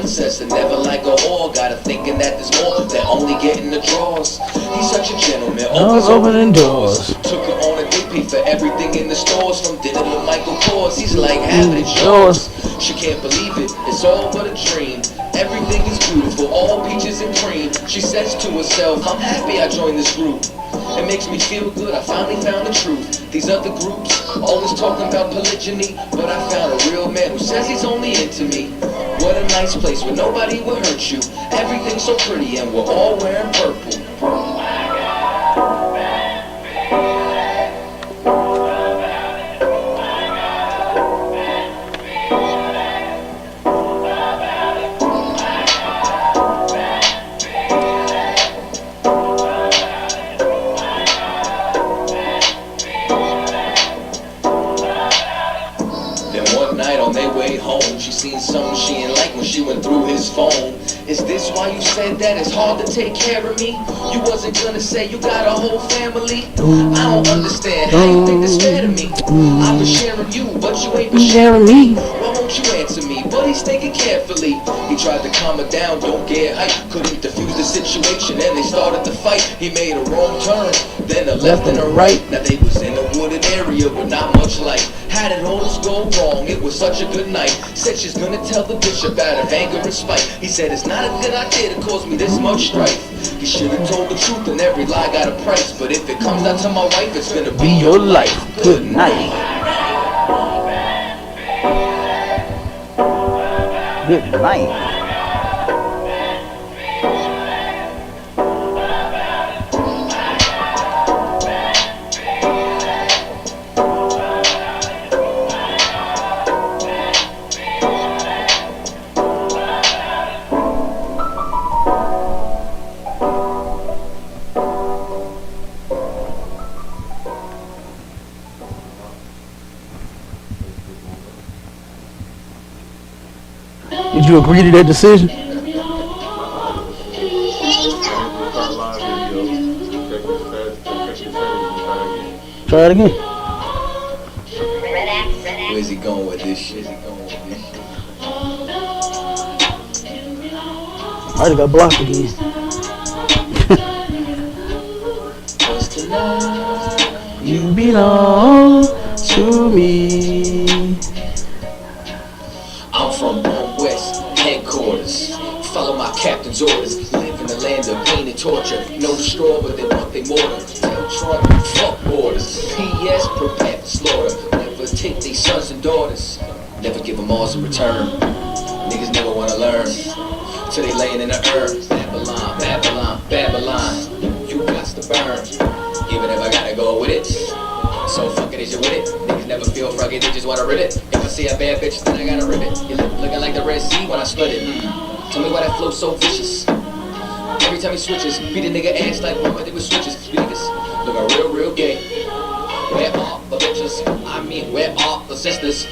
princess and never like a whore. Got her thinking that there's more, they're only getting the draws. He's such a gentleman, always opening doors. Took her on a date, paid for everything in the stores, from dinner to Michael Kors. He's like, have it, it's yours. She can't believe it, it's all but a dream. Everything is beautiful, all peaches and cream. She says to herself, I'm happy I joined this group. It makes me feel good, I finally found the truth. These other groups always talking about polygyny, but I found a real man who says he's only into me. What a nice place where nobody will hurt you. Everything's so pretty and we're all wearing purple. Seen something she ain't like when she went through his phone. Is this why you said that it's hard to take care of me? You wasn't gonna say you got a whole family? I don't understand how you think that's fair to me. I've been sharing you, but you ain't been sharing me. Why won't you answer me? But he's thinking carefully. He tried to calm her down, don't get hype. Couldn't diffuse the situation and they started to fight. He made a wrong turn, then a left and a right. Now they was in a wooded area with not much light. How did all this go wrong? It was such a good night. Said she's gonna tell the bishop out of anger and spite. He said it's not a good idea to cause me this much strife. He should have told the truth and every lie got a price. But if it comes down to my wife, it's gonna be your life. Good night. Good night. Did you agree to that decision? Try it again. Where's he going with this shit? I already got blocked again. You belong to me. I'm from West headquarters. Follow my captain's orders. Live in the land of pain and torture. No straw, but they want they mortar. Tell Trump, fuck borders. P.S. prepare for slaughter. Never take their sons and daughters. Never give them all in return. Niggas never wanna learn. Till they laying in the earth. Babylon, Babylon, Babylon. You got to burn. Even if I gotta go with it. So fuck it, is you with it? Niggas never feel froggy, they just wanna rip it. If I see a bad bitch, then I gotta rip it. You looking like the Red Sea when I split it. Tell me why that flow's so vicious. Every time he switches, beat a nigga ass like one, but they with switches. You niggas looking real, real gay. Where are the bitches? I mean, where are the sisters?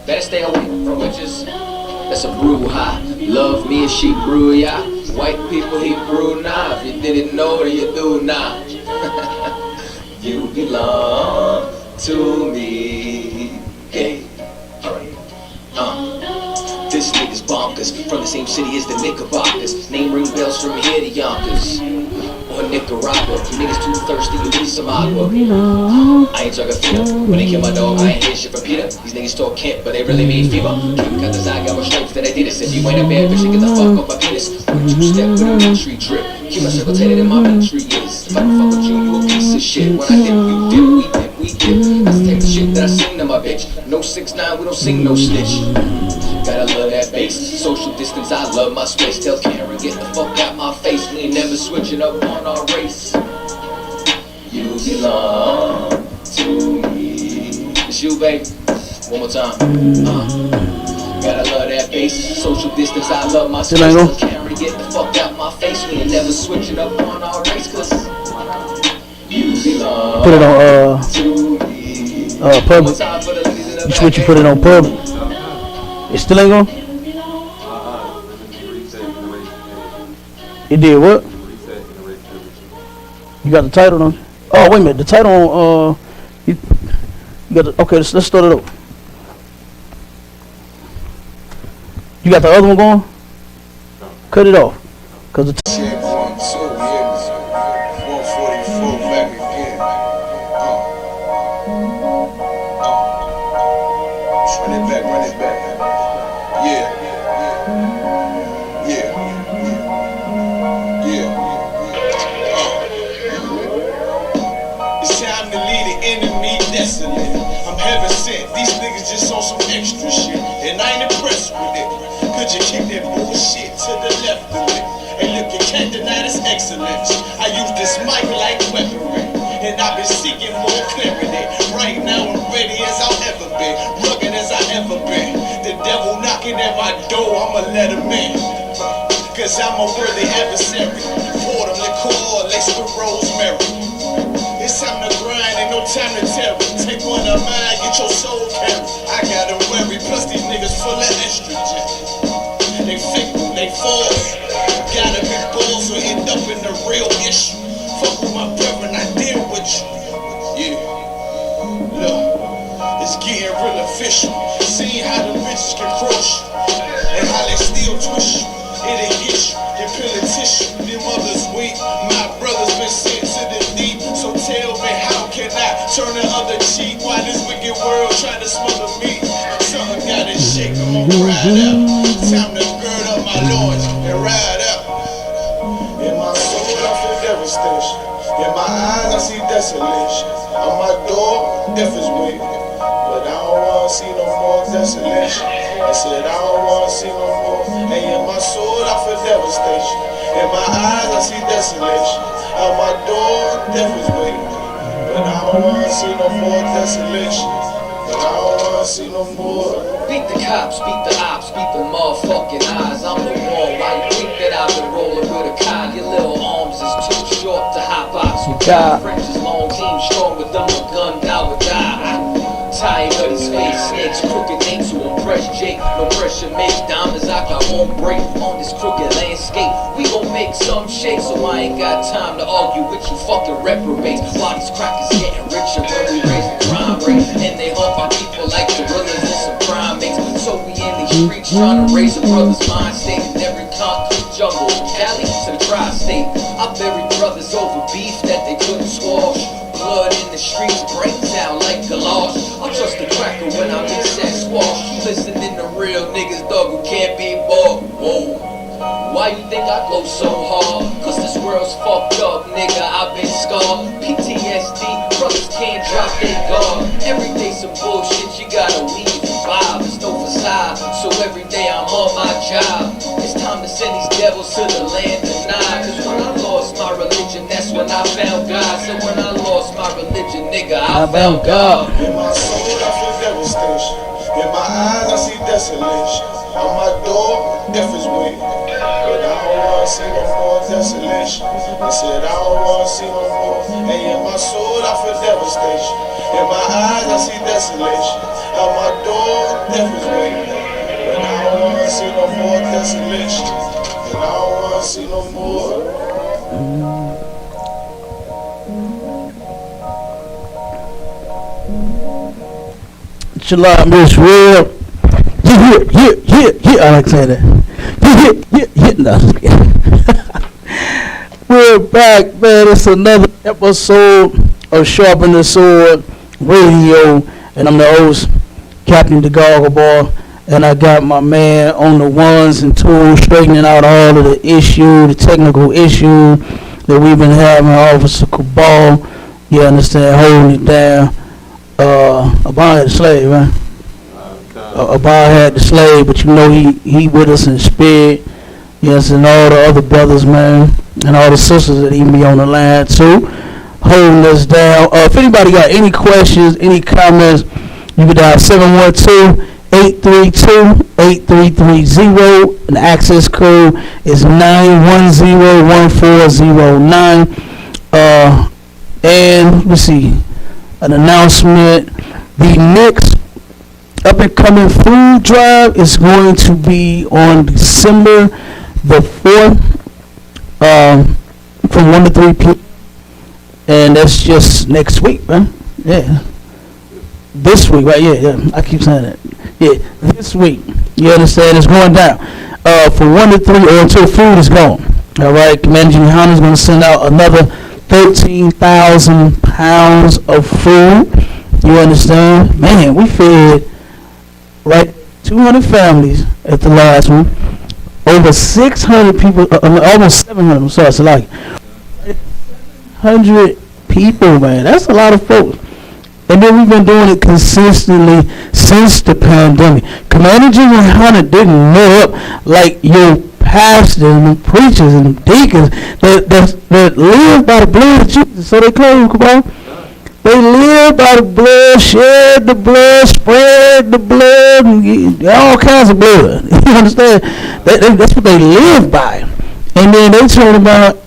Better stay away from witches. That's a brouhaha. Love me and she brew ya. White people he brew now. If you didn't know, then you do now. You belong to me. Hey, alright. This nigga's bonkers. From the same city as the Knickerbockers. Name ring bells from here to Yonkers. Or Nicaragua. You niggas too thirsty, you need some agua. I ain't talking fever. When they kill my dog, I ain't hear shit from Peter. These niggas talk Kent, but they really mean fever. King got the side, got more stripes than I did it. If you ain't a bad bitch, get the fuck off my penis. One two-step with a military drip. Keep myself rotated in my military years. If I don't fuck with you, you a piece of shit. When I dip, you dip, we dip. That's the type of shit that I sing to my bitch. No 6ix9ine, we don't sing no snitch. Gotta love that bass. Social distance, I love my space. Tell Karen, get the fuck out my face. We ain't never switching up on our race. You belong to me. It's you, baby. One more time. Gotta love that bass. Social distance, I love my space. Tell Karen, get the fuck out my face. We ain't never switching up on our race. Cause you belong Put it on to me. public. You switch, you put it on public. It still ain't going? It did what? You got the title on? Oh, wait a minute. The title on, you got the, okay, let's start it over. You got the other one going? Cut it off. Cause the Check 1, 2, yeah, 144 back again. Run it back, run it back. Yeah. It's time to leave the enemy desolate. I'm heaven sent. These niggas just on some extra shit, and I ain't impressed with it. Could you kick that bullshit to the left of it? And look, you can't deny this excellence. I use this mic like weaponry, and I've been seeking more clarity. Right now I'm ready as I've ever been, rugged as I ever been. The devil knocking at my door, I'ma let him in, cause I'm a worthy adversary. Pour them liqueur laced with rosemary. It's time to grind, ain't no time to tarry. Take one of mine, get your soul carried. I gotta worry, plus these niggas full of estrogen. They fickle, they false. Gotta be balls or end up in the real issue. Fuck with my brethren, I deal with you. Yeah, look, it's getting real official. Seeing how the bitches can crush you, and how they still twist you. It'll hit you, you peel a tissue. Them others weak, my brother's been sent to the deep. So tell me, how can I turn the other cheek while this wicked world trying to smother me? Something gotta shake, I'm gonna ride out. Time to gird up my loins and ride out. In my soul I feel devastation. In my eyes I see desolation. On my door, death is waiting. But I don't wanna see no more desolation. I said I don't wanna see no more. And in my soul I feel devastation. In my eyes I see desolation. On my door, death is waiting. But I don't wanna see no more desolation. But I don't wanna see no more. Beat the cops, beat the ops, beat the motherfucking eyes. I'm the one. Why you think that I've been rolling with a con? Your little arms is too short to hop ops with God. French is long, team strong with them, a gun down with die. Tired of these fake snakes, crooked names to impress Jake. No pressure makes diamonds, I got one break on this crooked landscape. We gon' make some shake, so I ain't got time to argue with you fucking reprobates. While these crackers getting richer when we raise the crime rate, and they hump our people like gorillas and some primates. So we in these streets trying to raise a brother's mind state in every concrete jungle, from Cali to the tri-state. I buried brothers over beef that they couldn't squash. Blood in the streets, brains out like Qadash. I trust the cracker when I mix that squash. Listening to real niggas, dog, who can't be bought. Whoa, why you think I go so hard? Cause this world's fucked up, nigga, I've been scarred. PTSD, brothers can't drop their guard. Every day some bullshit, you gotta weave and vibe. There's no facade, so every day I'm on my job. It's time to send these devils to the land of Nod. Cause when I lost my religion, that's when I found God. So when I lost my religion, nigga, I found God. In my soul I feel devastation. In my eyes I see desolation. On my door, death is waiting. But I don't wanna see no more desolation. I said I don't wanna see no more. And in my soul I feel devastation. In my eyes I see desolation. On my door, death is waiting. But I don't wanna see no more desolation. And I don't wanna see no more. July Miss Real. Yeah, I like saying that. Yeah. No, I'm just kidding. We're back, man. It's another episode of Sharpen the Sword Radio, and I'm the host, Captain the Goggle Ball, and I got my man on the ones and twos, straightening out all of the technical issue that we've been having. Officer Cabal, you understand, holding it down. Abba had the slave, man. Abba had the slave, but you know he with us in spirit. Yes, and all the other brothers, man, and all the sisters that even be on the line too, holding us down. If anybody got any questions, any comments, you can dial 712-832-8330, and the access code is 9101409. And let's see, an announcement. The next up and coming food drive is going to be on December the 4th, from 1 to 3 p.m. And that's just next week, man. Yeah. This week, right? Yeah. I keep saying that. Yeah, this week. You understand? It's going down. from 1 to 3 or until food is gone. All right, Commander Jimmy Hunter is going to send out another 13,000 pounds of food. You understand? Man, we fed 200 families at the last one. Over 600 people, almost 700. I'm sorry, it's like 100 people, man. That's a lot of folks. And then we've been doing it consistently since the pandemic. Commander Jimmy Hunter didn't know up like your pastors and preachers and deacons that live by the blood of Jesus. So they claim, come on. They live by the blood, shed the blood, spread the blood, and all kinds of blood. You understand? That's what they live by. And then they turned around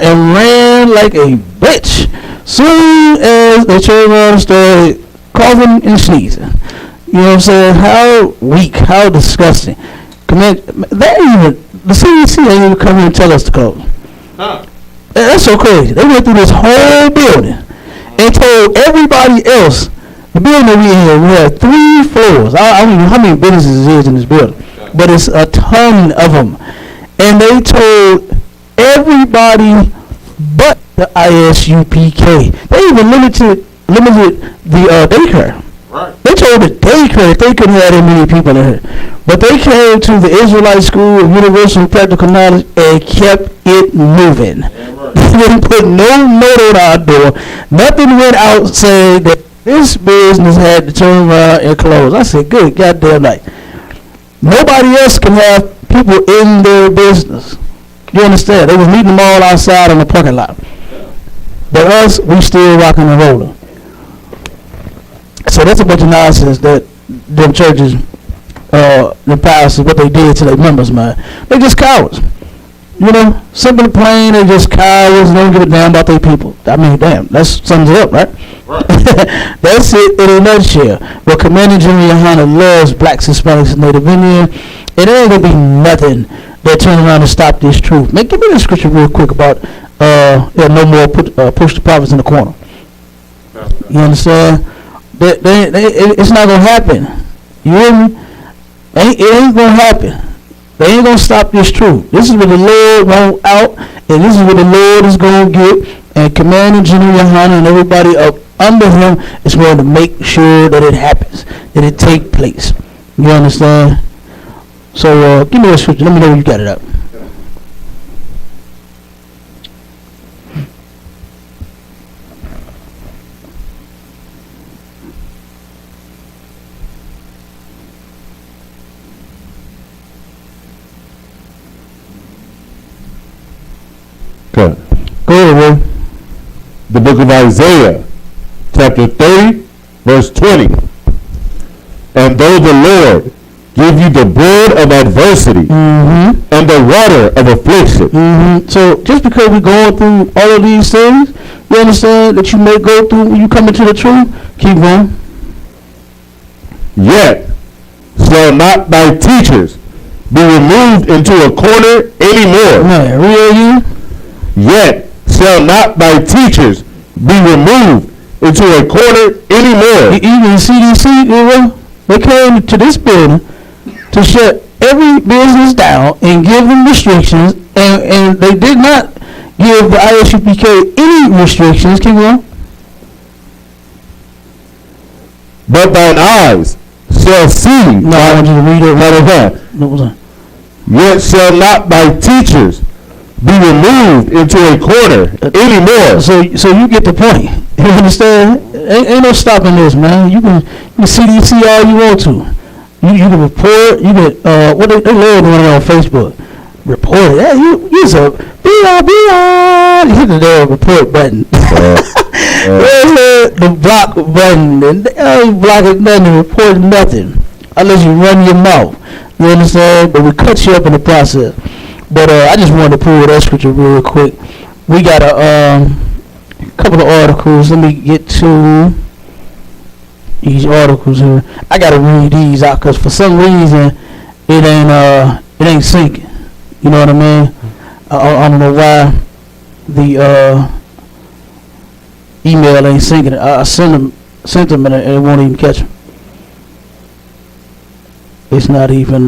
and ran like a bitch. Soon as they turned around and started coughing and sneezing. You know what I'm saying? How weak, how disgusting. The CDC ain't even come here and tell us to close. Huh. That's so crazy. They went through this whole building and told everybody else, the building that we in here, we have 3 floors. I don't know how many businesses there is in this building, but it's a ton of them. And they told everybody but the ISUPK. They even limited the daycare. Right. They told the daycare that they couldn't have that many people in here. But they came to the Israelite School of Universal and Practical Knowledge and kept it moving. Yeah, right. They didn't put no note on our door. Nothing went out saying that this business had to turn around and close. I said, good goddamn night. Nobody else can have people in their business. You understand? They was meeting them all outside in the parking lot. But us, we still rocking and rolling. So that's a bunch of nonsense that them churches, the pastors, what they did to their members, man. They just cowards. You know, simple and plain, they just cowards and don't give a damn about their people. I mean, damn, that sums it up, right? Right. That's it in a nutshell. But Commander Jimmy Hunter loves blacks, Hispanics, and Native Indian. It ain't gonna be nothing that turn around and stop this truth. Man, give me the scripture real quick about no more push the prophets in the corner. You understand? It's not gonna happen. You hear me? It ain't gonna happen. They ain't gonna stop this truth. This is what the Lord wants out, and this is what the Lord is gonna get. And Commander Jimmy Hunter and everybody up under him is going to make sure that it happens, that it take place. You understand? So give me a scripture. Let me know when you got it up. Okay. Go ahead, Will. The book of Isaiah, chapter 30, verse 20. And though the Lord give you the bread of adversity and the water of affliction. So just because we're going through all of these things, you understand that you may go through when you come into the truth, keep going. Yet shall not thy teachers be removed into a corner anymore. Man, real you? Yet shall not thy teachers be removed into a corner anymore. Even CDC, they came to this building to shut every business down and give them restrictions, and they did not give the ISUPK any restrictions. Keep going. But thine eyes shall see. No, I want you to read it right away. Yet shall not thy teachers be removed into a corner anymore. So you get the point. You understand? Ain't no stopping this, man. You can CDC all you want to. You can report. You can what they love doing on Facebook. Report it. Hey, you so be hit the damn report button. The block button, and they ain't blocking nothing, reporting nothing unless you run your mouth. You understand? But we cut you up in the process. But I just wanted to pull that scripture real quick. We got a couple of articles. Let me get to these articles here. I gotta read these out because for some reason it ain't syncing. You know what I mean? I don't know why the email ain't syncing. I sent them and it won't even catch them. It's not even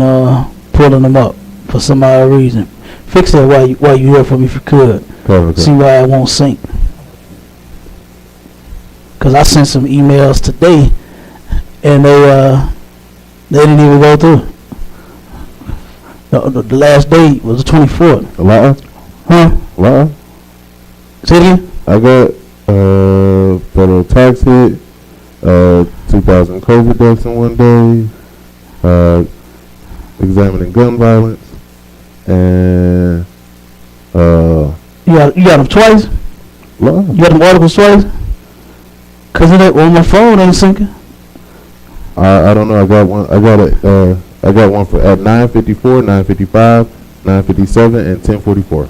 pulling them up. for some odd reason. Fix that while you here for me if you could. Okay. See why it won't sync. Cause I sent some emails today, and they didn't even go through. The last day was the 24th. A lot? Huh? A lot? Say it again? I got federal tax hit, 2,000 COVID deaths in one day, examining gun violence, and you got them twice? lot. You got them articles twice? Cause of that, well, my phone ain't syncing. I don't know. I got one for at 9:54, 9:55, 9:57, and 10:44.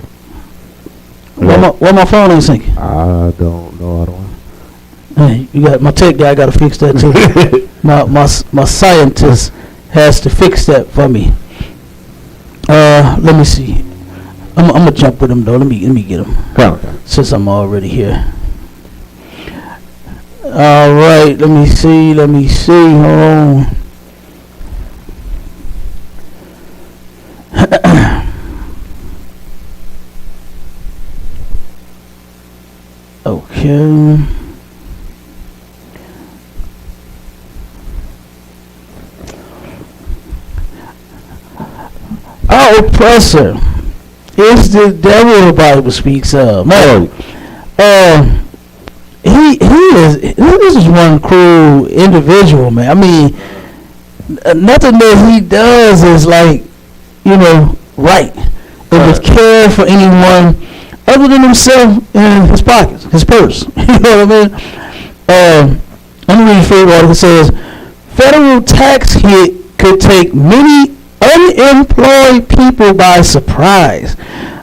Why my phone ain't syncing? I don't know. I don't. Hey, you got my tech guy. Got to fix that too. my scientist has to fix that for me. Let me see. I'm gonna jump with him though. Let me get him. Okay. Since I'm already here. All right. Let me see. Hold on. Okay. Our oppressor is the devil the Bible speaks of. Man, this is one cruel individual, man. I mean, nothing that he does is like, right. It was care for anyone other than himself and his pockets, his purse. You know what I mean? Let me read the favorite article. It says, federal tax hit could take many unemployed people by surprise.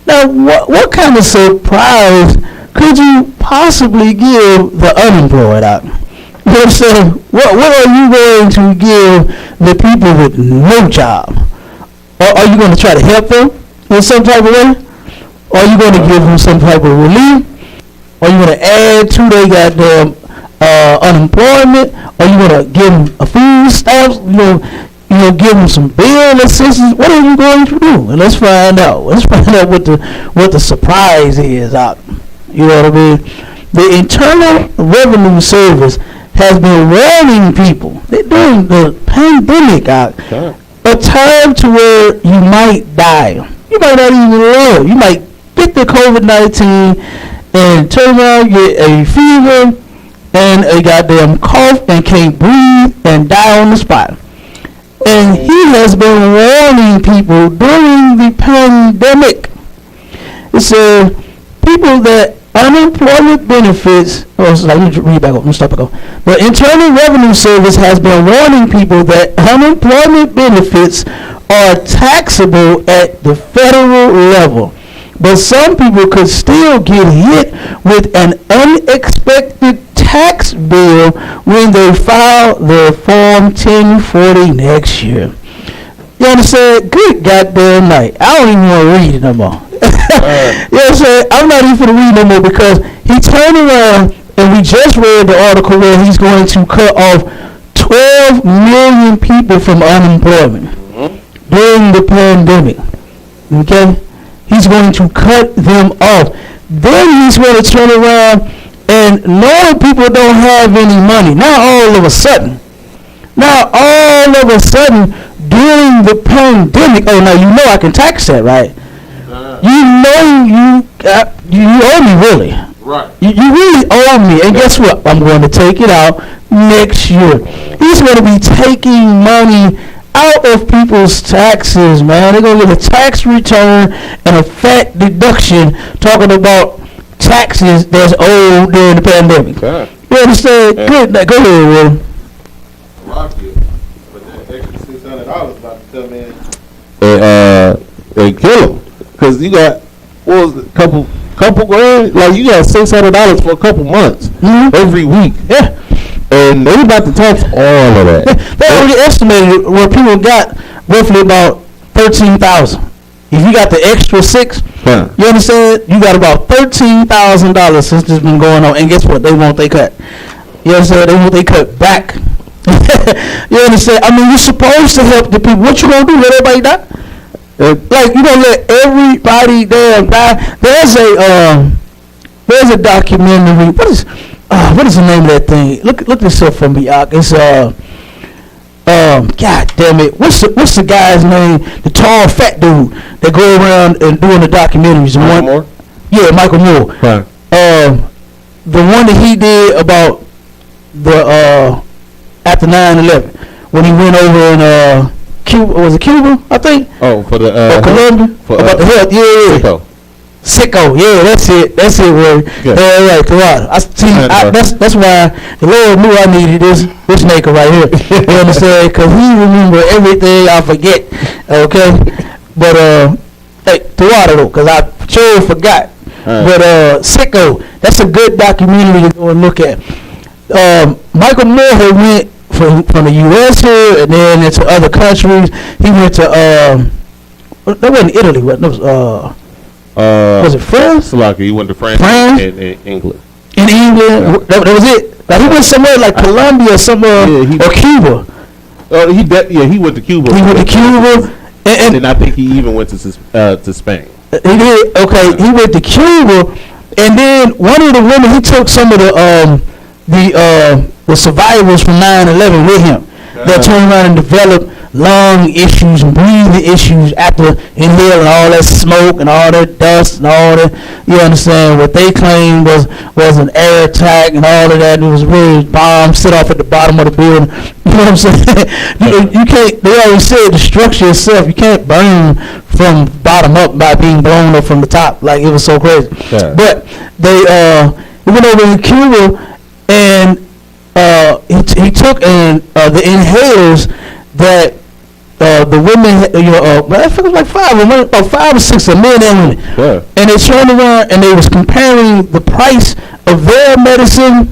Now, what kind of surprise could you possibly give the unemployed out? You know what I'm saying? What are you going to give the people with no job? Or are you going to try to help them in some type of way? Or are you going to give them some type of relief? Or are you going to add to their goddamn unemployment? Or are you going to give them a food stamps? Give them some bill assistance. What are you going to do? And let's find out. Let's find out what the surprise is out. You know what I mean? The Internal Revenue Service has been warning people during the pandemic out. A time to where you might die. You might not even live. You might get the COVID-19 and turn around, get a fever and a goddamn cough and can't breathe and die on the spot. And he has been warning people during the pandemic. It says people that unemployment benefits. Let me read back up. Let me stop it go. The Internal Revenue Service has been warning people that unemployment benefits are taxable at the federal level. But some people could still get hit with an unexpected tax bill when they file their Form 1040 next year. You understand? Good goddamn night. I don't even want to read it no more. You know what I'm saying? I'm not even going to read no more because he turned around and we just read the article where he's going to cut off 12 million people from unemployment during the pandemic. Okay? He's going to cut them off. Then he's going to turn around and knowing people don't have any money. Now all of a sudden, during the pandemic, oh, now you know I can tax that, right? You know you owe me, really. Right. You really owe me. And guess what? I'm going to take it out next year. He's going to be taking money out of people's taxes, man. They're going to get a tax return and a fat deduction talking about taxes that's owed during the pandemic. Okay. You understand? Yeah. Good. Now, go ahead, Will. Rocket. But that extra $600 about to come in and kill him. Because you got, what was it, couple grand? Like, you got $600 for a couple months every week. Yeah. And they about to tax all of that. They already estimated where people got roughly about $13,000. If you got the extra $6, you understand? You got about $13,000 since this been going on. And guess what? They want they cut. You understand? They want they cut back. You understand? I mean, you're supposed to help the people. What you gonna do? Let everybody die? Like, you don't let everybody damn die. There's a documentary. What is the name of that thing? Look this up for me, Ak. It's God damn it. What's the guy's name? The tall fat dude that go around and doing the documentaries. Michael Moore? Yeah, Michael Moore. Right. The one that he did about the after 9/11 when he went over in Cuba. Was it Cuba? I think. Oh, for the Colombia. About the health. Yeah. Sicko, yeah, that's it, word. Yeah, right, correct. I see. That's why the Lord knew I needed this nigga right here. You understand? Because he remember everything I forget. Okay, but hey, Tawada though, because I sure forgot. But Sicko, that's a good documentary to go and look at. Michael Moore went from the U.S. here and then into other countries. He went to that wasn't Italy, what? That was it France? He went to France. And England. In England, that was it. Like he went somewhere like Colombia, or Cuba. He went to Cuba. He went to Cuba, and I think he even went to Spain. He did. Okay, he went to Cuba, and then one of the women, he took some of the survivors from 9/11 with him. That turned around and developed lung issues and breathing issues after inhaling all that smoke and all that dust and all that. You understand what they claimed was an air attack and all of that. It was really bombs set off at the bottom of the building. You know what I'm saying? you can't. They always said the structure itself. You can't burn from bottom up by being blown up from the top. Like it was so crazy. Yeah. But they went over to Cuba and he took the inhalers that the women, I think it was like about 5 or 6 of men and women. Yeah. And they turned around and they was comparing the price of their medicine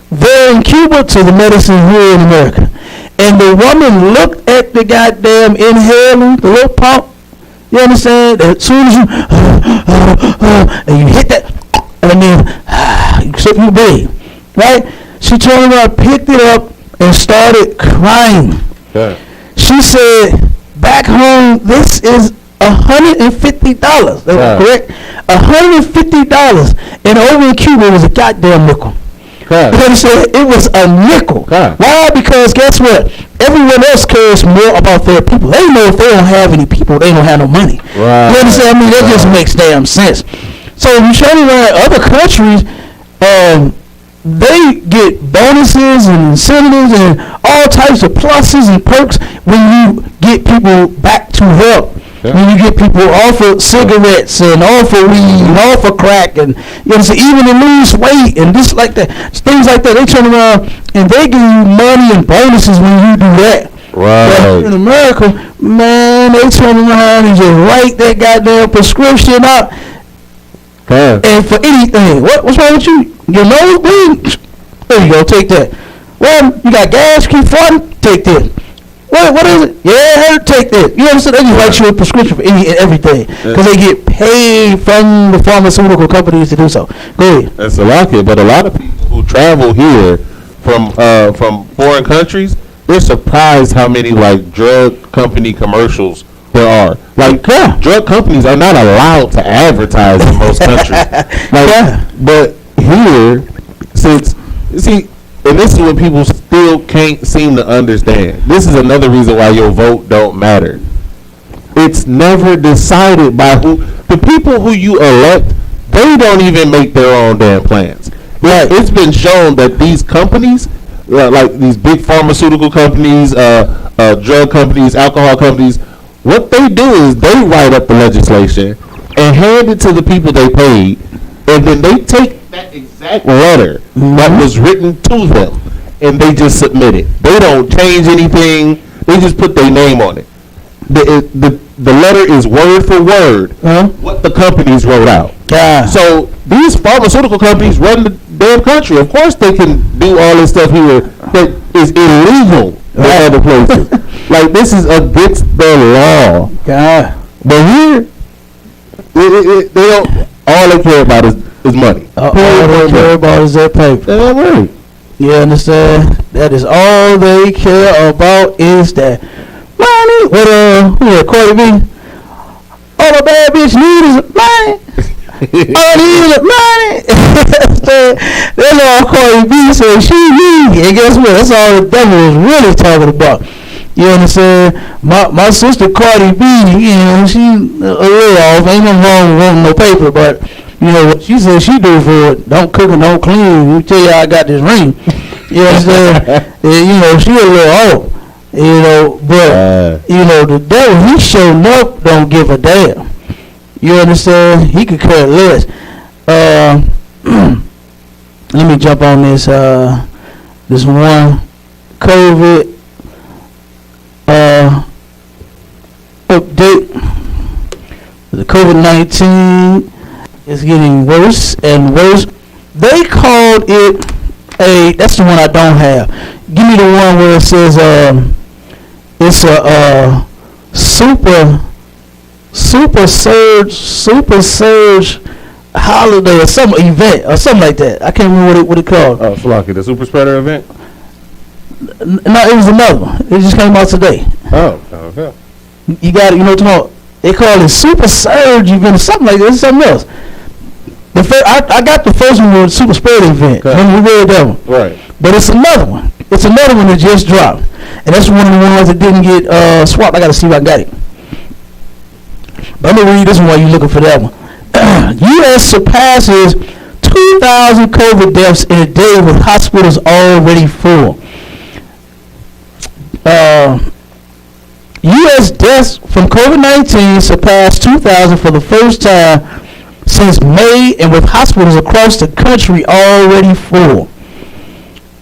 there in Cuba to the medicine here in America. And the woman looked at the goddamn inhaler, the little pump. You understand? As soon as you and you hit that, and then you breathe, right? She turned around, picked it up, and started crying. Yeah. She said, back home, this is $150. That's correct? $150. And over in Cuba, it was a goddamn nickel. Yeah. You understand? It was a nickel. Yeah. Why? Because guess what? Everyone else cares more about their people. They know if they don't have any people, they don't have no money. Right. You understand? I mean, that just makes damn sense. So you show me around other countries, they get bonuses and incentives and all types of pluses and perks when you get people back to help. Yeah. When you get people off of cigarettes and off of weed and off of crack and you know, even to lose weight and just like that, things like that. They turn around and they give you money and bonuses when you do that. Right. But in America, man, they turn around and just write that goddamn prescription out. Yeah. And for anything, what's wrong with you? Your nose bleeding? There you go, take that. Well, you got gas, keep farting? Take this. What is it? Yeah, take this. You understand? They just write you a prescription for everything because they get paid from the pharmaceutical companies to do so. Go ahead. That's a lot, but a lot of people who travel here from foreign countries, they're surprised how many like drug company commercials there are. Like, drug companies are not allowed to advertise in most countries. But here, and this is what people still can't seem to understand. This is another reason why your vote don't matter. It's never decided by the people who you elect. They don't even make their own damn plans. Right. It's been shown that these companies, like these big pharmaceutical companies, drug companies, alcohol companies, what they do is they write up the legislation and hand it to the people they paid, and then they take that exact letter that was written to them and they just submit it. They don't change anything. They just put their name on it. The letter is word for word what the companies wrote out. So these pharmaceutical companies run the damn country. Of course they can do all this stuff here that is illegal in other places. Like, this is against the law. But here, they don't. All they care about is money. All they care about is their paper. That's right. You understand? That is all they care about is that money. What Corey B? a bad bitch need is money. All he is money. That's all Cardi B said. She need. And guess what? That's all the devil was really talking about. You understand? My sister Cardi B, you know, she a little off. Ain't nothing wrong with wanting no paper, but you know what she said she do for it. Don't cook and don't clean. You tell you I got this ring. You understand? And, you know, she a little off. You know, but you know the devil, he showing up don't give a damn. You understand? He could care less. Let me jump on this this one COVID update. The COVID-19 is getting worse and worse. They called it that's the one I don't have. Give me the one where it says it's a super surge holiday or some event or something like that. I can't remember what it called. Oh, Flocky, the super spreader event? No, it was another one. It just came out today. Oh, okay. You got it. You know what I'm talking about? They call it super surge event or something like that. It's something else. I got the first one with super spreader event. Okay. When we read that one. Right. But it's another one. It's another one that just dropped. And that's one of the ones that didn't get swapped. I got to see if I got it. But I'm going to read this one while you're looking for that one. U.S. surpasses 2,000 COVID deaths in a day with hospitals already full. U.S. deaths from COVID-19 surpassed 2,000 for the first time since May, and with hospitals across the country already full.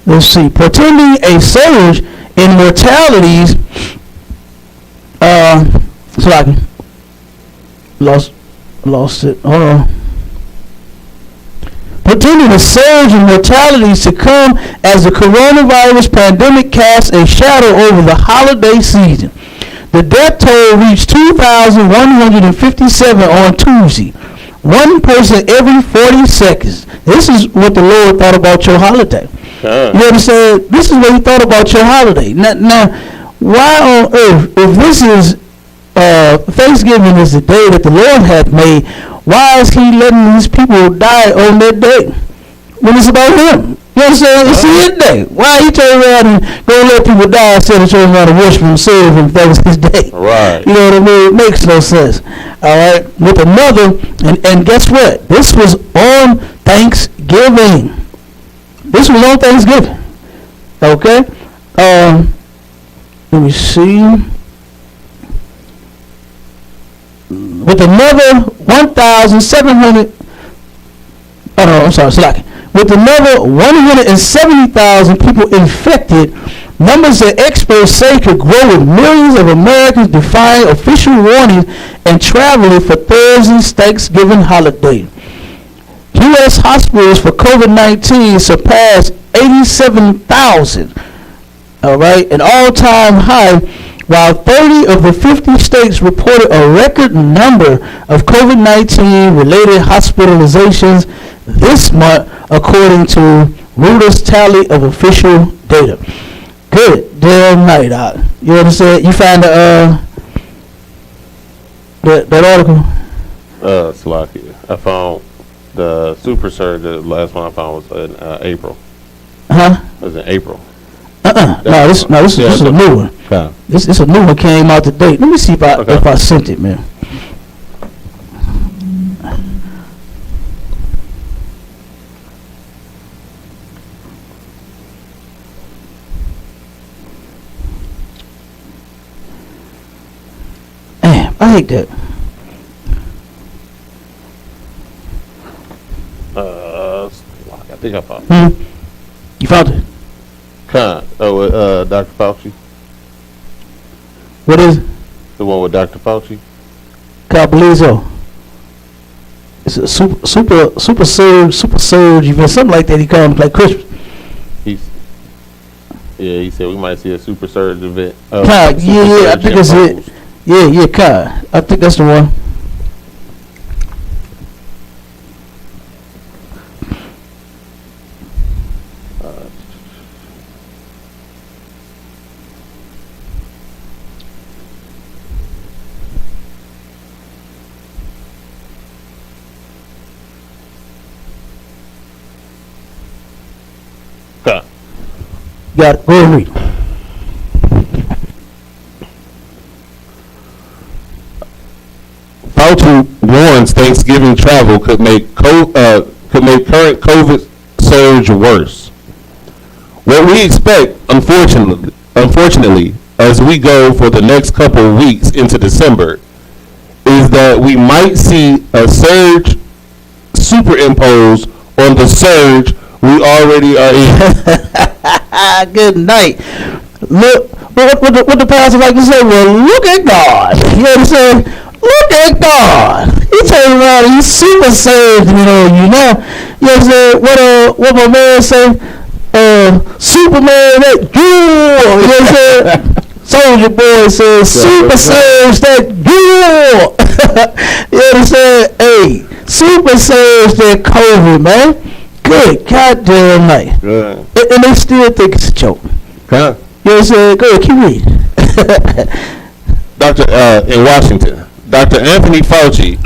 Let's see. Portending a surge in mortalities. So I lost it. Hold on. Pretending a surge in mortalities to come as the coronavirus pandemic casts a shadow over the holiday season. The death toll reached 2,157 on Tuesday. One person every 40 seconds. This is what the Lord thought about your holiday. You understand? This is what he thought about your holiday. Now, why on earth, if this is Thanksgiving is the day that the Lord hath made, why is he letting these people die on that day when it's about him? You understand? It's his day. Why he turn around and go let people die instead of turning around and worship him, serve him if that was his day? Right. You know what I mean? It makes no sense. All right. With another, and guess what? This was on Thanksgiving. This was on Thanksgiving. Okay. Let me see. With another 1,700. Oh no, I'm sorry, slacking. With another 170,000 people infected, numbers that experts say could grow with millions of Americans defying official warnings and traveling for Thursday's Thanksgiving holiday. U.S. hospitals for COVID-19 surpassed 87,000. All right, an all-time high, while 30 of the 50 states reported a record number of COVID-19 related hospitalizations this month, according to Reuters' tally of official data. Good damn night, Doc. You understand? You find that article? Slocky. I found the super surge. The last one I found was in April. Huh? It was in April. No, this is a new one. Okay. This a new one, came out today. Let me see if I sent it, man. Damn, I hate that. I think I found it. You found it? Dr. Fauci. What is it? The one with Dr. Fauci. Cabalizo. It's a super surge event, something like that. He called it like Christmas. He said we might see a super surge event. I think that's it. Yeah, I think that's the one. Got it. Go ahead and read. Fauci warns Thanksgiving travel could make current COVID surge worse. What we expect, unfortunately, as we go for the next couple of weeks into December, is that we might see a surge superimposed on the surge we already are in. Good night. Look, what the pastor like to say? Well, look at God. You know what I'm saying? Look at God. He turned around and he super saved me on you now. You know what I'm saying? What my man say? Superman that jewel. You know what I'm saying? Soldier Boy says super saves that jewel. You know what I'm saying? Hey, super saves that COVID, man. Good goddamn night. Good. And they still think it's a joke. Huh? You know what I'm saying? Go ahead, keep reading. In Washington, Dr. Anthony Fauci,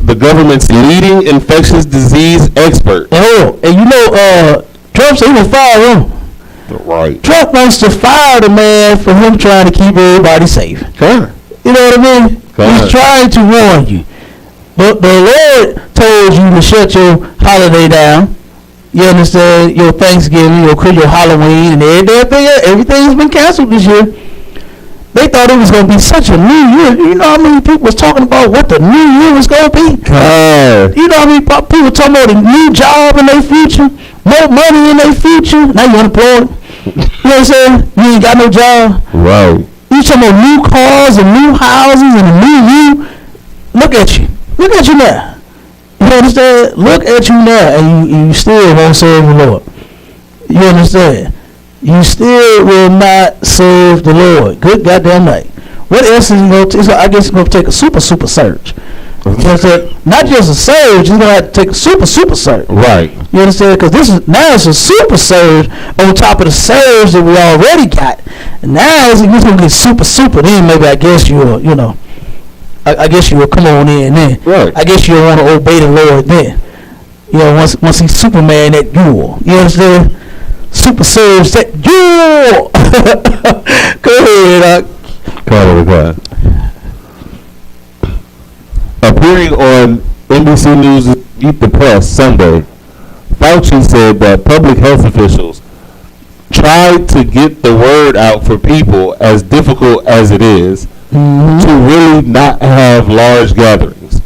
the government's leading infectious disease expert. Oh, and you know, Trump said he was fire him. Right. Trump wants to fire the man for him trying to keep everybody safe. Huh? You know what I mean? He's trying to warn you. But the Lord told you to shut your holiday down. You understand? Your Thanksgiving, your Halloween, and everything's been canceled this year. They thought it was going to be such a new year. You know how many people was talking about what the new year was going to be? You know how many people talking about a new job in their future, more money in their future. Now you unemployed. You know what I'm saying? You ain't got no job. Right. You talking about new cars and new houses and a new you. Look at you. Look at you now. You understand? Look at you now, and you still won't serve the Lord. You understand? You still will not serve the Lord. Good goddamn night. What else is he going to take? I guess he's going to take a super surge. You understand? Not just a surge, he's going to have to take a super surge. Right. You understand? Because now it's a super surge on top of the surge that we already got. And now it's going to get super. Then maybe I guess you'll, you know, I guess you'll come on in then. Right. I guess you'll want to obey the Lord then. You know, once he's Superman that jewel. You understand? Super surge that jewel. Go ahead, God. Appearing on NBC News Eat the Press Sunday, Fauci said that public health officials tried to get the word out for people, as difficult as it is, to really not have large gatherings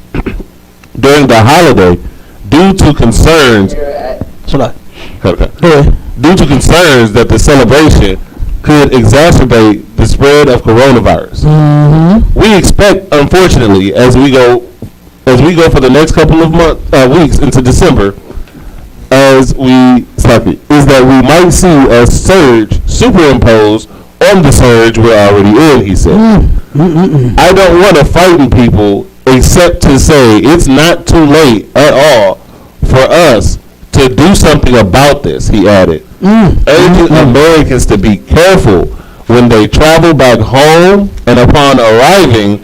during the holiday due to concerns. Due to concerns that the celebration could exacerbate the spread of coronavirus. We expect, unfortunately, as we go for the next couple of weeks into December, is that we might see a surge superimposed on the surge we're already in, he said. I don't want to frighten people except to say it's not too late at all for us to do something about this, he added, urging Americans to be careful when they travel back home and upon arriving,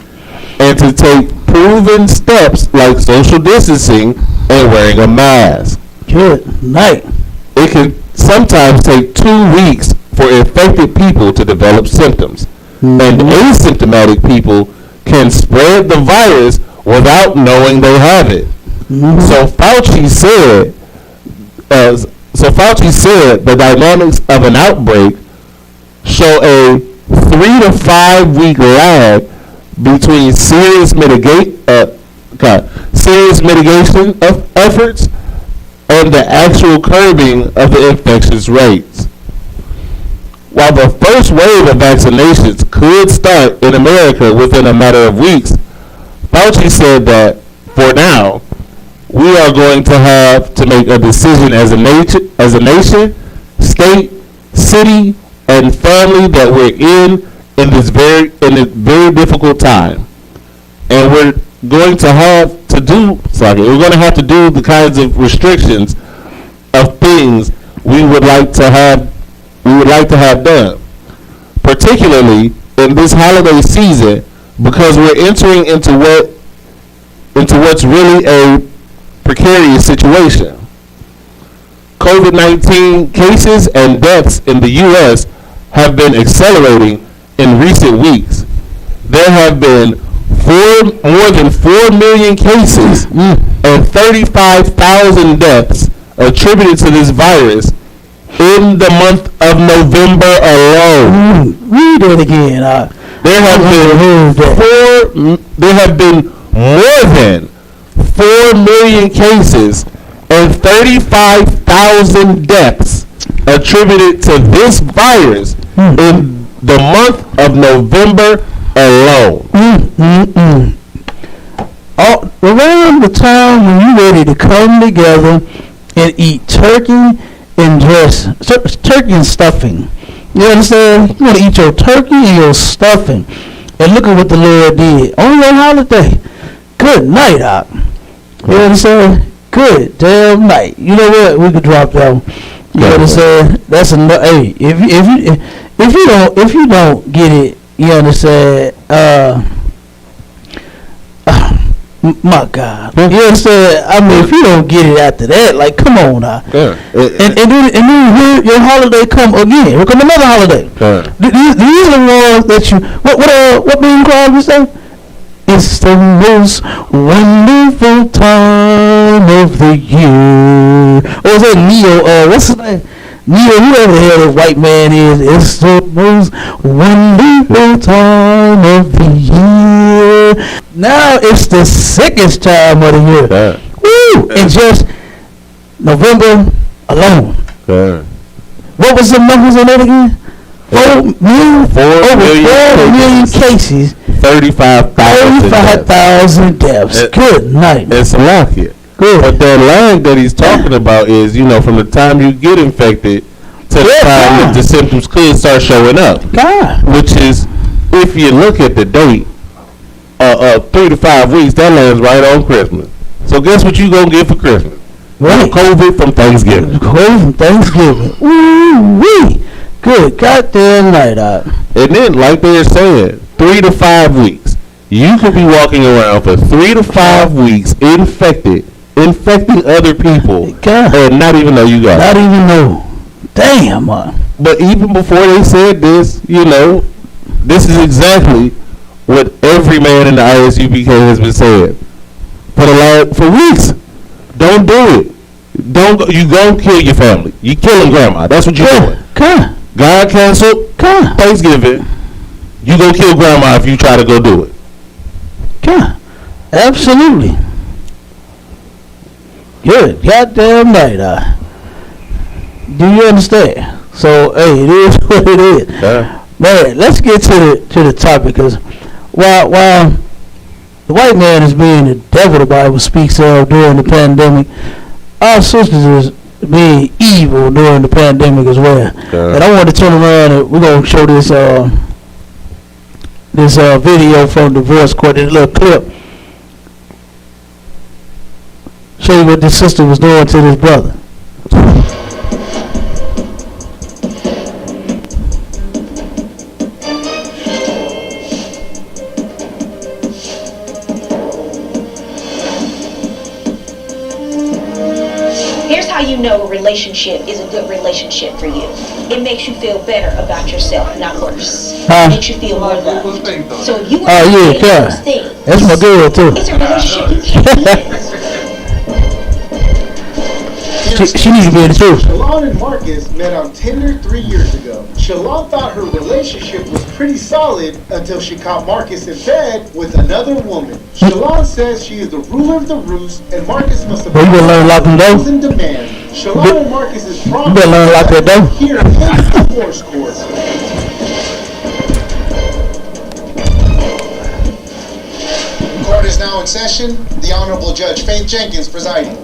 and to take proven steps like social distancing and wearing a mask. Good night. It can sometimes take 2 weeks for infected people to develop symptoms, and asymptomatic people can spread the virus without knowing they have it. So Fauci said the dynamics of an outbreak show a 3 to 5 week lag between serious mitigation of efforts and the actual curbing of the infectious rates. While the first wave of vaccinations could start in America within a matter of weeks, Fauci said that for now, we are going to have to make a decision as a nation, state, city, and family that we're in this very difficult time, and we're going to have to do the kinds of restrictions of things we would like to have done, particularly in this holiday season, because we're entering into what's really a precarious situation. COVID-19 cases and deaths in the U.S. have been accelerating in recent weeks. There have been more than 4 million cases and 35,000 deaths attributed to this virus in the month of November alone. Read it again. There have been more than 4 million cases and 35,000 deaths attributed to this virus in the month of November alone. Around the time when you're ready to come together and eat turkey and turkey and stuffing. You understand? You want to eat your turkey and your stuffing. And look at what the Lord did on your holiday. Good night, Doc. You understand? Good damn night. You know what? We could drop that one. You understand? That's enough. Hey, if you don't get it, you understand? My God. You understand? I mean, if you don't get it after that, like, come on now. And then your holiday come again. Here come another holiday. These are the ones that you. What Bing Crosby say? It's the most wonderful time of the year. Or is that Neo? What's his name? Neo, whoever the hell that white man is. It's the most wonderful time of the year. Now it's the sickest time of the year. Woo! And just November alone. What was the numbers on that again? 4 million cases. 35,000 deaths. Good night. It's a lot here. Good. But that lag that he's talking about is, from the time you get infected to the time that the symptoms could start showing up. God. Which is, if you look at the date, 3 to 5 weeks, that lands right on Christmas. So guess what you gonna get for Christmas? Right. COVID from Thanksgiving. COVID from Thanksgiving. Woo-wee. Good goddamn night out. And then, like they were saying, 3 to 5 weeks. You could be walking around for 3 to 5 weeks infecting other people, God. And not even know you got it. Not even know. Damn, man. But even before they said this, this is exactly what every man in the ISUPK has been saying for weeks. Don't do it. You gonna kill your family. You killing grandma. That's what you're doing. God canceled Thanksgiving. You gonna kill grandma if you try to go do it. Absolutely. Good goddamn night. Do you understand? So, hey, it is what it is. Man, let's get to the topic, because while the white man is being the devil the Bible speaks of during the pandemic, our sisters is being evil during the pandemic as well. And I want to turn around and we're gonna show this video from the divorce court, this little clip. Show you what this sister was doing to this brother. Here's how you know a relationship is a good relationship for you. It makes you feel better about yourself, not worse. It makes you feel more loved. So if you want to say those things, that's my girl too. It's a relationship you can't be in. She needs to be in the truth. Shalon and Marcus met on Tinder 3 years ago. Shalon thought her relationship was pretty solid until she caught Marcus in bed with another woman. Shalon says she is the ruler of the roost, and Marcus must have you better learn to lock them down. in demand. Shalon and Marcus is promised. You better learn to lock that down. Here in the divorce court. Court is now in session. The Honorable Judge Faith Jenkins presiding.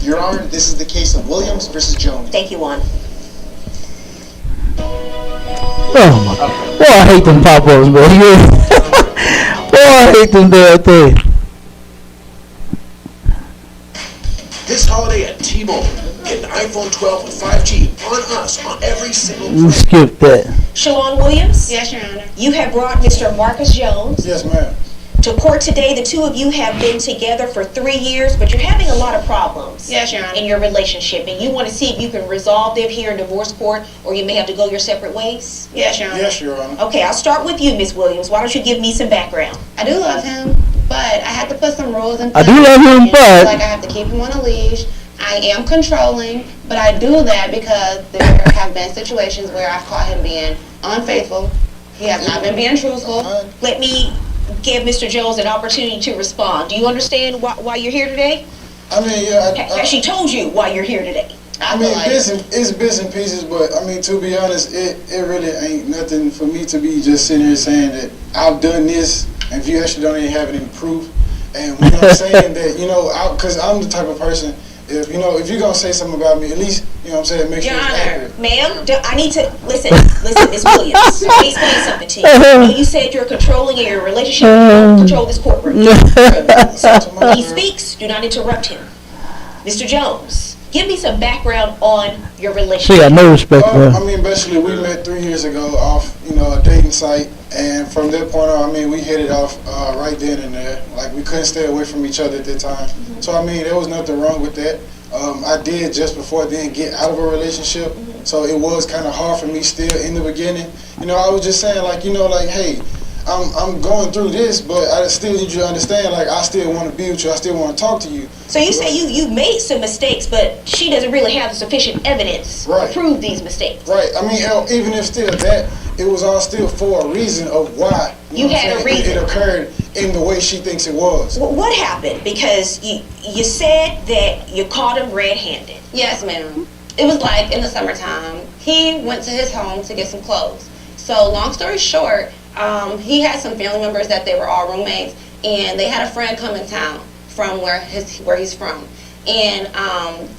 Your Honor, this is the case of Williams versus Jones. Thank you, Juan. Oh my God. Boy, I hate them pop-ups, man. Boy, I hate them damn things. This holiday at T-Mobile, get an iPhone 12 with 5G on us on every single You skip that. Shalon Williams? Yes, Your Honor. You have brought Mr. Marcus Jones. Yes, ma'am. to court today. The two of you have been together for 3 years, but you're having a lot of problems Yes, Your Honor. in your relationship, and you want to see if you can resolve them here in divorce court, or you may have to go your separate ways. Yes, Your Honor. Yes, Your Honor. Okay, I'll start with you, Miss Williams. Why don't you give me some background? I do love him, but I have to put some rules in I place. do love him, And but- like I have to keep him on a leash. I am controlling, but I do that because there have been situations where I've caught him being unfaithful. He has not been being truthful. Let me give Mr. Jones an opportunity to respond. Do you understand why you're here today? I mean, yeah, Has she told you why you're here today? I mean, it's bits and pieces, but I mean, to be honest, it really ain't nothing for me to be just sitting here saying that I've done this, and if you actually don't even have any proof, and you know, saying that, you know, because I'm the type of person, if you're gonna say something about me, at least, you know what I'm saying, make sure Your it's Honor, accurate. ma'am, I need to listen, Miss Williams. Let me explain something to you. You know, you said you're controlling in your relationship. You don't control this courtroom. So when he speaks, do not interrupt him. Mr. Jones, give me some background on your She relationship. got no respect for I her. mean, basically, we met 3 years ago off, a dating site, and from that point on, I mean, we hit it off right then and there. Like, we couldn't stay away from each other at that time. So, I mean, there was nothing wrong with that. I did just before then get out of a relationship, so it was kind of hard for me still in the beginning. I was just saying, like, hey, I'm going through this, but I still need you to understand, like, I still want to be with you. I still want to talk to you. So you say you made some mistakes, but she doesn't really have sufficient evidence Right. to prove these mistakes. Right. I mean, even if still that, it was all still for a reason of why. You know what had I'm a saying? reason. It occurred in the way she thinks it was. What happened? Because you said that you caught him red-handed. Yes, ma'am. It was like in the summertime. He went to his home to get some clothes. So long story short, he had some family members that they were all roommates, and they had a friend come in town from where he's from. And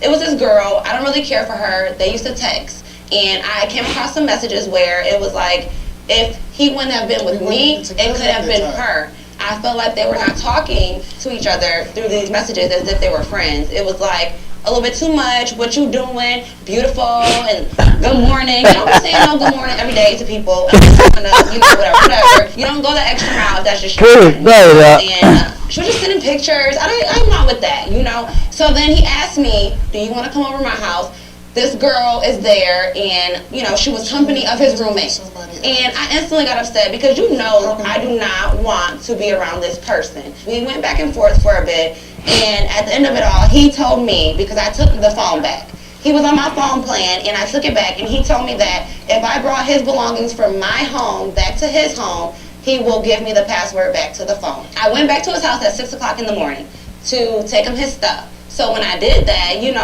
it was this girl. I don't really care for her. They used to text, and I came across some messages where it was like, if he wouldn't have been with me, it could have been her. I felt like they were not talking to each other through these messages as if they were friends. It was like a little bit too much. What you doing? Beautiful, and good morning. You don't be saying no good morning every day to people. I'm just talking to, whatever. You don't go the extra mile if that's just your True, friend. right, And she was just sending pictures. I'm not with that, So then he asked me, do you want to come over to my house? This girl is there, and she was company of his roommate. And I instantly got upset because I do not want to be around this person. We went back and forth for a bit, and at the end of it all, he told me, because I took the phone back. He was on my phone plan, and I took it back, and he told me that if I brought his belongings from my home back to his home, he will give me the password back to the phone. I went back to his house at 6 o'clock in the morning to take him his stuff. So when I did that, Came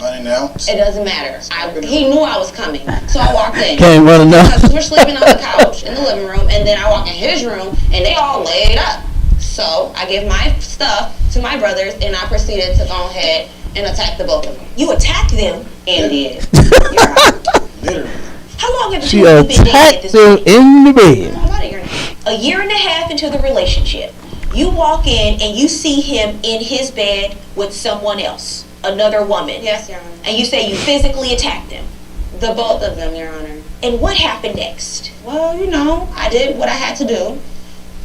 unannounced. it doesn't matter. He knew I was coming, so I walked in. Came running up. Because we were sleeping on the couch in the living room, and then I walked in his room, and they all laid up. So I gave my stuff to my brothers, and I proceeded to go ahead and attack the both of them. You attacked them and did. You're right. Literally. How long have the She two of you been dating at attacked this them point? in the bed. About a year now. A year and a half into the relationship, you walk in and you see him in his bed with someone else, another woman. Yes, Your Honor. And you say you physically attacked them. The both of them, Your Honor. And what happened next? Well, I did what I had to do.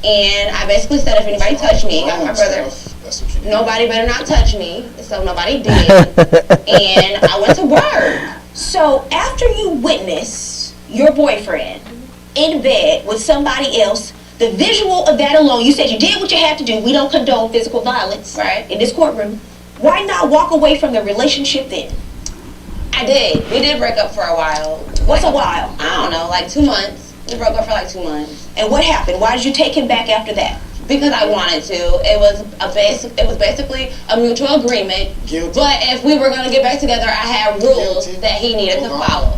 And I basically said if anybody touched me, my brother, That's what you did. nobody better not touch me. So nobody did. And I went to work. So after you witness your boyfriend in bed with somebody else, the visual of that alone, you said you did what you had to do. We don't condone physical violence Right. in this courtroom. Why not walk away from the relationship then? I did. We did break up for a while. What's a while? I don't know, like 2 months. We broke up for like 2 months. And what happened? Why did you take him back after that? Because I wanted to. It was basically a mutual agreement. Guilty. But if we were gonna get back together, I had rules Guilty. that he needed to Hold on. follow.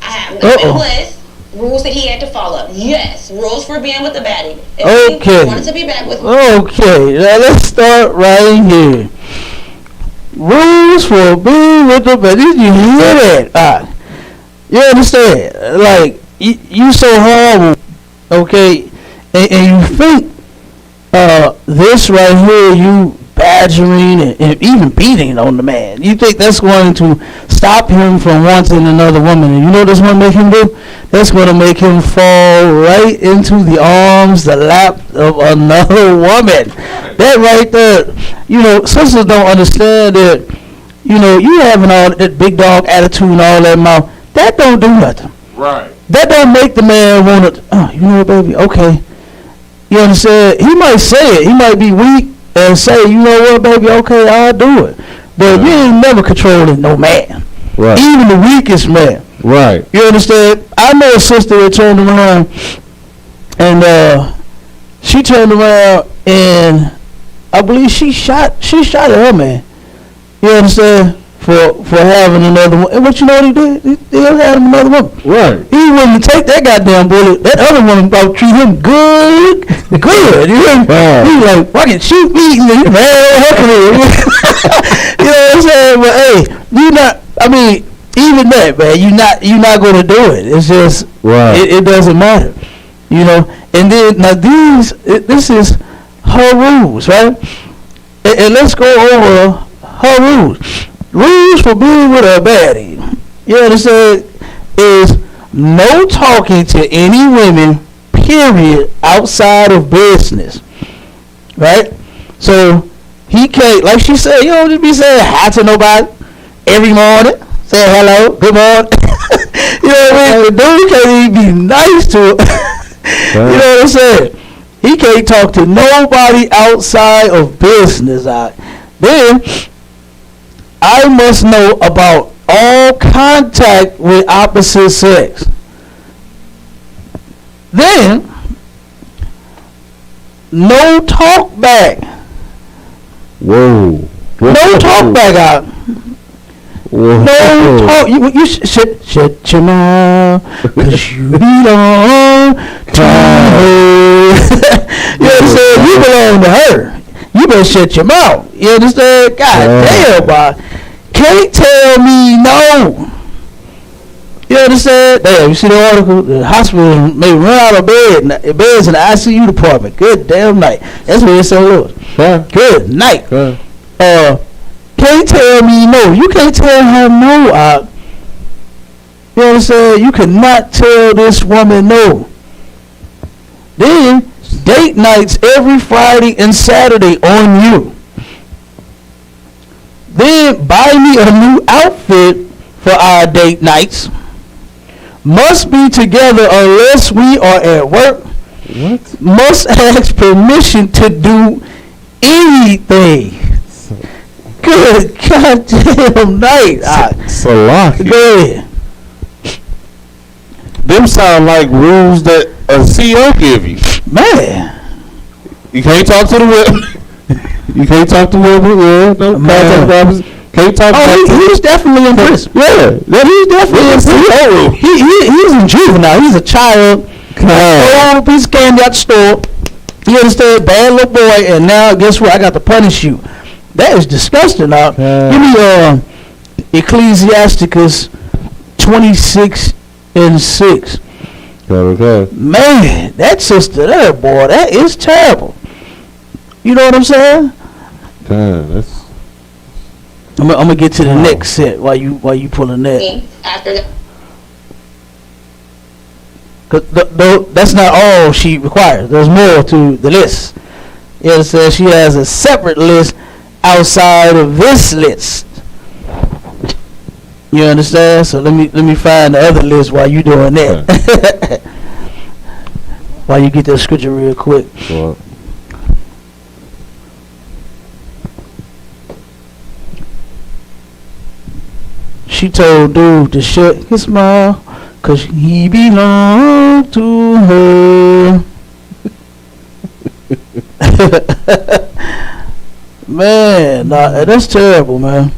I have Uh-oh. a list. Rules that he had to follow. Yes, rules for being with the baddie. If Okay. he wanted to be back with me. Okay, now let's start right here. Rules for being with the bed. Did you hear that? You understand? Like, you so horrible, okay? And you think this right here, you bad badgering and even beating on the man. You think that's going to stop him from wanting another woman? And you know what's going to make him do? That's going to make him fall right into the arms, the lap of another woman. That right there, you know, sisters don't understand that, you know, you having all that big dog attitude and all that mouth, that don't do nothing. Right. That don't make the man want to, oh, you know what, baby, okay. You understand? He might say it. He might be weak and say, you know what, baby, okay, I'll do it. But you ain't never controlling no man. Right. Even the weakest man. Right. You understand? I know a sister that turned around and she turned around and I believe she shot at her man. You understand? For having another one. And what you know what he did? He had another woman. Right. He wouldn't take that goddamn bullet. That other one about treat him good. You know? Wow. He like, fucking shoot me. Man, what can you know what I'm saying? But hey, you not, I mean, even that, man, you're not going to do it. It's just, right. It doesn't matter. You know? And then, now this is her rules, right? And let's go over her rules. Rules for being with a baddie, you understand, is no talking to any women, period, outside of business, right? So he can't, like she said, you don't just be saying hi to nobody every morning, saying hello, good morning. You know what I mean? The dude can't even be nice to her. You know what I'm saying? He can't talk to nobody outside of business. Then I must know about all contact with opposite sex. Then, no talk back. Whoa. No talk back out. Whoa. No talk. You shut your mouth, cause you belong to her. You understand? You belong to her. You better shut your mouth. You understand? God damn, boy. Can't tell me no. You understand? Damn, you see the article? The hospital may run out of beds in the ICU department. Good damn night. That's what it said. Huh? Good night. Can't tell me no. You can't tell her no. You understand? You cannot tell this woman no. Then date nights every Friday and Saturday on you. Then buy me a new outfit for our date nights. Must be together unless we are at work. What? Must ask permission to do anything. Good goddamn night. Salaki. Go ahead. Them sound like rules that a CEO give you. Man. You can't talk to the women. You can't talk to women. Yeah, no. Can't talk to he's definitely in prison. Yeah, he's definitely in prison. He's in juvenile. He's a child. Stole a piece of candy out the store. You understand? Bad little boy. And now, guess what? I got to punish you. That is disgusting. Now, give me Ecclesiasticus 26:6. Okay. Man, that sister there, boy, that is terrible. You know what I'm saying? Damn, that's. I'm gonna get to the next set while you pulling that. After the. Cause that's not all she requires. There's more to the list. You understand? She has a separate list outside of this list. You understand? So let me find the other list while you doing that. Okay. While you get that scripture real quick. Sure. She told dude to shut his mouth, cause he belonged to her. Man, nah, that's terrible, man.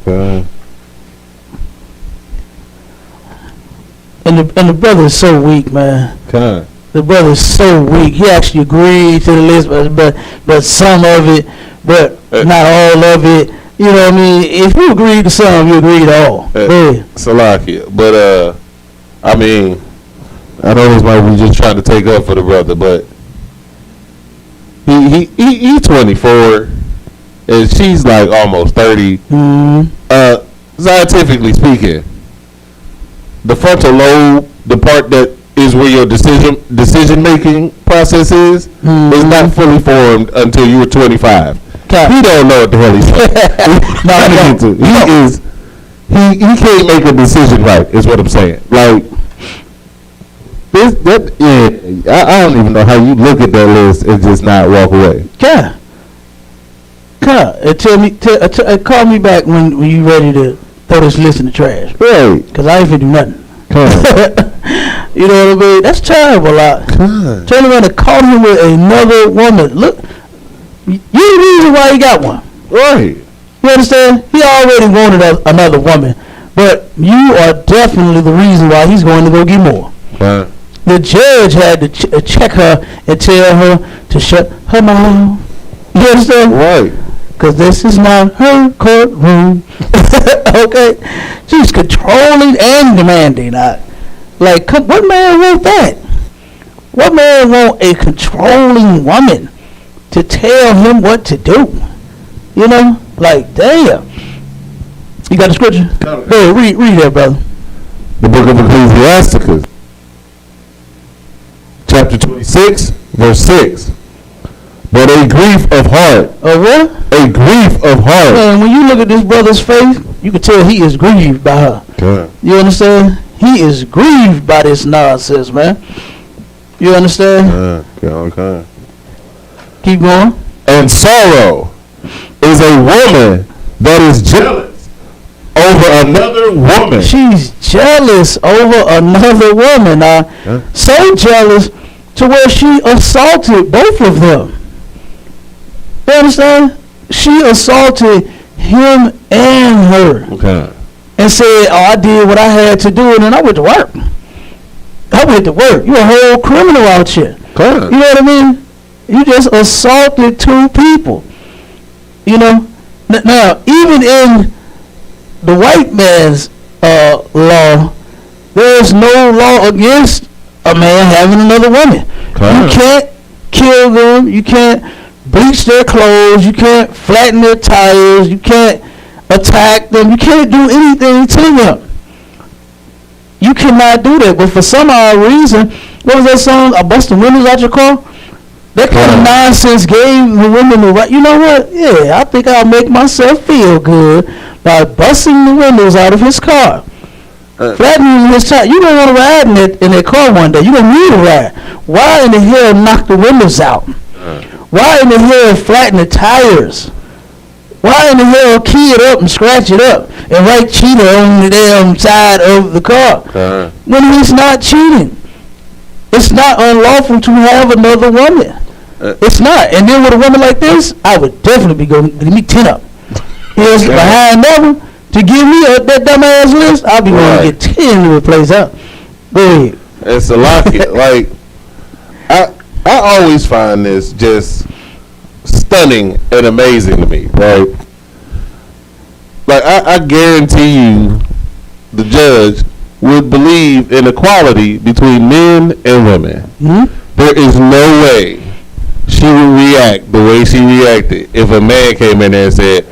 And the brother is so weak, man. The brother is so weak. He actually agreed to the list, but some of it, but not all of it. You know what I mean? If you agree to some, you agree to all. Salakia. But I mean, I know this might be just trying to take up for the brother, but he 24. and she's like almost 30. Scientifically speaking, the frontal lobe, the part that is where your decision making process is not fully formed until you were 25. He don't know what the hell he's saying. He can't make a decision right, is what I'm saying. Like I don't even know how you look at that list and just not walk away. Call me back when you ready to throw this list in the trash. Right. Because I ain't finna do nothing. You know what I mean? That's terrible. Turn around and call him with another woman. Look, you the reason why he got one. Right. You understand? He already wanted another woman. But you are definitely the reason why he's going to go get more. Right. The judge had to check her and tell her to shut her mouth. You understand? Right. Because this is not her courtroom. Okay? She's controlling and demanding. Like, what man want that? What man want a controlling woman to tell him what to do? You know? Like, damn. You got the scripture? Hey, read that, brother. The book of Ecclesiasticus, chapter 26, verse 6. But a grief of heart. A what? A grief of heart. Man, when you look at this brother's face, you can tell he is grieved by her. Okay. You understand? He is grieved by this nonsense, man. You understand? Okay. Keep going. And sorrow is a woman that is jealous over another woman. She's jealous over another woman. So jealous to where she assaulted both of them. You understand? She assaulted him and her. Okay. And said, I did what I had to do, and then I went to work. You're a whole criminal out here. Okay. You know what I mean? You just assaulted two people. You know? Now, even in the white man's law, there's no law against a man having another woman. Okay. You can't kill them. You can't bleach their clothes. You can't flatten their tires. You can't attack them. You can't do anything to them. You cannot do that. But for some odd reason, what was that song? I bust the windows out your car? That kind of nonsense gave the women the right. You know what? Yeah, I think I'll make myself feel good by busting the windows out of his car. Flattening his tire. You don't want to ride in that car one day. You don't need to ride. Why in the hell knock the windows out? Why in the hell flatten the tires? Why in the hell key it up and scratch it up and write cheater on the damn side of the car? When he's not cheating. It's not unlawful to have another woman. It's not. And then with a woman like this, I would definitely be going to give me 10 up. Here's behind never to give me that dumbass list. I'll be going to get 10 to replace her. Go ahead. It's a lot. Like, I always find this just stunning and amazing to me, right? Like, I guarantee you the judge would believe in equality between men and women. Mm-hmm. There is no way she would react the way she reacted if a man came in there and said,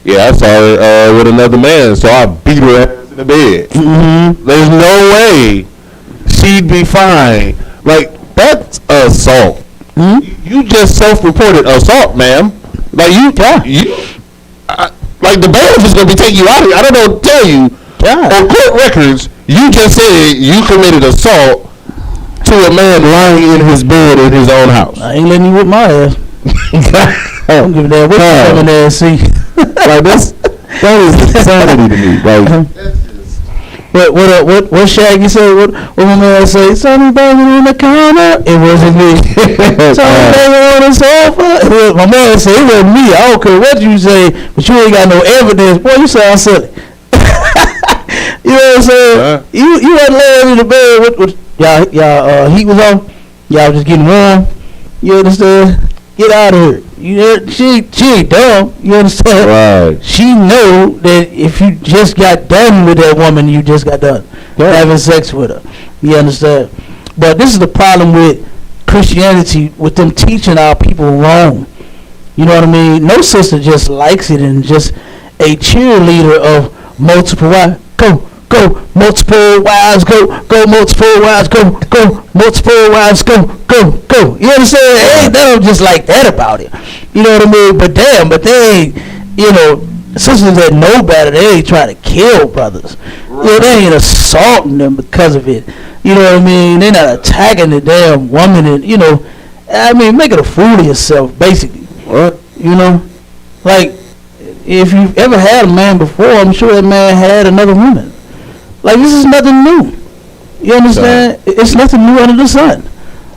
yeah, I saw her with another man, so I beat her ass in the bed. Mm-hmm. There's no way she'd be fine. Like, that's assault. Mm-hmm. You just self-reported assault, ma'am. Like, like, the bailiff is going to be taking you out of here. I don't know what to tell you. On court records, you just said you committed assault to a man lying in his bed in his own house. I ain't letting you whip my ass. I don't give a damn what you come in there and see. Like, that is insanity to me. Like, what Shaggy say? What my man say? Somebody banging on the counter. It wasn't me. Somebody banging on the sofa. My man say it wasn't me. I don't care what you say, but you ain't got no evidence. Boy, you sound silly. You know what I'm saying? You had laying in the bed with y'all heat was on. Y'all just getting warm. You understand? Get out of here. She ain't dumb. You understand? Right. She know that if you just got done with that woman, you just got done having sex with her. You understand? But this is the problem with Christianity, with them teaching our people wrong. You know what I mean? No sister just likes it and just a cheerleader of multiple wives. Go, multiple wives, go, multiple wives, go, multiple wives, go. You understand? Ain't nothing just like that about it. You know what I mean? But damn, they ain't, sisters that know better, they ain't trying to kill brothers. Right. They ain't assaulting them because of it. You know what I mean? They're not attacking the damn woman and, making a fool of yourself, basically. What? Like, if you've ever had a man before, I'm sure that man had another woman. Like, this is nothing new. You understand? It's nothing new under the sun.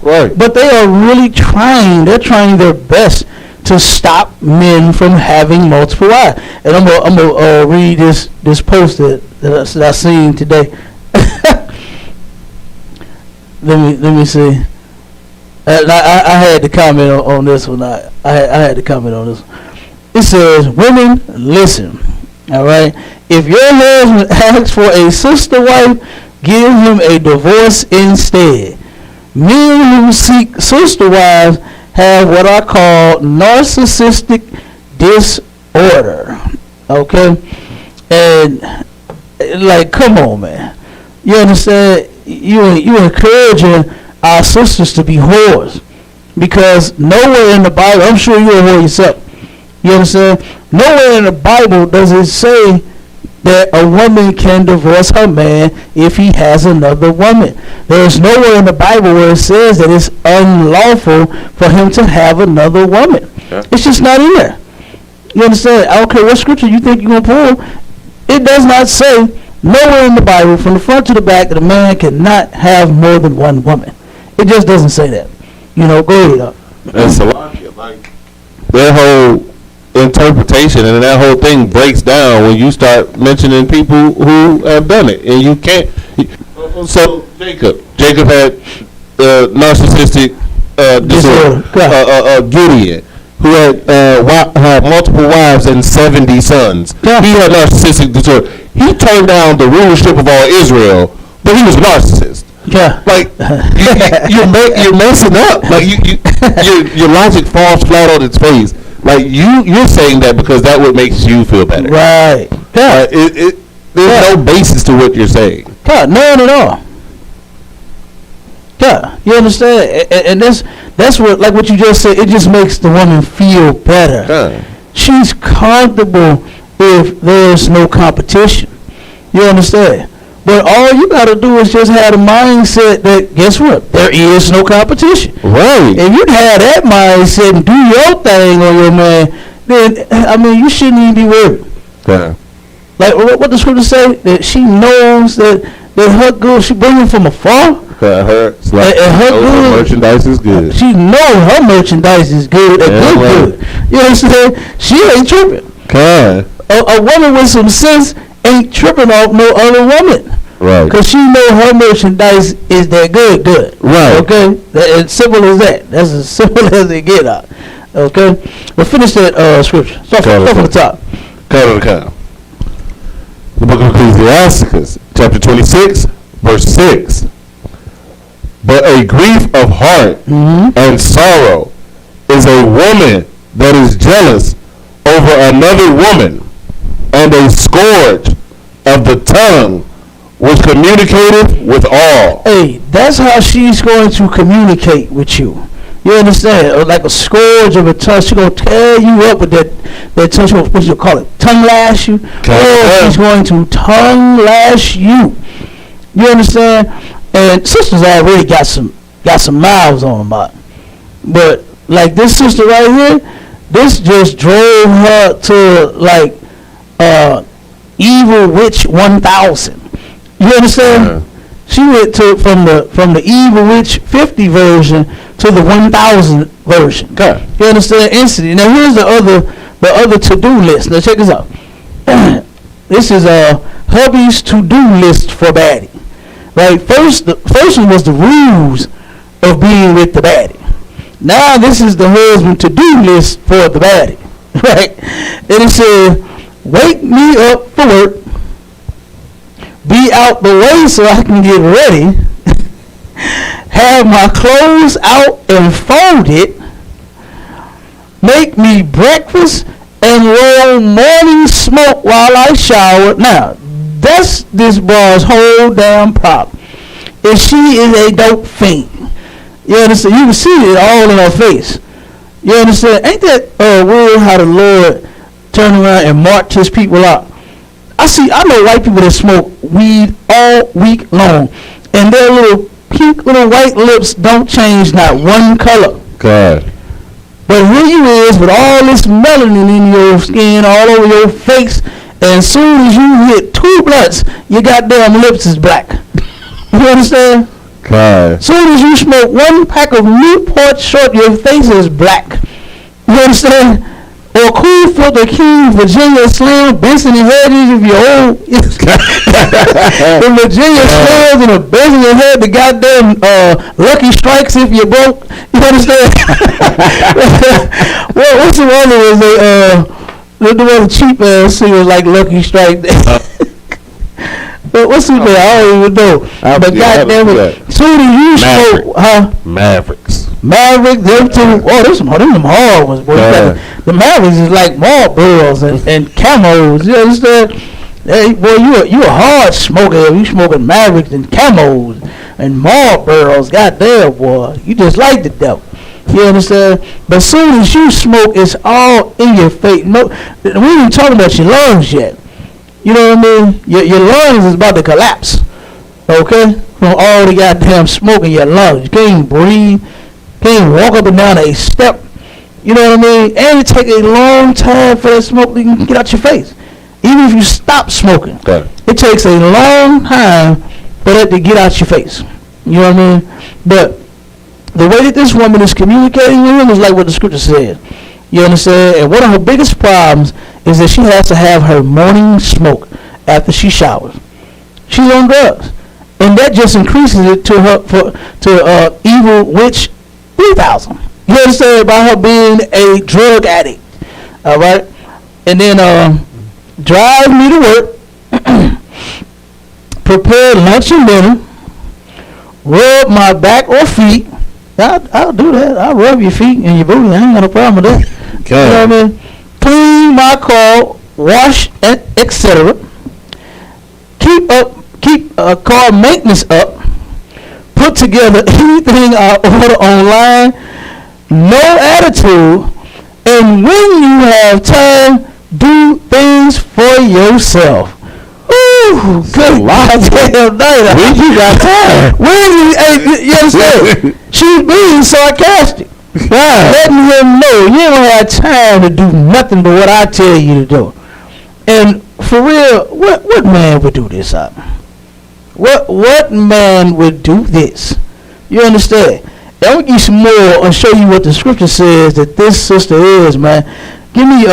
Right. But they are really trying their best to stop men from having multiple wives. And I'm gonna read this post that I seen today. let me see. I had to comment on this one. I had to comment on this one. It says, women, listen. All right. If your husband asks for a sister wife, give him a divorce instead. Men who seek sister wives have what I call narcissistic disorder. Okay? And, like, come on, man. You understand? You encouraging our sisters to be whores. Because nowhere in the Bible, I'm sure you're a whore yourself. You understand? Nowhere in the Bible does it say that a woman can divorce her man if he has another woman. There's nowhere in the Bible where it says that it's unlawful for him to have another woman. Yeah. It's just not in there. You understand? I don't care what scripture you think you're going to pull. It does not say nowhere in the Bible from the front to the back that a man cannot have more than one woman. It just doesn't say that. Go ahead. That's a lot. Like, their whole interpretation and that whole thing breaks down when you start mentioning people who have done it, and you can't. So Jacob had narcissistic disorder. Gideon, who had multiple wives and 70 sons. Yeah. He had narcissistic disorder. He turned down the rulership of all Israel, but he was a narcissist. Yeah. Like you're messing up. Like your logic falls flat on its face. Like you're saying that because that what makes you feel better. Right. Yeah. There's no basis to what you're saying. Yeah, none at all. Yeah, you understand? And that's what you just said. It just makes the woman feel better. Yeah. She's comfortable if there's no competition. You understand? But all you got to do is just have a mindset that, guess what? There is no competition. Right. If you have that mindset and do your thing on your man, then, you shouldn't even be worried. Yeah. Like, what the scripture say? That she knows that her goods, she bring them from afar. Her merchandise is good. She knows her merchandise is good and good. You understand? She ain't tripping. Okay. A woman with some sense ain't tripping off no other woman. Right. Because she know her merchandise is that good. Right. Okay? As simple as that. That's as simple as it get out. Okay? We'll finish that scripture. Start from the top. The book of Ecclesiasticus, chapter 26, verse 6. But a grief of heart and sorrow is a woman that is jealous over another woman, and a scourge of the tongue which communicateth with all. Hey, that's how she's going to communicate with you. You understand? Like a scourge of a tongue. She's going to tear you up with that tongue. What you call it? Tongue lash you? She's going to tongue lash you. You understand? And sisters already got some miles on them. But like this sister right here, this just drove her to like Evil Witch 1000. You understand? Yeah. She went to from the Evil Witch 50 version to the 1000 version. Okay. You understand? Instantly. Now here's the other to-do list. Now check this out. This is hubby's to-do list for baddie. Right? The first one was the rules of being with the baddie. Now this is the husband to-do list for the baddie. Right? And it says, wake me up for work. Be out the way so I can get ready. Have my clothes out and folded. make me breakfast, and roll morning smoke while I shower. Now, that's this boy's whole damn problem. And she is a dope fiend. You understand? You can see it all in her face. You understand? Ain't that weird how the Lord turned around and marked his people out? I know white people that smoke weed all week long, and their little pink little white lips don't change not one color. God. But here you is with all this melanin in your skin, all over your face, and as soon as you hit 2 blunts, your goddamn lips is black. You understand? God. As soon as you smoke 1 pack of Newport Short, your face is black. You understand? Or Cool Filter King, Virginia Slim, Benson and Hedges, if you're old. The Virginia Slims and the Benson and Hedges, the goddamn Lucky Strikes if you're broke. You understand? What's the one that was the one cheap ass singers like Lucky Strike? But what's the name? I don't even know. But goddamn it, soon as you smoke, Mavericks. Maverick, them two. Oh, them hard ones, boy. The Mavericks is like Marlboros and Camos. You understand? Hey, boy, you a hard smoker. You smoking Mavericks and Camos and Marlboros. Goddamn, boy, you just like the devil. You understand? But as soon as you smoke, it's all in your face. No, we ain't even talking about your lungs yet. You know what I mean? Your lungs is about to collapse. Okay? From all the goddamn smoke in your lungs. You can't even breathe. Can't even walk up and down a step. You know what I mean? And it take a long time for that smoke to get out your face. Even if you stop smoking, it takes a long time for that to get out your face. You know what I mean? But the way that this woman is communicating with him is like what the scripture says. You understand? And one of her biggest problems is that she has to have her morning smoke after she showers. She's on drugs, and that just increases it to her evil witch 3000. You understand? By her being a drug addict. All right, and then drive me to work, prepare lunch and dinner, rub my back or feet. I'll do that. I'll rub your feet and your booty. I ain't got no problem with that. Okay. You know what I mean? Clean my car, wash, etc. Keep car maintenance up. Put together anything I order online. No attitude. And when you have time, do things for yourself. Ooh, good goddamn night. When you got time? You understand? She's being sarcastic. Letting him know you don't have time to do nothing but what I tell you to do. And for real, what man would do this up? What man would do this? You understand? I'm gonna give you some more and show you what the scripture says that this sister is, man. Give me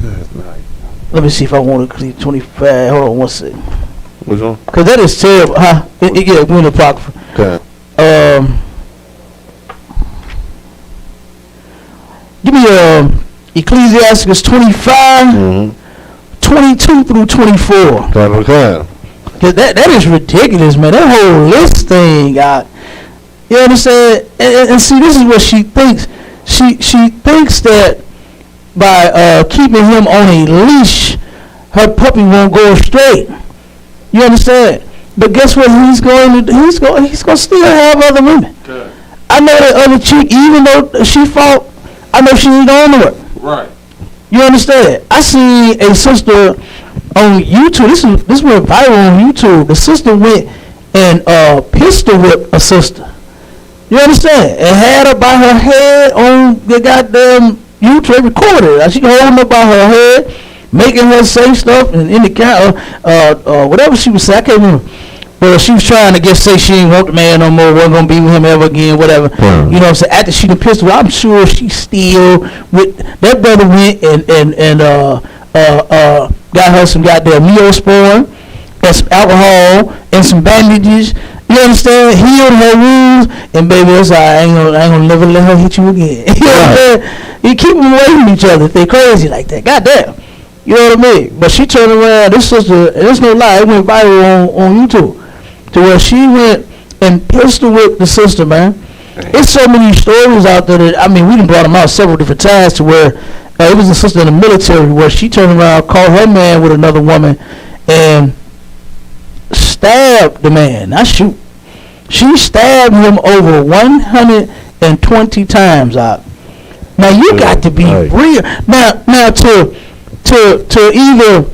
Good night. Let me see if I want to clear 25. Hold on one second. Which one? Cause that is terrible, huh? Yeah, we're in the apocrypha. Okay. Give me Ecclesiastes 25, 22 through 24. Okay. Cause that is ridiculous, man. That whole list thing, you understand? And see, this is what she thinks. She thinks that by keeping him on a leash, her puppy won't go straight. You understand? But guess what he's going to do? He's going to still have other women. Okay. I know that other chick, even though she fought, I know she ain't going to work. Right. You understand? I see a sister on YouTube. This went viral on YouTube. The sister went and pistol whipped a sister. You understand? And had her by her head on the goddamn YouTube, recorded. She holding her by her head, making her say stuff, and in the camera, whatever she was saying, I can't remember. But she was trying to say she ain't want the man no more, wasn't gonna be with him ever again, whatever. You know what I'm saying? After she done pissed away, I'm sure she still with that brother went and got her some goddamn Neosporin and some alcohol and some bandages. You understand? Healed her wounds, and baby, that's all right. I ain't gonna never let her hit you again. You know what I'm saying? You keep them away from each other if they crazy like that. Goddamn. You know what I mean? But she turned around. This sister, and it's no lie, it went viral on YouTube. To where she went and pistol whipped the sister, man. There's so many stories out there that, I mean, we done brought them out several different times to where it was a sister in the military where she turned around, caught her man with another woman, and stabbed the man. Not shoot. She stabbed him over 120 times out. Now you got to be real. Now to either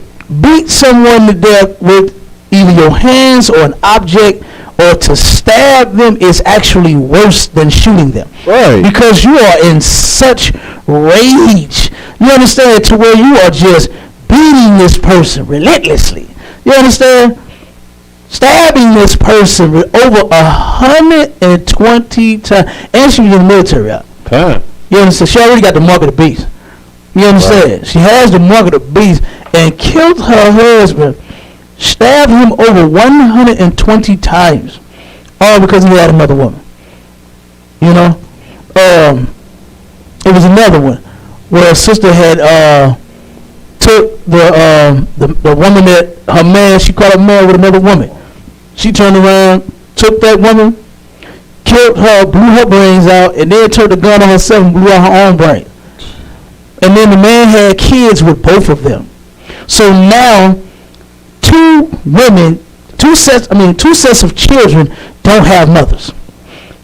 beat someone to death with either your hands or an object, or to stab them is actually worse than shooting them. Right. Because you are in such rage. You understand? To where you are just beating this person relentlessly. You understand? Stabbing this person with over 120 times. And she was in the military out. Huh. You understand? She already got the mark of the beast. You understand? Right. She has the mark of the beast and killed her husband. Stabbed him over 120 times, all because he had another woman. You know, it was another one where a sister had took the woman that her man, she caught a man with another woman. She turned around, took that woman, killed her, blew her brains out, and then turned the gun on herself and blew out her own brain. And then the man had kids with both of them. So now two sets of children don't have mothers.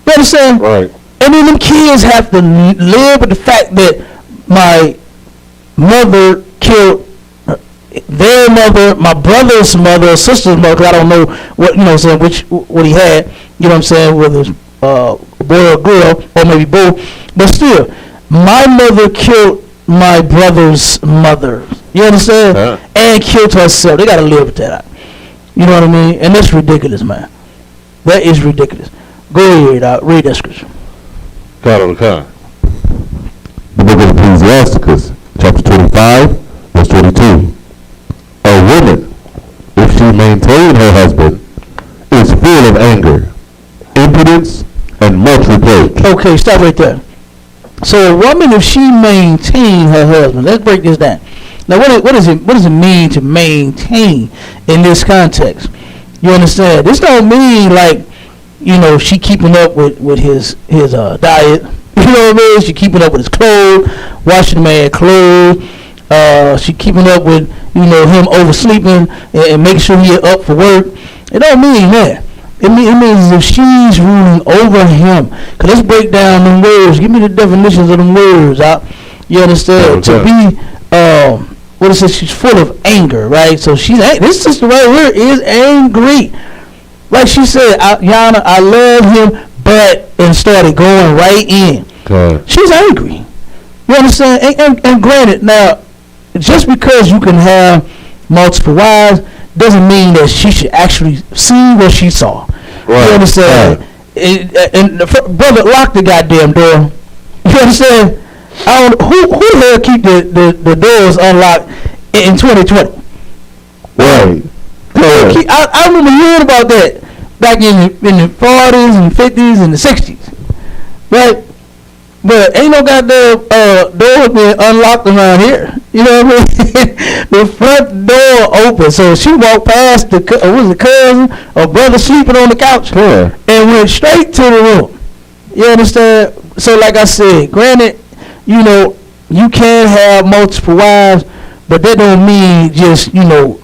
You understand? Right. And then them kids have to live with the fact that my mother killed their mother, my brother's mother, sister's mother, because I don't know what, you know what I'm saying, what he had, you know what I'm saying, whether it's a boy or girl, or maybe both. But still, my mother killed my brother's mother. You understand? And killed herself. They got to live with that. You know what I mean? And that's ridiculous, man. That is ridiculous. Go ahead, read that scripture. The book of Ecclesiasticus, chapter 25, verse 22. A woman, if she maintain her husband, is full of anger, impudence, and much reproach. Okay, stop right there. So a woman, if she maintain her husband, let's break this down. Now, what does it mean to maintain in this context? You understand? This don't mean like, you know, she keeping up with his diet. You know what I mean? She keeping up with his clothes, washing the man clothes. She keeping up with, you know, him oversleeping and making sure he up for work. It don't mean that. It means if she's ruling over him. Cause let's break down them words. Give me the definitions of them words. You understand? To be what it says, she's full of anger, right? So this sister right here is angry. Like she said, Yana, I love him, and started going right in. Okay. She's angry. You understand? And granted, now, just because you can have multiple wives doesn't mean that she should actually see what she saw. Right. You understand? Right. And brother, lock the goddamn door. You understand? I don't who the hell keep the doors unlocked in 2020. Right. I remember hearing about that back in the 40s and 50s and the 60s. Right? But ain't no goddamn doors being unlocked around here. You know what I mean? The front door open. So she walked past the cousin or brother sleeping on the couch, and went straight to the room. You understand? So like I said, granted, you know, you can have multiple wives, but that don't mean just, you know,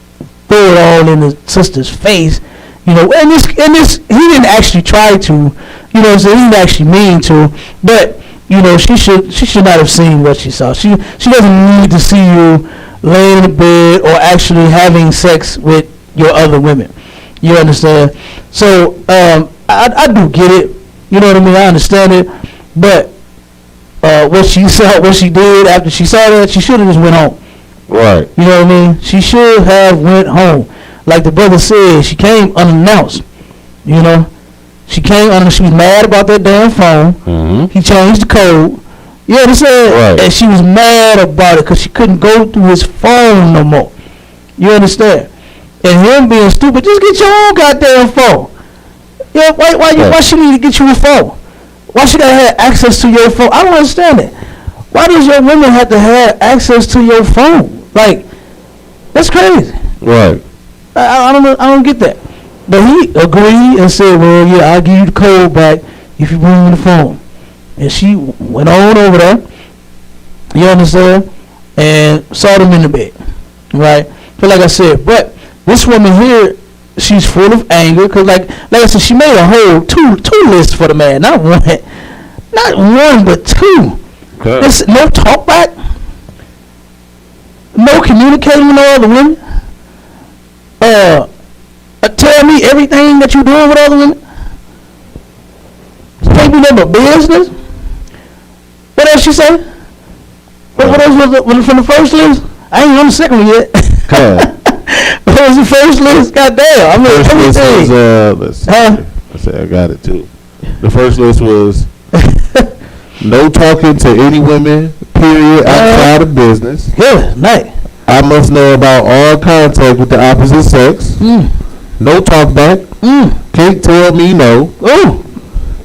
throw it all in the sister's face. You know, and this he didn't actually try to, you know what I'm saying? He didn't actually mean to, but you know, she should not have seen what she saw. She doesn't need to see you laying in bed or actually having sex with your other women. You understand? So I do get it. You know what I mean? I understand it. But what she did after she saw that, she should have just went home. Right. You know what I mean? She should have went home. Like the brother said, she came unannounced. You know? She came unannounced. She was mad about that damn phone. Mm-hmm. He changed the code. You understand? Right. And she was mad about it because she couldn't go through his phone no more. You understand? And him being stupid, just get your own goddamn phone. Yeah, why she need to get you a phone? Why she gotta have access to your phone? I don't understand it. Why does your woman have to have access to your phone? Like, that's crazy. Right. I don't get that. But he agreed and said, well, yeah, I'll give you the code back. if you bring me the phone. And she went on over there, you understand, and saw them in the bed, right? But like I said, but this woman here, she's full of anger, because like I said, she made a whole two lists for the man, not one but two. Okay. There's no talk back, no communicating with no other women. Tell me everything that you're doing with other women. Can't be no business. What else she say? What else was from the first list? I ain't on the second one yet. What was the first list? Goddamn! I mean, first everything. list was, let's say I got it too. The first list was no talking to any women, period, outside of business. Good night. I must know about all contact with the opposite sex. No talk back. Can't tell me no.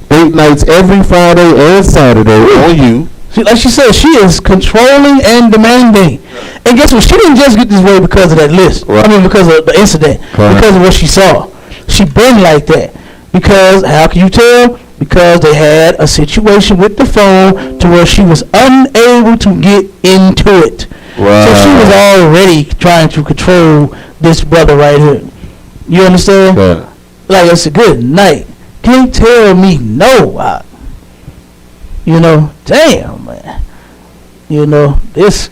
Date nights every Friday and Saturday on you. Like she said, she is controlling and demanding. And guess what? She didn't just get this way because of that list. Right. I mean, because of the incident. Right. Because of what she saw. She been like that. Because, how can you tell? Because they had a situation with the phone to where she was unable to get into it. Right. So she was already trying to control this brother right here. You understand? Yeah. Like, it's a good night. Can't tell me no. You know, damn, man. You know, that's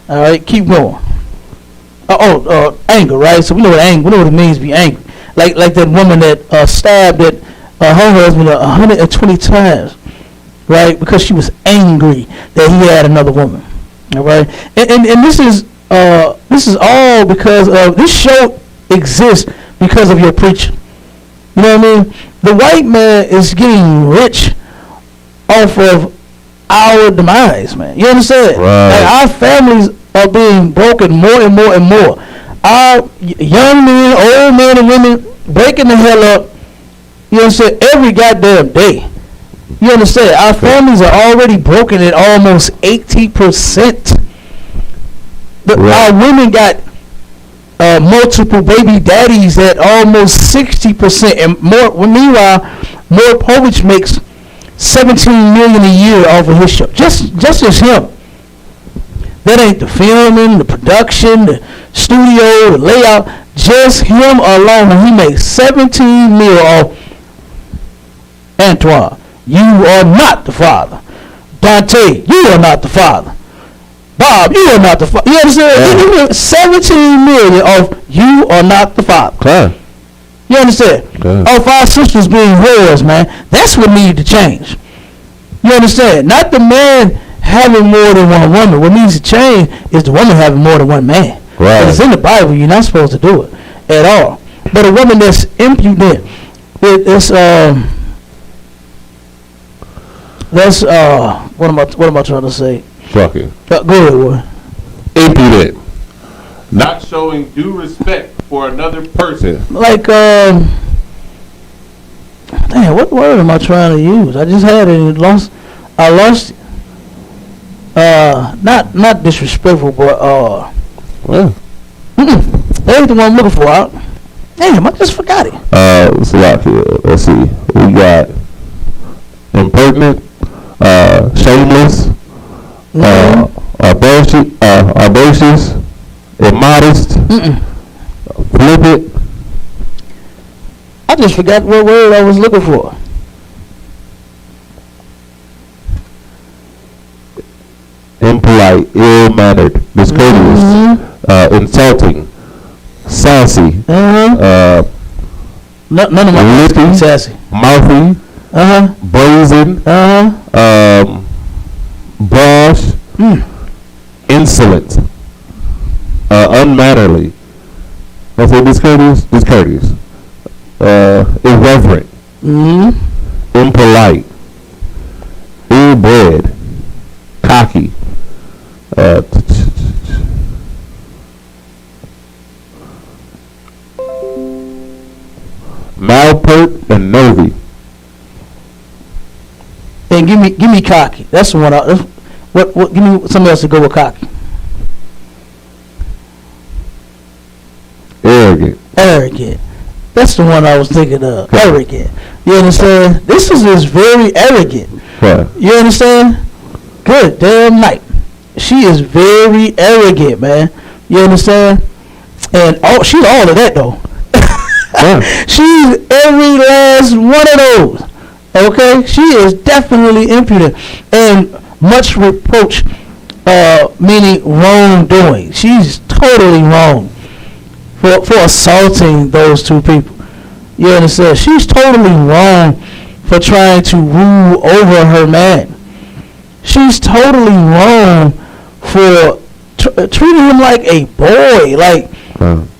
all right. Keep going. Anger, right? So we know what it means to be angry. Like that woman that stabbed her husband 120 times, right? Because she was angry that he had another woman. All right, and this is all because of this show exists because of your preaching. You know what I mean? The white man is getting rich off of our demise, man. You understand? Right. Like, our families are being broken more and more and more. Our young men, old men and women breaking the hell up, you understand, every goddamn day. You understand? Our families are already broken at almost 80%. Our women got multiple baby daddies at almost 60% and more. Meanwhile, More Povich makes $17 million a year off of his show. Just as him. That ain't the filming, the production, the studio, the layout. Just him alone, he makes $17 million off. Antoine, you are not the father. Dante, you are not the father. Bob, you are not the father. You understand? Yeah. $17 million off you are not the father. Okay. You understand? Okay. Off our sisters being whores, man. That's what needed to change. You understand? Not the man having more than one woman. What needs to change is the woman having more than one man. Right. But it's in the Bible. You're not supposed to do it at all. But a woman that's impudent, what am I trying to say? Fucking. Go ahead, boy. Impudent. Not showing due respect for another person. Like, damn, what word am I trying to use? I just had it and I lost it. Not disrespectful, but, well. That ain't the one I'm looking for. Damn, I just forgot it. It's a lot here. Let's see. We got impertinent, shameless, audacious, immodest, flippant. I just forgot what word I was looking for. Impolite, ill-mannered, discourteous, insulting, sassy, none of my lippy, sassy, mouthy, brazen, brash, insolent, unmannerly. I say discourteous, irreverent, impolite, ill-bred, cocky, malpert and nervy. And give me cocky. That's the one. What? Give me something else to go with cocky. Arrogant. That's the one I was thinking of. Arrogant. You understand? This is just very arrogant. Right. You understand? Good damn night. She is very arrogant, man. You understand? And she's all of that though. She's every last one of those. Okay? She is definitely impudent and much reproach, meaning wrongdoing. She's totally wrong for assaulting those two people. You understand? She's totally wrong for trying to rule over her man. She's totally wrong for treating him like a boy. Like,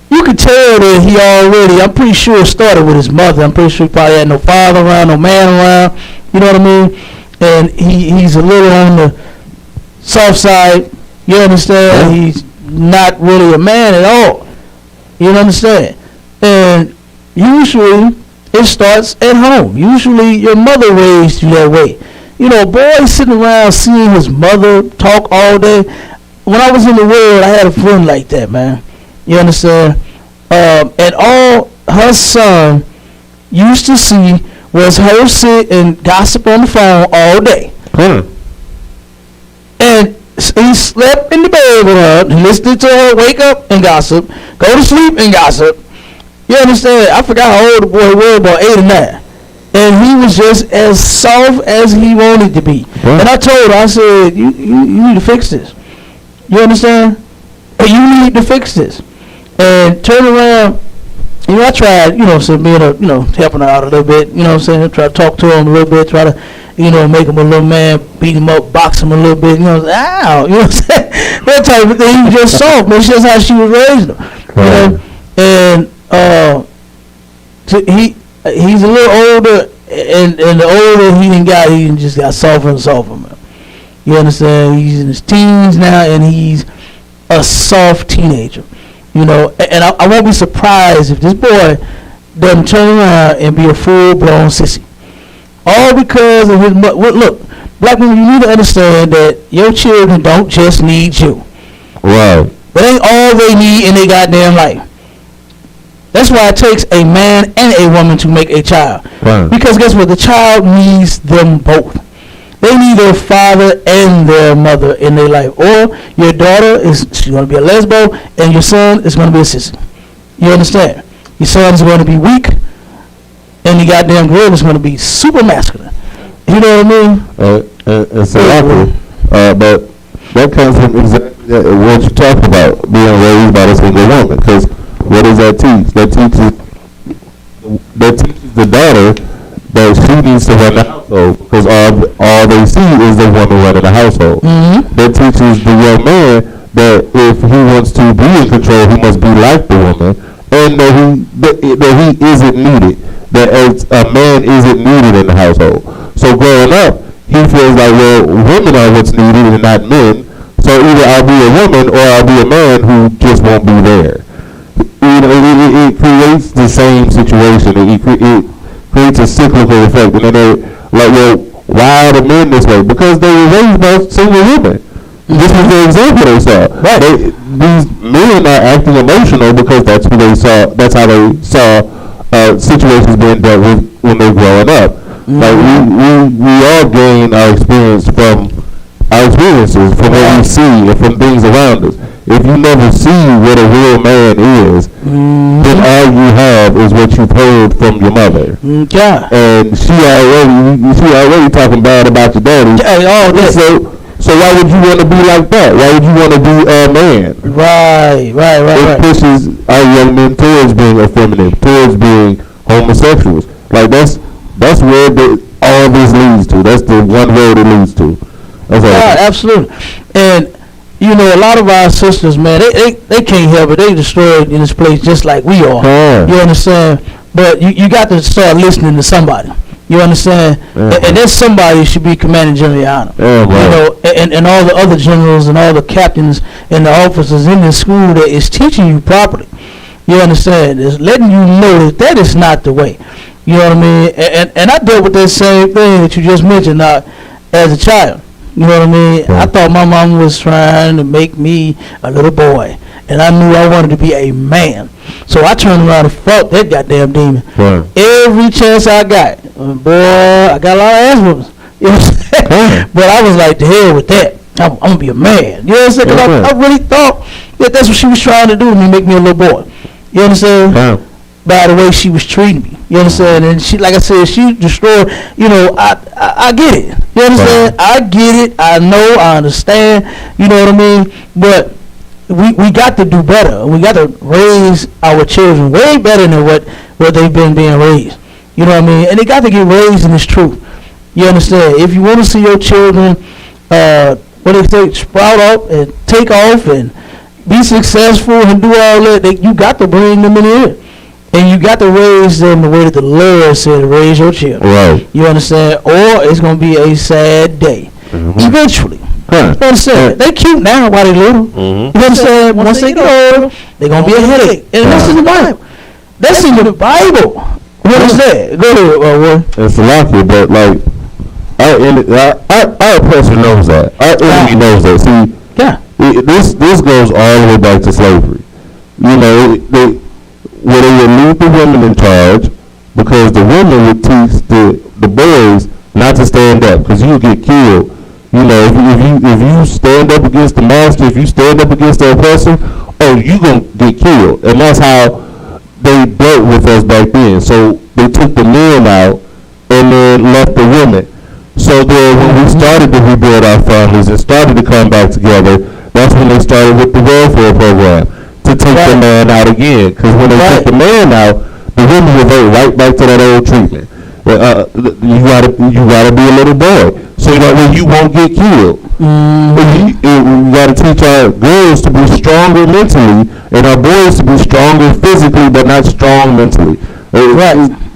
you could tell that he already, I'm pretty sure it started with his mother. I'm pretty sure he probably had no father around, no man around. You know what I mean? And he's a little on the soft side. You understand? He's not really a man at all. You understand? And usually it starts at home. Usually your mother raised you that way. You know, a boy sitting around seeing his mother talk all day. When I was in the world, I had a friend like that, man. You understand? And all her son used to see was her sit and gossip on the phone all day. And he slept in the bed with her, listening to her wake up and gossip, go to sleep and gossip. You understand? I forgot how old the boy was, about 8 or 9. And he was just as soft as he wanted to be. And I told her, I said, you need to fix this. You understand? You need to fix this. And turn around. You know, I tried, so being helping her out a little bit, you know what I'm saying? Try to talk to him a little bit, try to, make him a little man, beat him up, box him a little bit, ow, you know what I'm saying? That type of thing. He was just soft, but it's just how she was raising him. You know? And he's a little older, and the older he just got softer and softer, man. You understand? He's in his teens now, and he's a soft teenager. And I won't be surprised if this boy doesn't turn around and be a full-blown sissy. All because of his mother. Look, black people, you need to understand that your children don't just need you. Right. That ain't all they need in their goddamn life. That's why it takes a man and a woman to make a child. Right. Because guess what? The child needs them both. They need their father and their mother in their life. Or your daughter she's going to be a lesbo, and your son is going to be a sissy. You understand? Your son's going to be weak, and the goddamn girl is going to be super masculine. You know what I mean? Exactly. But that comes from exactly what you talked about, being raised by a single woman. Because what does that teach? That teaches the daughter that she needs to run the household, because all they see is the woman running the household. That teaches the young man that if he wants to be in control, he must be like the woman, and that he isn't needed, that a man isn't needed in the household. So growing up, he feels like, well, women are what's needed and not men, so either I'll be a woman or I'll be a man who just won't be there. It creates the same situation. It creates a cyclical effect, and then they're like, well, why are the men this way? Because they were raised by single women. This was the example they saw. Right. These men are acting emotional because that's who they saw. That's how they saw situations being dealt with when they're growing up. Like we all gain our experiences from what we see and from things around us. If you never see what a real man is, then all you have is what you've heard from your mother. Yeah. And she already talking bad about your daddy. So why would you want to be like that? Why would you want to be a man? Right. It pushes our young men towards being effeminate, towards being homosexuals. Like that's where all this leads to. That's the one road it leads to. That's all. Absolutely. And a lot of our sisters, man, they can't help it. They destroyed in this place just like we are. Yeah. You understand? But you got to start listening to somebody. You understand? Yeah. And that somebody should be Commanding General Honor. Yeah, and all the other generals and all the captains and the officers in this school that is teaching you properly. You understand? Is letting you know that is not the way. You know what I mean? And I dealt with that same thing that you just mentioned as a child. You know what I mean? I thought my mom was trying to make me a little boy, and I knew I wanted to be a man. So I turned around and fought that goddamn demon. Every chance I got. Boy, I got a lot of ass whoopings. You know what I'm saying? But I was like, to hell with that. I'm going to be a man. You know what I'm saying? Because I really thought that that's what she was trying to do to me, make me a little boy. You understand? By the way she was treating me. You understand? And she, like I said, she destroyed, you know, I get it. You understand? I get it. I know. I understand. You know what I mean? But we got to do better. We got to raise our children way better than what they've been being raised. You know what I mean? And they got to get raised in this truth. You understand? If you want to see your children, what they say, sprout up and take off and be successful and do all that, you got to bring them in here. And you got to raise them the way that the Lord said, raise your children. Right. You understand? Or it's going to be a sad day. Eventually. You understand? They cute now while they little. You understand? Once they get older, they're going to be a headache. And that's in the Bible. That's in the Bible. What is that? Go ahead, Warren. It's lucky, but like, our oppressor knows that. Our enemy knows that. See, this goes all the way back to slavery. You know, they would leave the women in charge because the women would teach the boys not to stand up because you get killed. You know, if you stand up against the master, if you stand up against the oppressor, you gonna get killed. And that's how they dealt with us back then. So they took the men out and then left the women. So then when we started to rebuild our families and started to come back together, that's when they started with the welfare program to take the man out again. Because when they took the man out, the women revert right back to that old treatment. You gotta be a little boy so that way you won't get killed. We gotta teach our girls to be stronger mentally and our boys to be stronger physically but not strong mentally.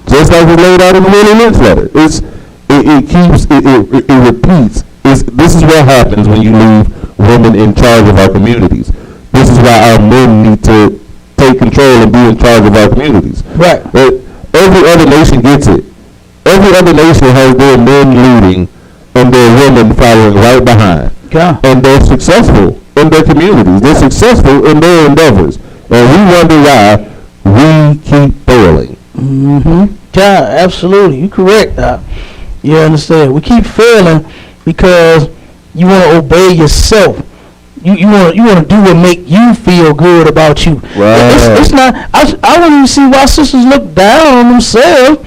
Just like we laid out in the Willie Lynch letter. It repeats. This is what happens when you leave women in charge of our communities. This is why our men need to take control and be in charge of our communities. Right. Every other nation gets it. Every other nation has their men leading and their women following right behind. Yeah. And they're successful in their communities. They're successful in their endeavors. And we wonder why we keep failing. Yeah, absolutely. You're correct. You understand? We keep failing because you want to obey yourself. You want to do what make you feel good about you. Right. It's not. I don't even see why sisters look down on themselves.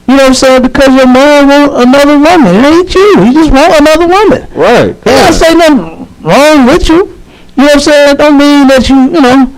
You know what I'm saying? Because your man want another woman. It ain't you. He just want another woman. Right. Yeah. I say nothing wrong with you. You know what I'm saying? It don't mean that you know,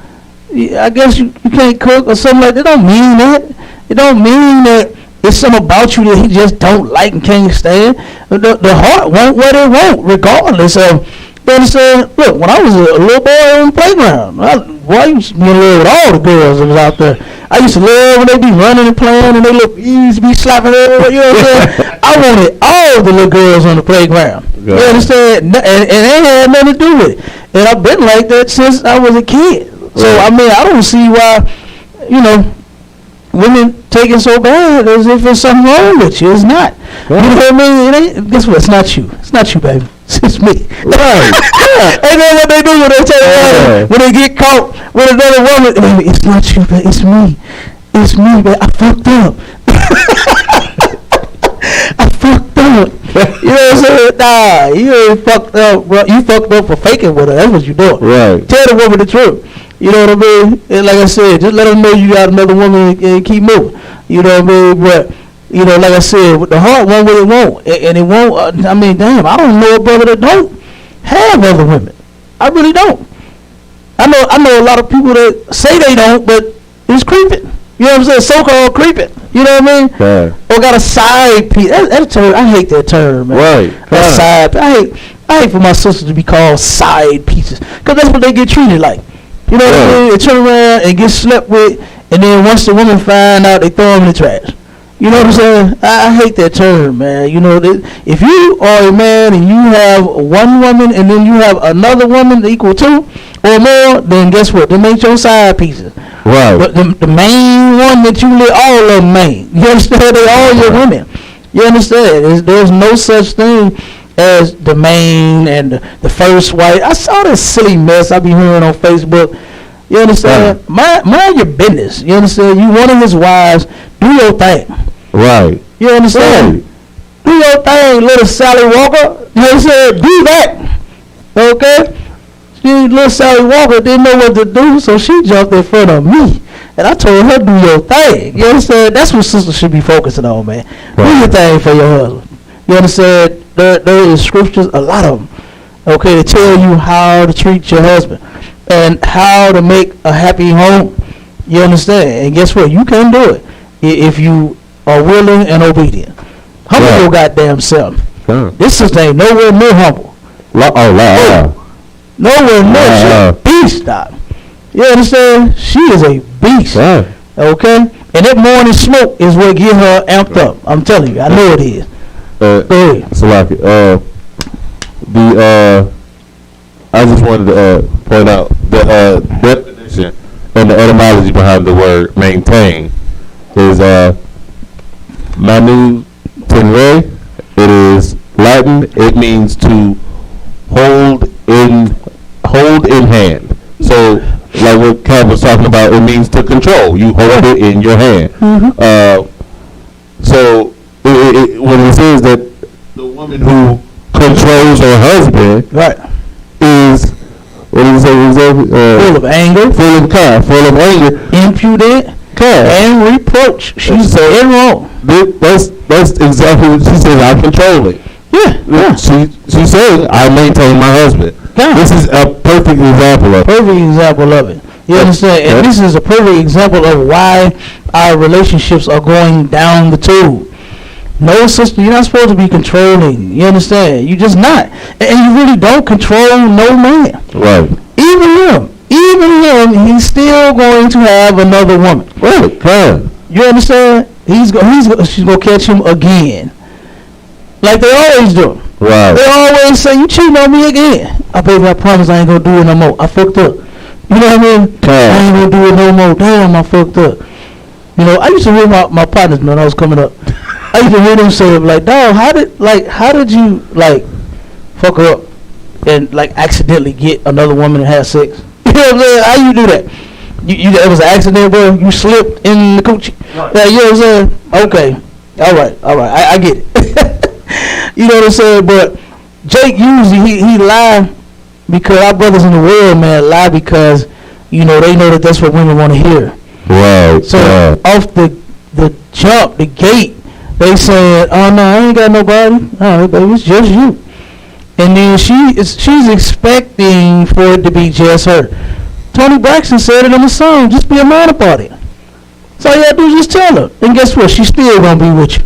I guess you can't cook or something like that. It don't mean that. It don't mean that it's something about you that he just don't like and can't stand. The heart want what it want, regardless of. You understand? Look, when I was a little boy on the playground, I used to be in love with all the girls that was out there. I used to love when they be running and playing and they used to be slapping her, you know what I'm saying? I wanted all the little girls on the playground. You understand? And it had nothing to do with it. And I've been like that since I was a kid. So, I mean, I don't see why, you know, women take it so bad as if there's something wrong with you. It's not. You know what I mean? It ain't. Guess what? It's not you. It's not you, baby. It's me. Right. And then what they do when they tell you when they get caught with another woman, baby, it's not you, baby. It's me. It's me, baby. I fucked up. I fucked up. You know what I'm saying? Nah, you ain't fucked up, bro. You fucked up for faking with her. That's what you doing. Right. Tell the woman the truth. You know what I mean? And like I said, just let them know you got another woman and keep moving. You know what I mean? But, you know, like I said, with the heart want what it won't. And it won't, I mean, damn, I don't know a brother that don't have other women. I really don't. I know a lot of people that say they don't, but it's creeping. You know what I'm saying? So-called creeping. You know what I mean? Right. Or got a side piece. That term, I hate that term, man. Right. That side. I hate for my sisters to be called side pieces, because that's what they get treated like. You know what I mean? They turn around and get slept with, and then once the women find out, they throw them in the trash. You know what I'm saying? I hate that term, man. You know, if you are a man and you have one woman and then you have another woman equal to or more, then guess what? They make your side pieces. Right. But the main one that you let all of them main. You understand? They all your women. You understand? There's no such thing as the main and the first wife. I saw this silly mess I be hearing on Facebook. You understand? Mind your business. You understand? You one of his wives, do your thing. Right. You understand? Do your thing, little Sally Walker. You know what I'm saying? Do that. Okay? Little Sally Walker didn't know what to do, so she jumped in front of me. And I told her, do your thing. You understand? That's what sisters should be focusing on, man. Do your thing for your husband. You understand? There is scriptures, a lot of them, okay, to tell you how to treat your husband and how to make a happy home. You understand? And guess what? You can do it if you are willing and obedient. Humble your goddamn self. This sister ain't nowhere near humble. Nowhere near. She's a beast, Doc. You understand? She is a beast. Okay? And that morning smoke is what get her amped up. I'm telling you. I know it is. Go ahead. Salaki, I just wanted to point out the definition and the etymology behind the word maintain is manu tenere. It is Latin. It means to hold in hand. So, like what Kat was talking about, it means to control. You hold it in your hand. So, when it says that the woman who controls her husband is, what did it say exactly? Full of anger. Full of anger. Impudent. And reproach. She's saying wrong. That's exactly what she says. I control it. Yeah. She says, I maintain my husband. This is a perfect example of it. You understand? And this is a perfect example of why our relationships are going down the tube. No, sister, you're not supposed to be controlling. You understand? You're just not. And you really don't control no man. Right. Even him, he's still going to have another woman. Right. You understand? She's gonna catch him again. Like they always do. Right. They always say, you cheating on me again. Baby, I promise I ain't gonna do it no more. I fucked up. You know what I mean? I ain't gonna do it no more. Damn, I fucked up. You know, I used to hear my partners when I was coming up. I used to hear them say, like, dog, how did you, like, fuck her up and, like, accidentally get another woman and have sex? You know what I'm saying? How you do that? It was an accident, bro? You slipped in the coochie? Yeah, you know what I'm saying? Okay. All right. I get it. You know what I'm saying? But Jake usually, he lie because our brothers in the world, man, lie because, you know, they know that that's what women want to hear. Right. So off the jump, the gate, they said, oh, no, I ain't got nobody. All right, baby, it's just you. And then she's expecting for it to be just her. Tony Braxton said it in the song, just be a man about it. So all you gotta do is just tell her. And guess what? She's still gonna be with you.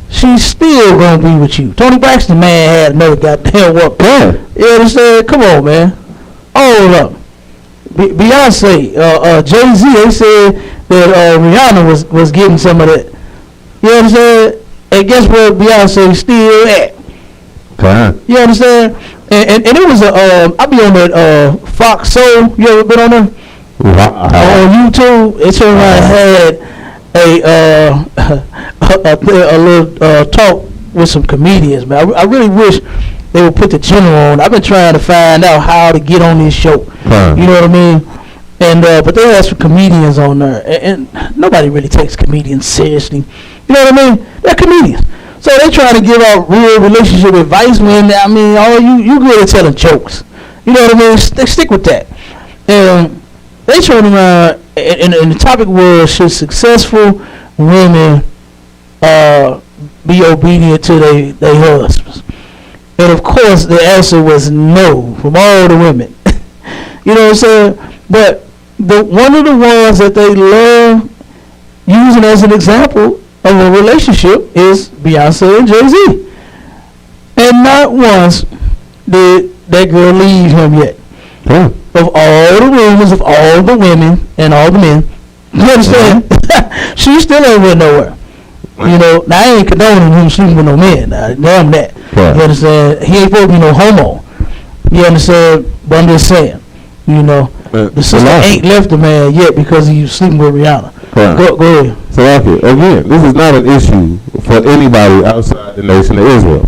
She's still gonna be with you. Tony Braxton, man, had another goddamn work. You understand? Come on, man. Hold up. Beyonce, Jay-Z, they said that Rihanna was getting some of that. You understand? And guess where Beyonce still at? You understand? And it was I be on that Fox Soul. You ever been on there? On YouTube, it's had a little talk with some comedians, man. I really wish they would put the general on. I've been trying to find out how to get on this show. You know what I mean? And but they had some comedians on there, and nobody really takes comedians seriously. You know what I mean? They're comedians. So they trying to give out real relationship advice when, I mean, you good at telling jokes. You know what I mean? Stick with that. And they showed them, and the topic was, should successful women be obedient to their husbands? And of course, the answer was no from all the women. You know what I'm saying? But one of the ones that they love using as an example of a relationship is Beyonce and Jay-Z. And not once did that girl leave him yet. Of all the rumors, of all the women and all the men, you understand? She still ain't went nowhere. You know, now I ain't condoning him sleeping with no men. Damn that. You understand? He ain't supposed to be no homo. You understand? But I'm just saying, you know, the sister ain't left the man yet because he's sleeping with Rihanna. Go ahead. So again, this is not an issue for anybody outside the nation of Israel.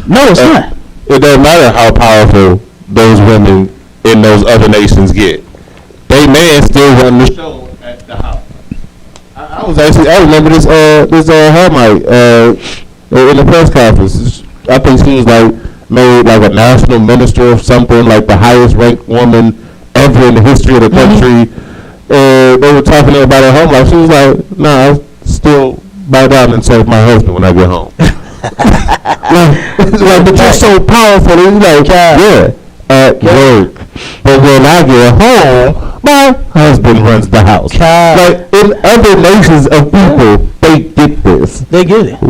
No, it's not. It doesn't matter how powerful those women in those other nations get. They man still run the show at the house. I I remember this Hermite in the press conference. I think she was like made like a national minister or something, like the highest ranked woman ever in the history of the country. They were talking about her home life. She was like, "Nah, I still bow down and serve my husband when I get home." But you're so powerful. He's like, yeah, at work. But when I get home, my husband runs the house. Like in other nations of people, they get this. They get it.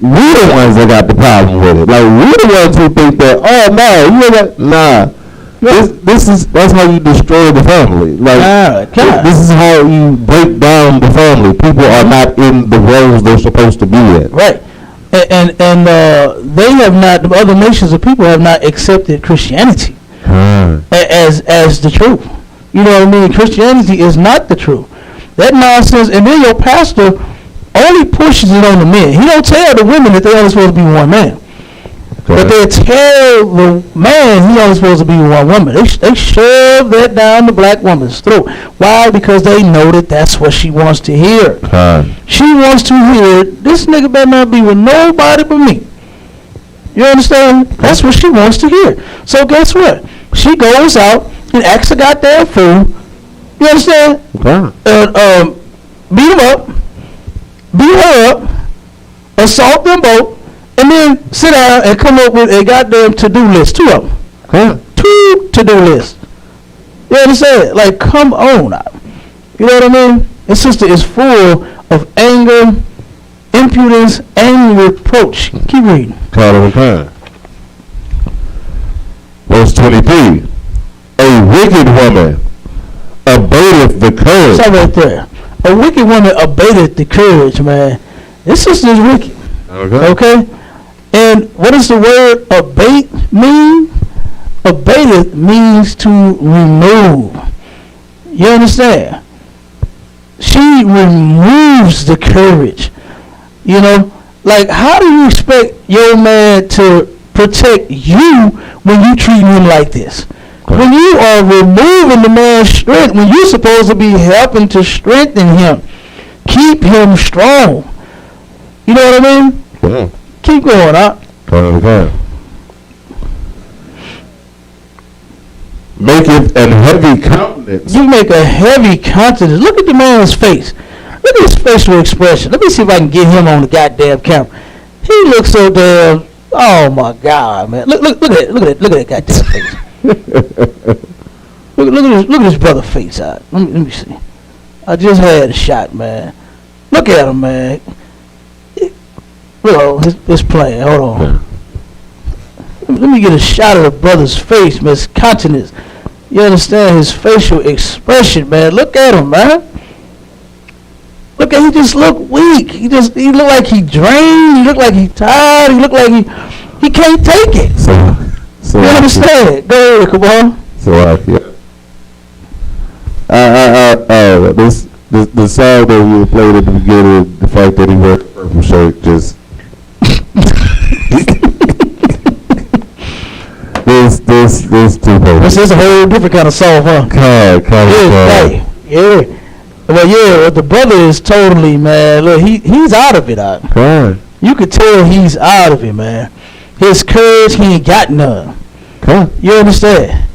We're the ones that got the problem with it. Like we're the ones who think that, oh no, you got nah. That's how you destroy the family. Like this is how you break down the family. People are not in the roles they're supposed to be in. Right. And they have not. The other nations of people have not accepted Christianity as the truth. You know what I mean? Christianity is not the truth. That nonsense. And then your pastor only pushes it on the men. He don't tell the women that they're only supposed to be one man. But they tell the man he's only supposed to be one woman. They shove that down the black woman's throat. Why? Because they know that that's what she wants to hear. She wants to hear, this nigga better not be with nobody but me. You understand? That's what she wants to hear. So guess what? She goes out and acts a goddamn fool. You understand? Beat him up. Beat her up. Assault them both. And then sit down and come up with a goddamn to-do list. 2 of them. 2 to-do lists. You understand? Like, come on now. You know what I mean? This sister is full of anger, impudence, and reproach. Keep reading. Verse 23. A wicked woman abateth the courage. Stop right there. A wicked woman abateth the courage, man. This sister is wicked. Okay? And what does the word abate mean? Abateth means to remove. You understand? She removes the courage. You know? Like, how do you expect your man to protect you when you treat him like this? When you are removing the man's strength, when you're supposed to be helping to strengthen him, keep him strong. You know what I mean? Yeah. Keep going up. Maketh an heavy countenance. You make a heavy countenance. Look at the man's face. Look at his facial expression. Let me see if I can get him on the goddamn camera. He looks so damn. Oh my God, man! Look at that goddamn face. look at his brother face out. Let me see. I just had a shot, man. Look at him, man. Look, it's playing. Hold on. Let me get a shot of the brother's face, man. His countenance. You understand his facial expression, man. Look at him, man. Look at, he just look weak. He look like he drained. He look like he tired. He look like he can't take it. So you understand? Go ahead, come on. The song that you played at the beginning, the fact that he wears a purple shirt, just this too much. This is a whole different kind of song, huh? Yeah. Well, yeah, the brother is totally, man. Look, he's out of it. You could tell he's out of it, man. His courage, he ain't got none. You understand?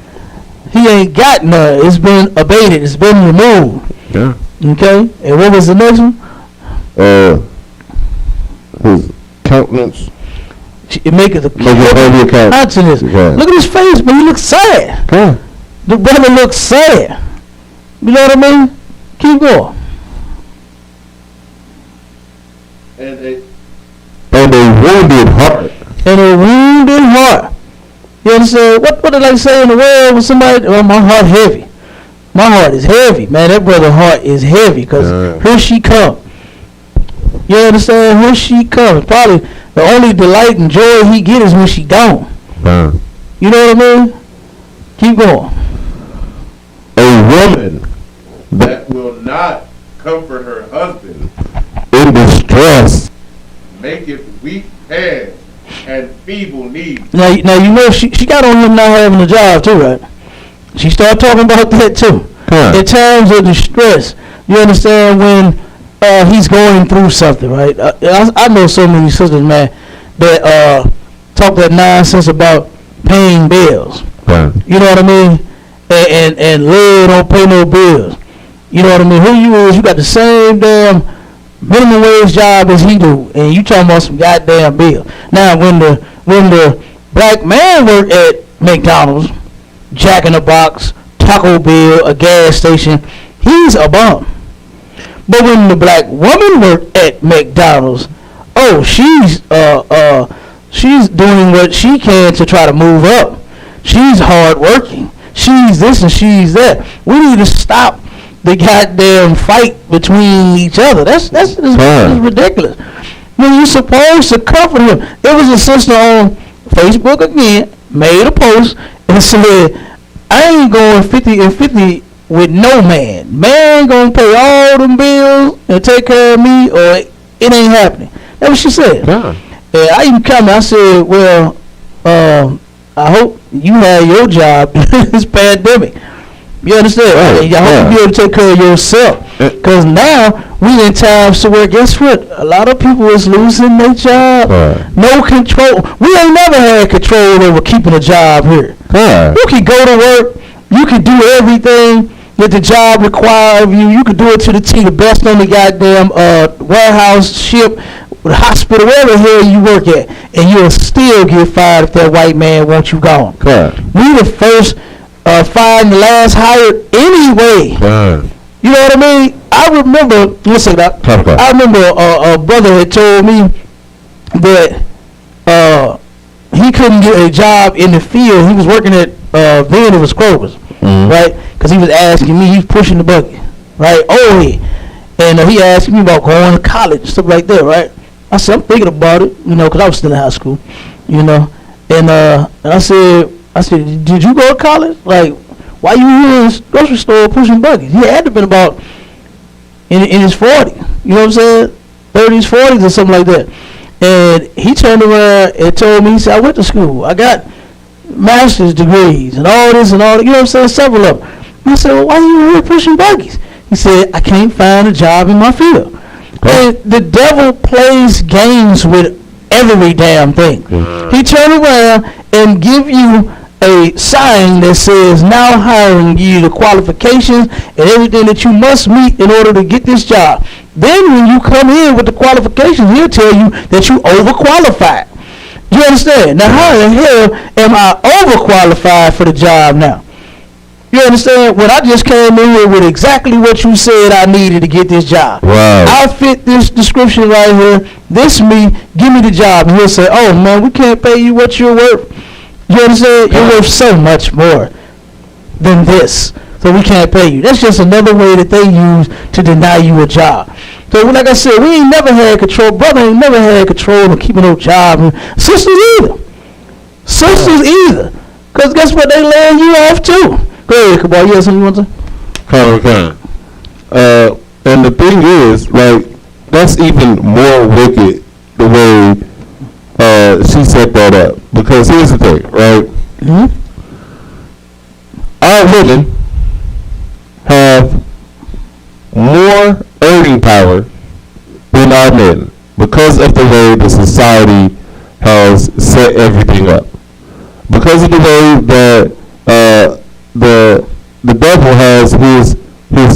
He ain't got none. It's been abated. It's been removed. Yeah. Okay. And what was the next one? His countenance. It make it a countenance. Yeah. Look at his face, man. He looks sad. The brother looks sad. You know what I mean? Keep going. And a wounded heart. And a wounded heart. You understand? What did they say in the world when somebody, oh, my heart heavy. My heart is heavy, man. That brother's heart is heavy because here she come. You understand? Here she comes. Probably the only delight and joy he get is when she gone. You know what I mean? Keep going. A woman that will not comfort her husband in distress maketh weak hands and feeble knees. Now you know she got on him not having a job too, right? She started talking about that too. In times of distress, you understand when he's going through something, right? I know so many sisters, man, that talk that nonsense about paying bills. Right. You know what I mean? And Lil don't pay no bills. You know what I mean? Who you is? You got the same damn minimum wage job as he do, and you talking about some goddamn bill. Now, when the black man worked at McDonald's, Jack in the Box, Taco Bell, a gas station, he's a bum. But when the black woman worked at McDonald's, she's doing what she can to try to move up. She's hard working. She's this and she's that. We need to stop the goddamn fight between each other. That's ridiculous. When you're supposed to comfort him. It was a sister on Facebook again, made a post and said, I ain't going 50-50 with no man. Man gonna pay all them bills and take care of me, or it ain't happening. That's what she said. Yeah. And I even commented, I said, well, I hope you had your job during this pandemic. You understand? Right. I hope you be able to take care of yourself. Because now we in times to where, guess what? A lot of people is losing their job. Right. No control. We ain't never had control over keeping a job here. Right. You can go to work. You can do everything that the job requires of you. You can do it to the T, the best on the goddamn warehouse, ship, hospital, wherever the hell you work at, and you'll still get fired if that white man wants you gone. Right. We the first fired and the last hired anyway. Right. You know what I mean? I remember, listen, I remember a brother had told me that he couldn't get a job in the field. He was working at then it was Kroger's, right? Because he was asking me, he's pushing the bucket, right? And he asked me about going to college, stuff like that, right? I said, I'm thinking about it, you know, because I was still in high school, you know. And I said, did you go to college? Like, why you here in the grocery store pushing buckets? He had to have been about in his 40s, you know what I'm saying? 30s, 40s or something like that. And he turned around and told me, he said, I went to school. I got master's degrees and all this and all that, you know what I'm saying? Several of them. I said, well, why you here pushing buggies? He said, I can't find a job in my field. And the devil plays games with every damn thing. He turn around and give you a sign that says, now hiring you the qualifications and everything that you must meet in order to get this job. Then when you come in with the qualifications, he'll tell you that you overqualified. You understand? Now how the hell am I overqualified for the job now? You understand? When I just came in here with exactly what you said I needed to get this job. Right. I fit this description right here. This me, give me the job. And he'll say, oh man, we can't pay you what you're worth. You understand? You're worth so much more than this. So we can't pay you. That's just another way that they use to deny you a job. So like I said, we ain't never had control. Brother ain't never had control of keeping no job. Sisters either. Because guess what? They laying you off too. Go ahead, Kabal. You have something you want to say? Kind. And the thing is, like, that's even more wicked the way she set that up. Because here's the thing, right? Mm-hmm. Our women have more earning power than our men because of the way the society has set everything up. Because of the way that the devil has his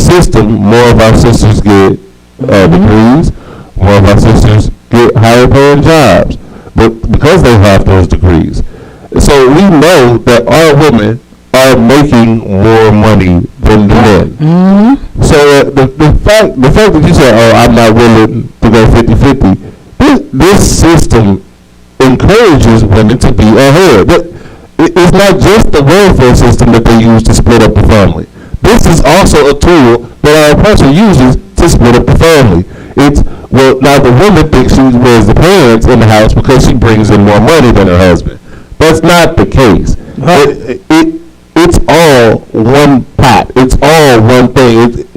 system, more of our sisters get degrees, more of our sisters get higher paying jobs, but because they have those degrees. So we know that our women are making more money than the men. Mm-hmm. So the fact that you said, oh, I'm not willing to go 50-50, this system encourages women to be ahead. It's not just the welfare system that they use to split up the family. This is also a tool that our oppressor uses to split up the family. Now the woman thinks she wears the parents in the house because she brings in more money than her husband. That's not the case. It's all one pot. It's all one thing.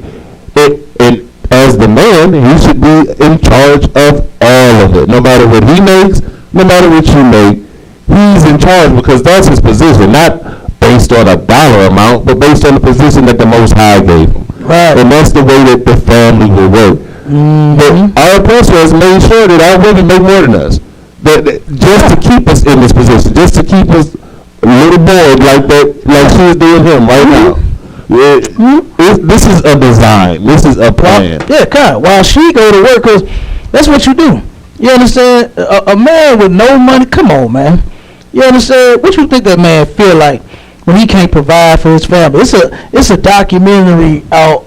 And as the man, he should be in charge of all of it. No matter what he makes, no matter what you make, he's in charge because that's his position, not based on a dollar amount, but based on the position that the Most High gave him. Right. And that's the way that the family will work. But our oppressor has made sure that our women make more than us. That just to keep us in this position, just to keep us a little bored like that, like she is doing him right now. This is a design. This is a plan. Yeah, kind of. While she go to work, because that's what you do. You understand? A man with no money, come on, man. You understand? What you think that man feel like when he can't provide for his family? It's a documentary out,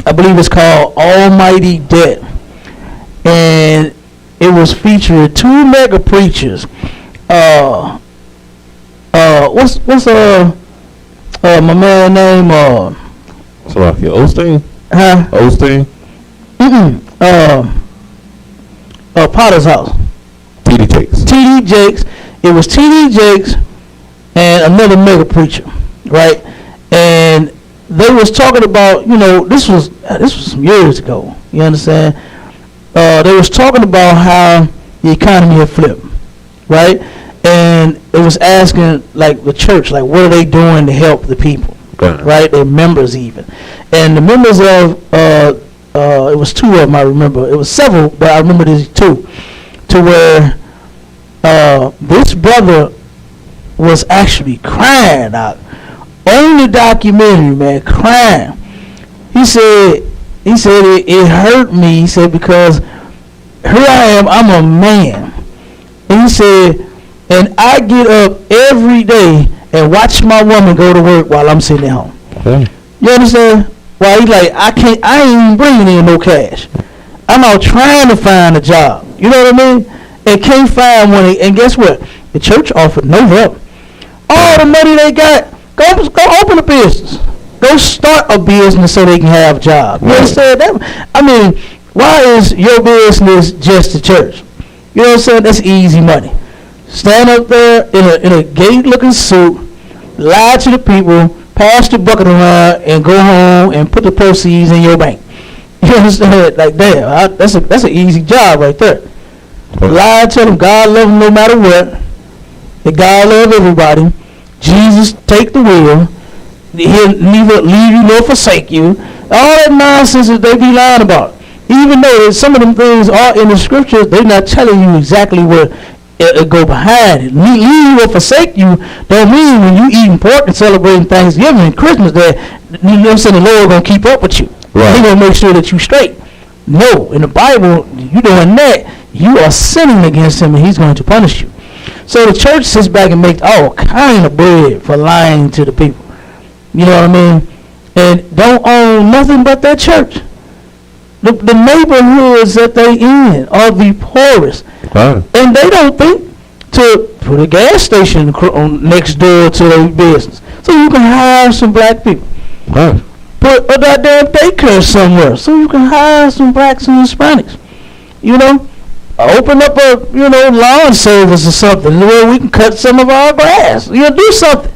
I believe it's called Almighty Debt. And it was featuring two mega preachers. What's my man name? Slovakia Osteen? Huh? Osteen? Potter's House. T.D. Jakes. T.D. Jakes. It was T.D. Jakes and another mega preacher, right? And they was talking about, this was some years ago. You understand? They was talking about how the economy had flipped, right? And it was asking, like, the church, like, what are they doing to help the people, right? Their members even. And the members of, it was two of them, I remember. It was several, but I remember these two, to where this brother was actually crying out on the documentary, man, crying. He said it hurt me. He said, because here I am, I'm a man. And he said, and I get up every day and watch my woman go to work while I'm sitting at home. Okay. You understand? While he's like, I ain't even bringing in no cash. I'm out trying to find a job. You know what I mean? And can't find one. And guess what? The church offered no help. All the money they got, go open a business. Go start a business so they can have a job. You understand that? I mean, why is your business just the church? You know what I'm saying? That's easy money. Stand up there in a gate-looking suit, lie to the people, pass the bucket around, and go home and put the proceeds in your bank. You understand? Like, damn, that's an easy job right there. Lie, tell them God love them no matter what. That God love everybody. Jesus take the wheel. He'll neither leave you nor forsake you. All that nonsense that they be lying about. Even though some of them things are in the scriptures, they're not telling you exactly what it go behind it. Leave you or forsake you don't mean when you eating pork and celebrating Thanksgiving and Christmas that you know what I'm saying, the Lord gonna keep up with you. Right. He gonna make sure that you straight. No, in the Bible, you doing that, you are sinning against him and he's going to punish you. So the church sits back and makes all kind of bread for lying to the people. You know what I mean? And don't own nothing but that church. The neighborhoods that they in are the poorest. Right. And they don't think to put a gas station next door to their business. So you can hire some black people. Right. Put a goddamn daycare somewhere so you can hire some blacks and Hispanics. You know? Open up a, lawn service or something where we can cut some of our grass. Do something.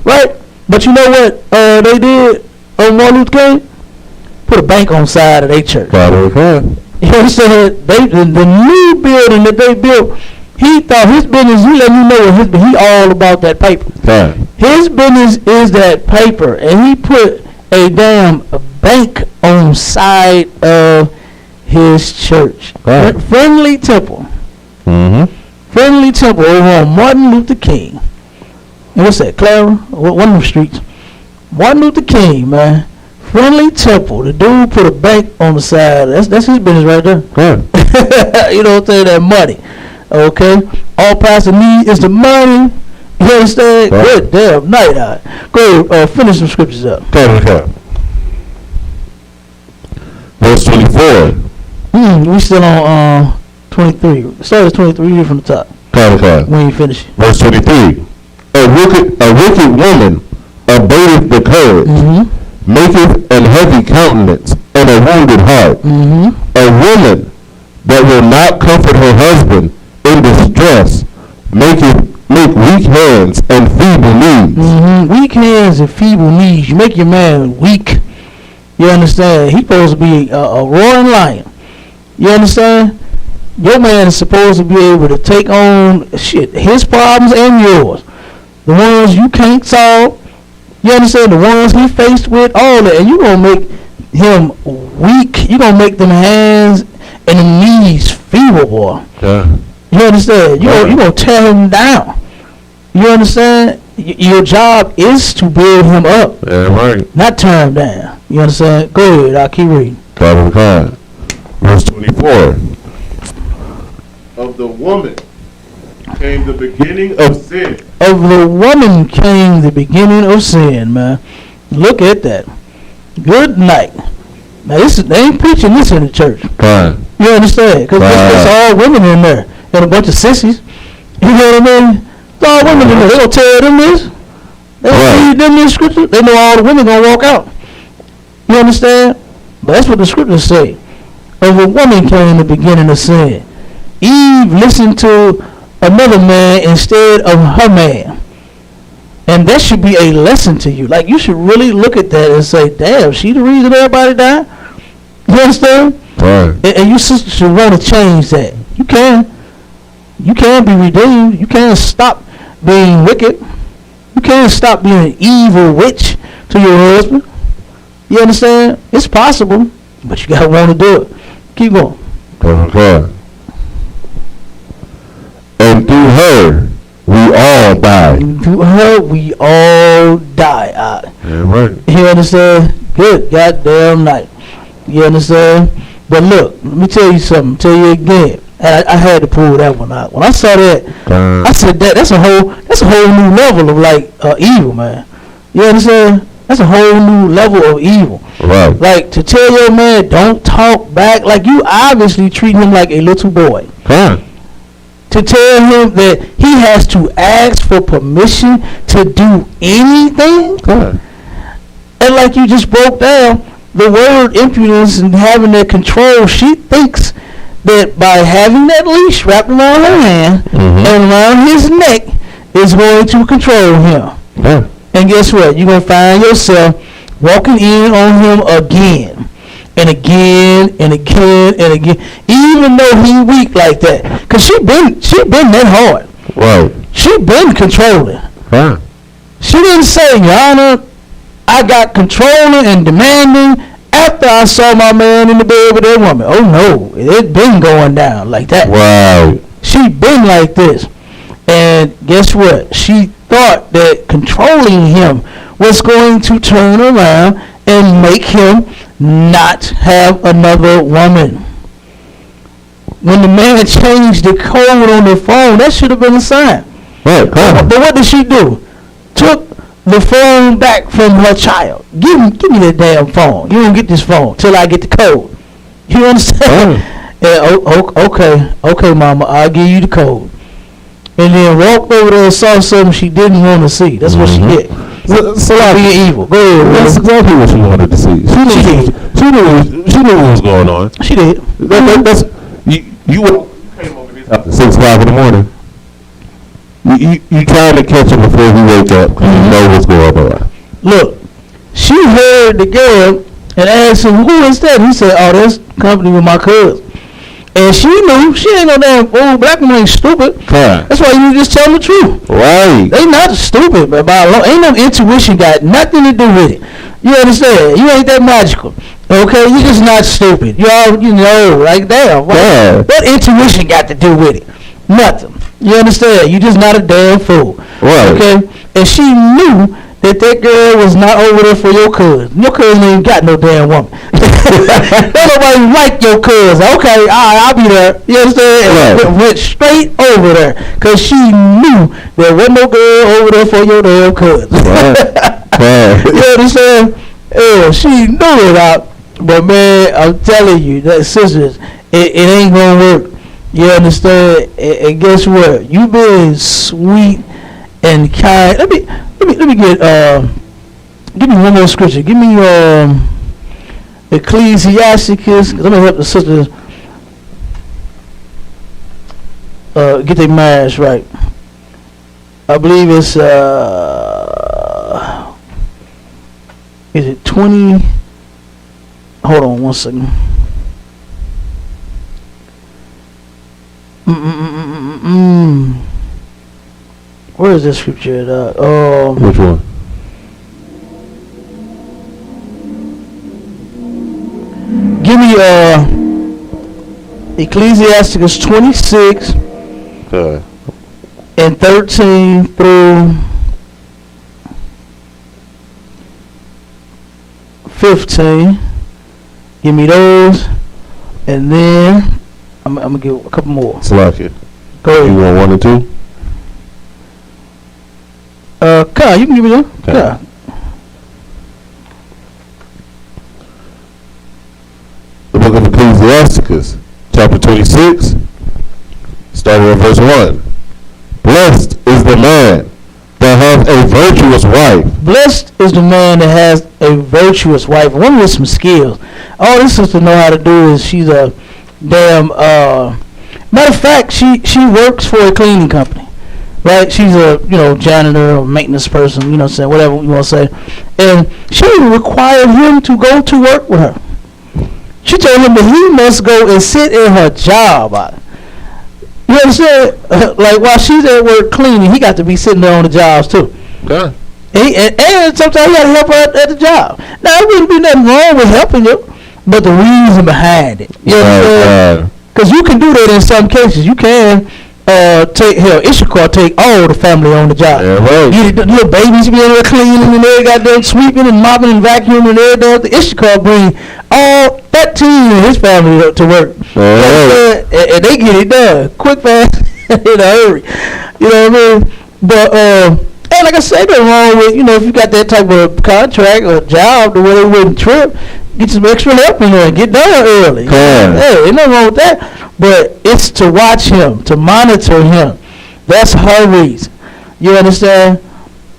Right? But you know what they did on Martin Luther King? Put a bank on the side of their church. Okay. You know what I'm saying? The new building that they built, he thought his business, he let me know what he all about that paper. Okay. His business is that paper, and he put a bank on the side of his church. Right. Friendly Temple. Mm-hmm. Friendly Temple over on Martin Luther King. And what's that, Clara? One of them streets. Martin Luther King, man. Friendly Temple. The dude put a bank on the side. That's his business right there. Good. You know what I'm saying? That money. Okay? All pastor need is the money. You understand? Right. Good damn night. Go ahead, finish some scriptures up. Okay. Verse 24. We still on 23. Start at 23. Read from the top. Okay. When you finish. Verse 23. A wicked woman abateth the courage, maketh an heavy countenance, and a wounded heart. A woman that will not comfort her husband in distress, make weak hands and feeble knees. Weak hands and feeble knees. You make your man weak. You understand? He's supposed to be a roaring lion. You understand? Your man is supposed to be able to take on his problems and yours. The ones you can't solve. You understand? The ones he faced with, all that. And you gonna make him weak. You gonna make them hands and them knees feeble, boy. Yeah. You understand? You gonna tear him down. You understand? Your job is to build him up, Yeah, right. not tear him down. You understand? Go ahead. I'll keep reading. God. Verse 24. Of the woman came the beginning of sin. Of the woman came the beginning of sin, man. Look at that. Good night. Now they ain't preaching this in the church. God. You understand? Because it's all women in there and a bunch of sissies. You know what I mean? It's all women in there. They gonna tell them this. They gonna read them this scripture. They know all the women gonna walk out. You understand? But that's what the scriptures say. Of a woman came the beginning of sin. Eve listened to another man instead of her man. And that should be a lesson to you. Like, you should really look at that and say, damn, she the reason everybody died? You understand? Right. And you sister should want to change that. You can. You can be redeemed. You can stop being wicked. You can stop being an evil witch to your husband. You understand? It's possible, but you gotta want to do it. Keep going. God. And through her, we all die. Through her, we all die. Yeah, right. You understand? Good goddamn night. You understand? But look, let me tell you something. Tell you again. And I had to pull that one out. When I saw that, I said that's a whole new level of like evil, man. You understand? That's a whole new level of evil. Right. Like, to tell your man don't talk back, like you obviously treat him like a little boy. Huh. To tell him that he has to ask for permission to do anything. Huh. And like you just broke down, the word impudence and having that control, she thinks that by having that leash wrapped around her hand and around his neck is going to control him. Yeah. And guess what? You're going to find yourself walking in on him again and again and again and again, even though he weak like that. Because she been that hard. Right. She been controlling. Huh. She didn't say, Your Honor, I got controlling and demanding after I saw my man in the bed with that woman. Oh no, it been going down like that. Wow. She been like this. And guess what? She thought that controlling him was going to turn around and make him not have another woman. When the man changed the code on the phone, that should have been a sign. Right. But what did she do? Took the phone back from her child. Give me that damn phone. You don't get this phone till I get the code. You understand? Yeah, okay, mama, I'll give you the code. And then walked over there and saw something she didn't want to see. That's what she did. So being evil. Go ahead. That's exactly what she wanted to see. She knew what was going on. She did. That's you came over this after 6 o'clock in the morning. You trying to catch him before he wake up because you know what's going on. Look, she heard the girl and asked him, who is that? He said, oh, that's company with my cousin. And she knew she ain't no damn fool. Black woman ain't stupid. Right. That's why you just tell the truth. Right. They not stupid, but ain't no intuition got nothing to do with it. You understand? You ain't that magical. Okay, you just not stupid. You know, like damn. What intuition got to do with it? Nothing. You understand? You just not a damn fool. Right. Okay? And she knew that girl was not over there for your cousin. Your cousin ain't got no damn woman. Don't nobody like your cousin. Okay, I'll be there. You understand? Right. Went straight over there because she knew there wasn't no girl over there for your damn cousin. Right. You understand? Yeah, she knew it out. But man, I'm telling you, that sisters, it ain't gonna work. You understand? And guess what? You been sweet and kind. Let me get give me one more scripture. Give me Ecclesiasticus. I'm gonna help the sisters get their minds right. I believe it's is it 20? Hold on one second. Where is this scripture at? Which one? Ecclesiasticus 26 Okay. and 13 through 15. Give me those, and then I'm gonna give a couple more. Slacky. Go You ahead. want 1 and 2? Kyle, you can give me them. Okay. Kyle. The book of Ecclesiasticus, chapter 26, starting at verse 1. Blessed is the man that hath a virtuous wife. Blessed is the man that has a virtuous wife, one with some skills. All this sister know how to do is she's a damn. Matter of fact, she works for a cleaning company, right? She's a janitor or maintenance person, you know what I'm saying, whatever you want to say. And she required him to go to work with her. She told him that he must go and sit in her job. You understand? Like while she's at work cleaning, he got to be sitting there on the jobs too. Okay. And sometimes you got to help her at the job. Now, there wouldn't be nothing wrong with helping you, but the reason behind it. You know, because you can do that in some cases. You can take Issachar take all the family on the job. Yeah, right. You the little babies be in there cleaning and they got them sweeping and mopping and vacuuming and everything. The Issachar bring all that team and his family to work. Right. And they get it done quick, fast, in a hurry. You know what I mean? But and like I said, nothing wrong with if you got that type of contract or job the way they wouldn't trip, get some extra help in there and get done early. Hey, ain't nothing wrong with that. But it's to watch him, to monitor him. That's her reason. You understand?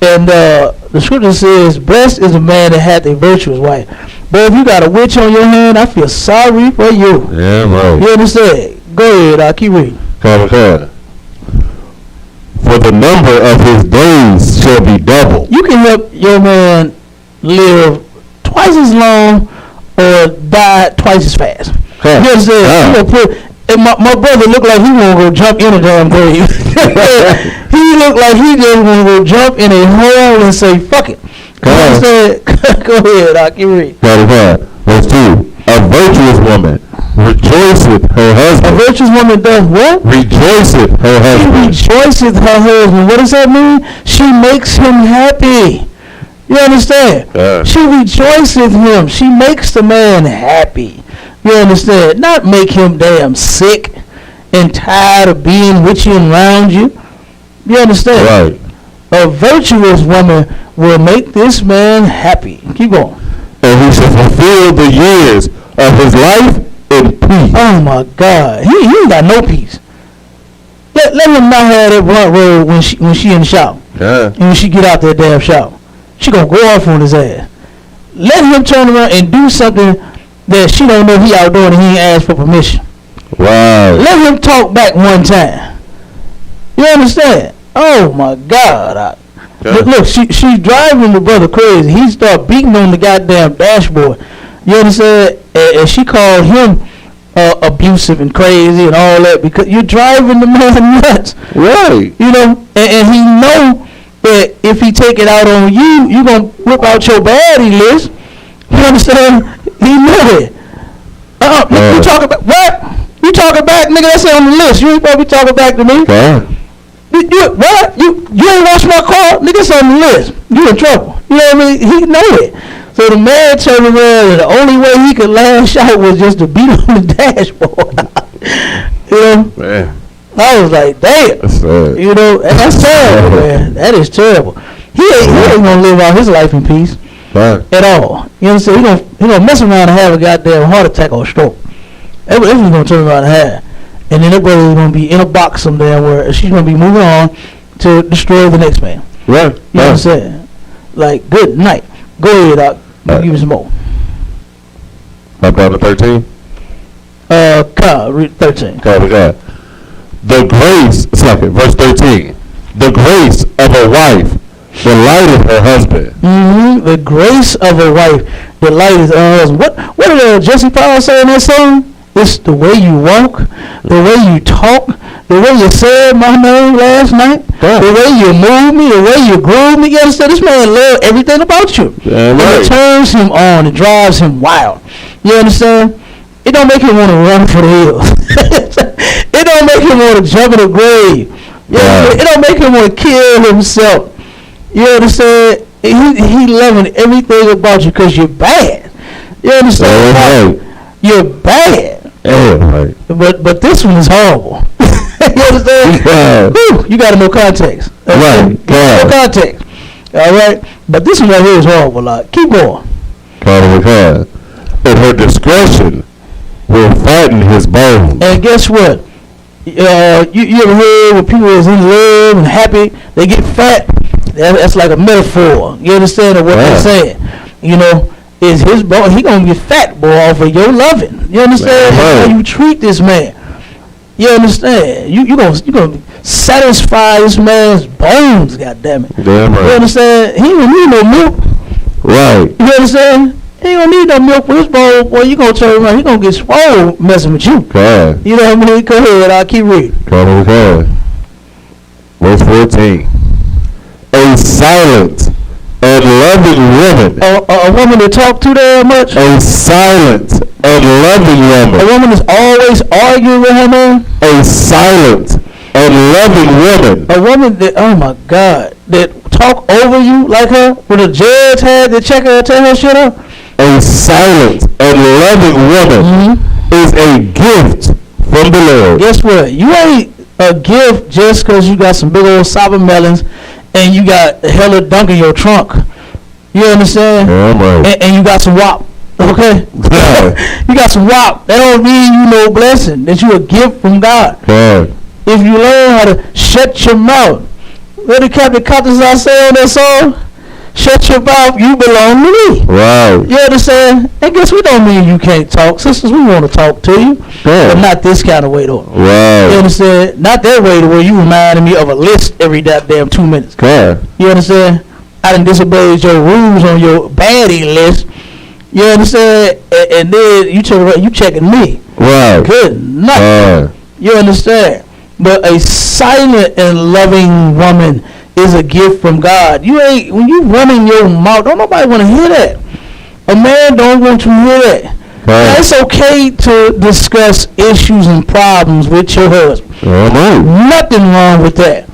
And the scripture says, blessed is a man that hath a virtuous wife. But if you got a witch on your hand, I feel sorry for you. Yeah, right. You understand? Go ahead, I'll keep reading. Okay. For the number of his days shall be double. You can help your man live twice as long or die twice as fast. Huh. You understand? You gonna put, and my brother looked like he want to go jump in a damn grave. He looked like he just want to go jump in a hole and say, fuck it. You understand? Go ahead, I'll keep reading. Verse 2. A virtuous woman rejoiceth her husband. A virtuous woman does what? Rejoiceth her husband. She rejoiceth her husband. What does that mean? She makes him happy. You understand? She rejoiceth him. She makes the man happy. You understand? Not make him damn sick and tired of being with you and around you. You understand? Right. A virtuous woman will make this man happy. Keep going. And he shall fulfill the years of his life in peace. Oh my God. He ain't got no peace. Let him not have that blunt roll when she in the shower. And when she get out that damn shower. She gonna go off on his ass. Let him turn around and do something that she don't know he out doing and he ain't asked for permission. Wow. Let him talk back one time. You understand? Oh my God. Look, she's driving the brother crazy. He start beating on the goddamn dashboard. You understand? And she called him abusive and crazy and all that because you're driving the man nuts. Right. You know, and he know that if he take it out on you, you gonna whip out your baddie list. You understand? He knew it. You talking about what? You talking back, nigga? That's on the list. You ain't supposed to be talking back to me. What? You ain't wash my car? Nigga, it's on the list. You in trouble. You know what I mean? He know it. So the man turned around and the only way he could lash out was just to beat on the dashboard. You know? Man. I was like, damn. That's sad. You know, and that's terrible, man. That is terrible. He ain't gonna live out his life in peace. Right. At all. You know what I'm saying? He gonna mess around and have a goddamn heart attack or a stroke. That's what he's gonna turn around and have. And then that brother's gonna be in a box somewhere where she's gonna be moving on to destroy the next man. Right. You know what I'm saying? Like, good night. Go ahead, Doc. Give me some more. Up down to 13? Read 13. God. The grace, verse 13. The grace of a wife delighteth her husband. The grace of a wife delighteth her husband. What did Jesse Powell say in that song? It's the way you walk, the way you talk, the way you said my name last night, the way you move me, the way you groove me. You understand? This man loves everything about you. And it turns him on. It drives him wild. You understand? it don't make him want to run for the hills. It don't make him want to jump in the grave. It don't make him want to kill himself. You understand? He loving everything about you because you're bad. You understand? You're bad. But this one is horrible. You understand? Whew, you got to know context. Know context. All right? But this one right here is horrible. Keep going. But her discretion will fatten his bones. And guess what? You ever heard when people is in love and happy, they get fat? That's like a metaphor. You understand what they're saying? You know, is his bone? He gonna get fat, boy, off of your loving. You understand? How you treat this man? You understand? You gonna satisfy this man's bones. God damn it! Damn right. You understand? He don't need no milk. Right. You understand? He don't need no milk for his bowl. Boy, you gonna turn around. He gonna get swole messing with you. God. You know what I mean? Go ahead. I'll keep reading. God. Verse 14. A silent and loving woman. A woman that talk too damn much. A silent and loving woman. A woman that's always arguing with her man. A silent and loving woman. A woman that, oh my God, that talk over you like her. When the judge had to check her and tell her shit up. A silent and loving woman is a gift from the Lord. Guess what? You ain't a gift just because you got some big old sour melons and you got hella dunk in your trunk. You understand? And you got some wop. Okay? You got some wop. That don't mean you no blessing. That you a gift from God. If you learn how to shut your mouth. What did Captain Qadash say on that song? Shut your mouth, you belong to me. Wow. You understand? And guess we don't mean you can't talk. Sisters, we want to talk to you. But not this kind of way, though. Wow. You understand? Not that way, where you reminding me of a list every goddamn 2 minutes. You understand? I done disobeyed your rules on your baddie list. You understand? And then you checking me. Wow. Good night. You understand? But a silent and loving woman is a gift from God. You ain't, when you running your mouth, don't nobody want to hear that. A man don't want to hear that. Now, it's okay to discuss issues and problems with your husband. Nothing wrong with that.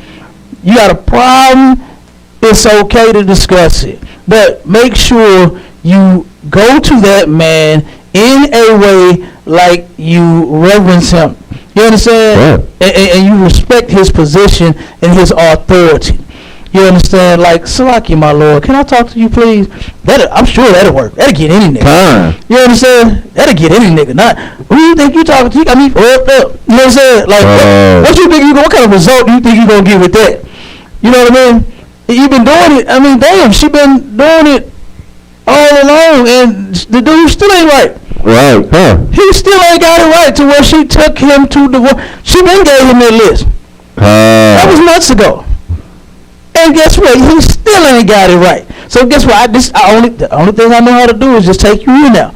You got a problem, it's okay to discuss it. But make sure you go to that man in a way like you reverence him. You understand? And you respect his position and his authority. You understand? Like, Salaki, my lord, can I talk to you, please? I'm sure that'll work. That'll get any nigga. You understand? That'll get any nigga. Not, who you think you talking to? You got me fucked up. You know what I'm saying? Like, what you think what kind of result do you think you gonna get with that? You know what I mean? You been doing it. I mean, damn, she been doing it all along, and the dude still ain't right. He still ain't got it right to where she took him to divorce. She been gave him that list. That was months ago. And guess what? He still ain't got it right. So guess what? The only thing I know how to do is just take you in now.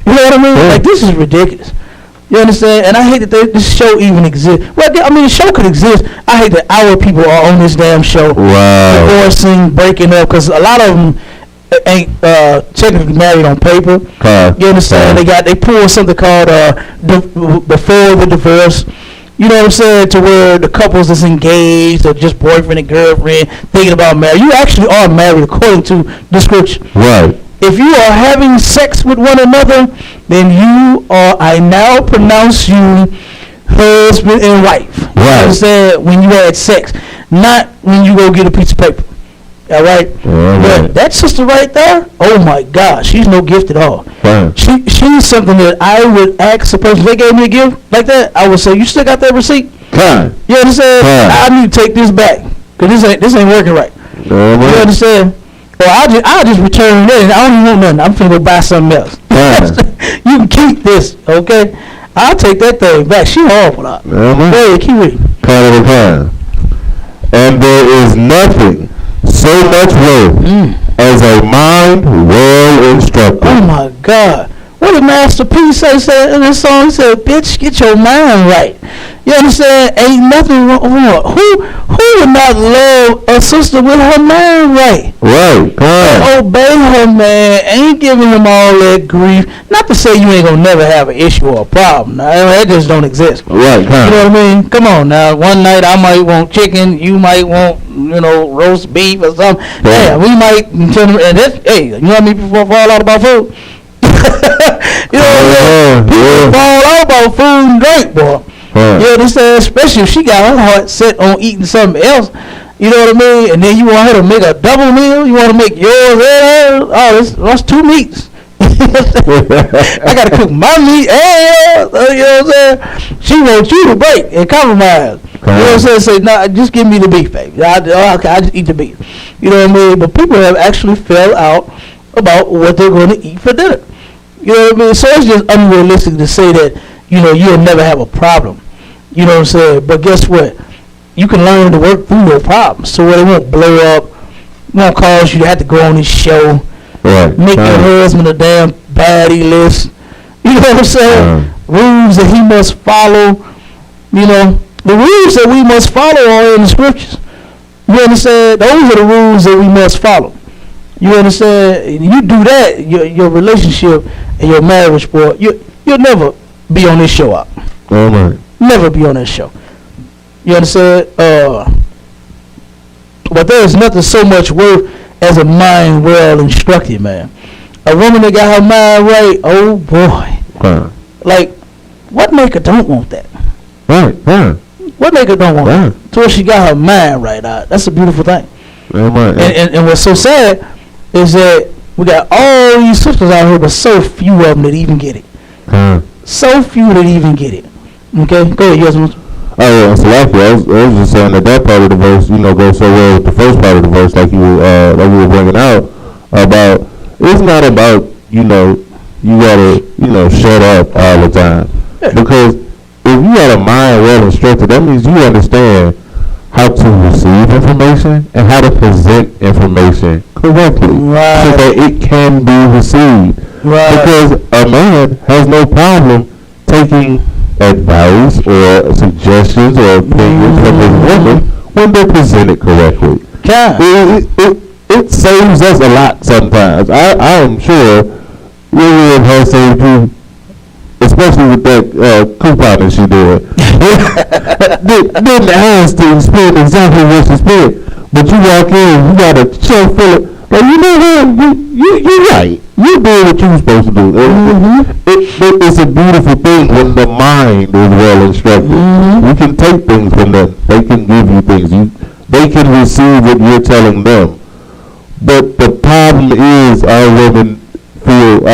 You know what I mean? Like, this is ridiculous. You understand? And I hate that this show even exists. Well, I mean, the show could exist. I hate that our people are on this damn show. Divorcing, breaking up, because a lot of them ain't technically married on paper. You understand? They pull something called before the divorce. You know what I'm saying? To where the couples that's engaged or just boyfriend and girlfriend thinking about marriage. You actually are married according to the scripture. If you are having sex with one another, then you are, I now pronounce you husband and wife. You understand? When you had sex. Not when you go get a piece of paper. All right? But that sister right there, oh my God, she's no gift at all. She's something that I would ask a person, if they gave me a gift like that, I would say, you still got that receipt? You understand? I need to take this back, because this ain't working right. You understand? Or I'll just return it, and I don't even want nothing. I'm finna go buy something else. You can keep this, okay? I'll take that thing back. She horrible. Hey, keep reading. And there is nothing so much worth as a mind well instructed. Oh my God. what did Master P say in this song? He said, bitch, get your mind right. You understand? Ain't nothing wrong. Who would not love a sister with her mind right? Right, and obey her man, ain't giving him all that grief. Not to say you ain't gonna never have an issue or a problem. Now, that just don't exist. Right, you know what I mean? Come on now. One night I might want chicken, you might want, roast beef or something. Yeah, we might turn and that's, hey, you know how many people fall out about food? You know what I'm saying? People fall out about food and drink, boy. You understand? Especially if she got her heart set on eating something else. You know what I mean? And then you want her to make a double meal. You want to make yours and hers. Oh, that's 2 meats. I got to cook my meat and yours. You know what I'm saying? She wants you to break and compromise. You know what I'm saying? Say, nah, just give me the beef, baby. I just eat the beef. You know what I mean? But people have actually fell out about what they're going to eat for dinner. You know what I mean? So it's just unrealistic to say that, you'll never have a problem. You know what I'm saying? But guess what? You can learn to work through your problems so it won't blow up. It won't cause you to have to go on this show. Right. Make your husband a damn baddie list. You know what I'm saying? Rules that he must follow. The rules that we must follow are in the scriptures. You understand? Those are the rules that we must follow. You understand? You do that, your relationship and your marriage, boy, you'll never be on this show out. Right. Never be on that show. You understand? But there is nothing so much worth as a mind well instructed, man. A woman that got her mind right, oh boy. Like, what maker don't want that? Right. What maker don't want that? Till she got her mind right. That's a beautiful thing. And what's so sad is that we got all these sisters out here, but so few of them that even get it. So few that even get it. Okay, go ahead, Yasmin. Oh yeah, so I was just saying that part of the verse, goes so well with the first part of the verse, like we were bringing out about. It's not about you gotta shut up all the time, because if you got a mind well instructed, that means you understand how to receive information and how to present information correctly, so that it can be received. Because a man has no problem taking advice or suggestions or opinions from his woman when they're presented correctly. It saves us a lot sometimes. I am sure we would have saved you, especially with that coupon that she did. Didn't ask to explain exactly what she said, but you walk in, you got a shelf full of, like, you're right. You did what you were supposed to do. It's a beautiful thing when the mind is well instructed. You can take things from them. They can give you things. They can receive what you're telling them. But the problem is a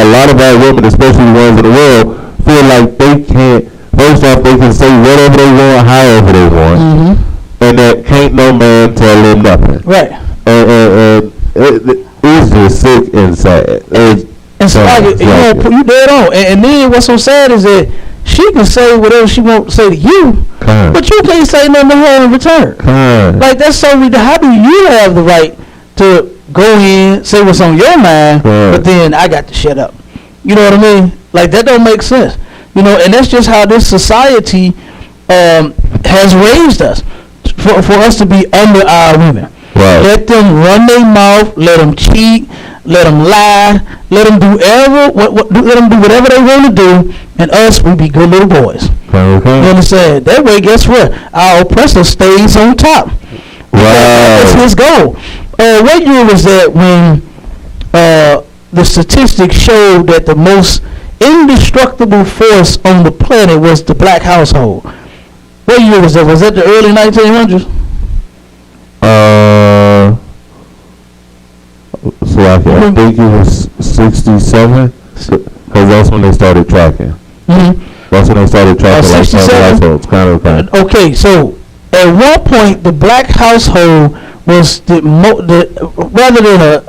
lot of our women, especially the ones in the world, feel like they can't. First off, they can say whatever they want, however they want, and that can't no man tell them nothing. Right. And it's just sick and sad. And so you dead on. And then what's so sad is that she can say whatever she wants to say to you, but you can't say nothing to her in return. Like, that's so ridiculous. How do you have the right to go in, say what's on your mind, but then I got to shut up? You know what I mean? Like, that don't make sense. And that's just how this society has raised us, for us to be under our women. Let them run their mouth, let them cheat, let them lie, let them do whatever they want to do, and us, we be good little boys. You understand? That way, guess what? Our oppressor stays on top. That's his goal. What year was that when the statistics showed that the most indestructible force on the planet was the black household? What year was that? Was that the early 1900s? So I think it was 67, because that's when they started tracking. That's when they started tracking like households, kind of. Okay, so at one point the black household was rather than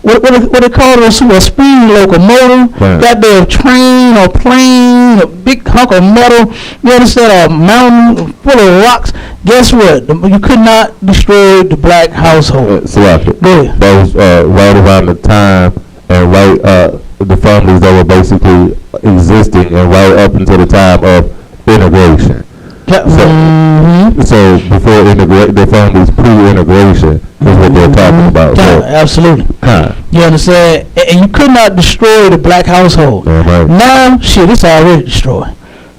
what they call it, a speed locomotive, goddamn train or plane, a big hunk of metal, you understand, a mountain full of rocks. Guess what? You could not destroy the black household. That was right around the time, and the families that were basically existing and right up until the time of integration. So before the families pre-integration is what they're talking about. So, absolutely. You understand? And you could not destroy the black household. Right. Now, shit, it's already destroyed.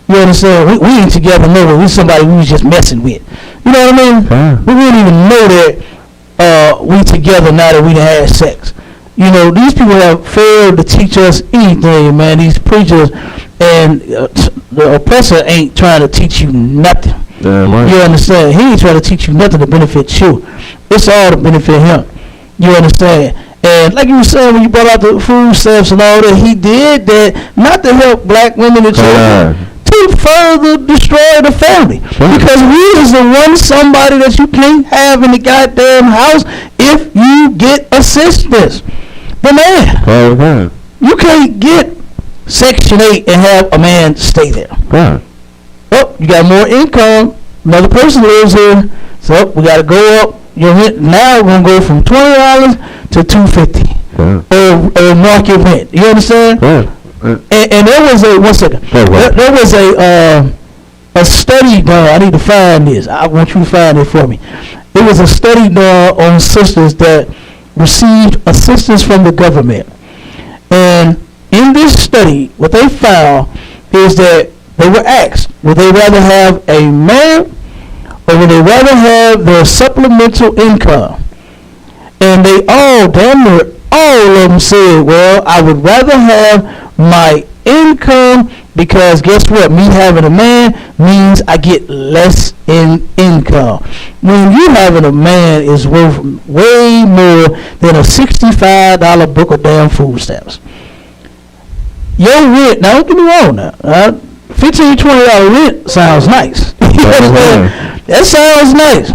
You understand? We ain't together no more. We somebody we was just messing with. You know what I mean? We didn't even know that we together now that we done had sex. You know, these people have failed to teach us anything, man. These preachers and the oppressor ain't trying to teach you nothing. Right. You understand? He ain't trying to teach you nothing to benefit you. It's all to benefit him. You understand? And like you were saying when you brought out the food stamps and all that, he did that not to help black women and children, to further destroy the family. Because we is the one somebody that you can't have in the goddamn house if you get assistance. The man. You can't get Section 8 and have a man stay there. Oh, you got more income. Another person lives here. So we got to go up. Your rent now we're gonna go from $20 to $250 or market rent. You understand? And there was a there was a study done. I need to find this. I want you to find it for me. It was a study done on sisters that received assistance from the government. And in this study, what they found is that they were asked, would they rather have a man or would they rather have their supplemental income? And they all, damn near all of them said, well, I would rather have my income because guess what? Me having a man means I get less in income. When you having a man is worth way more than a $65 book of damn food stamps. Your rent, now don't get me wrong now, $15, $20 rent sounds nice. That sounds nice.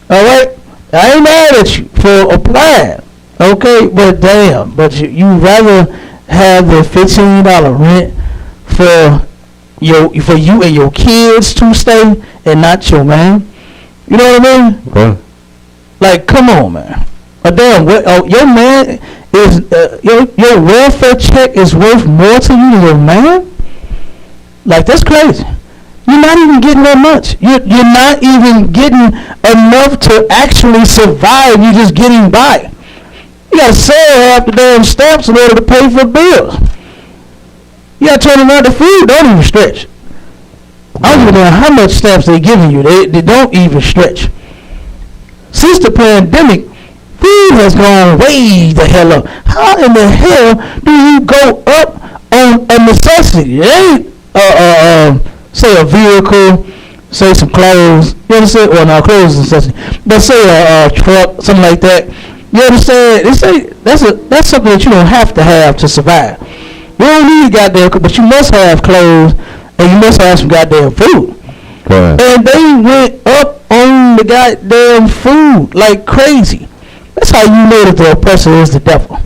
Alright? I ain't mad at you for applying. Okay? But damn, but you rather have the $15 rent for you and your kids to stay and not your man. You know what I mean? Like, come on, man. Damn, your man is your welfare check is worth more to you than your man? Like, that's crazy. You're not even getting that much. You're not even getting enough to actually survive. You're just getting by. You gotta sell half the damn stamps in order to pay for bills. You gotta turn around the food, don't even stretch. I don't even know how much stamps they're giving you. They don't even stretch. Since the pandemic, food has gone way the hell up. How in the hell do you go up on a necessity? It ain't say a vehicle, say some clothes. You understand? Well, now clothes is necessity. But say a truck, something like that. You understand? That's something that you don't have to survive. You don't need goddamn, but you must have clothes and you must have some goddamn food. And they went up on the goddamn food like crazy. That's how you know that the oppressor is the devil.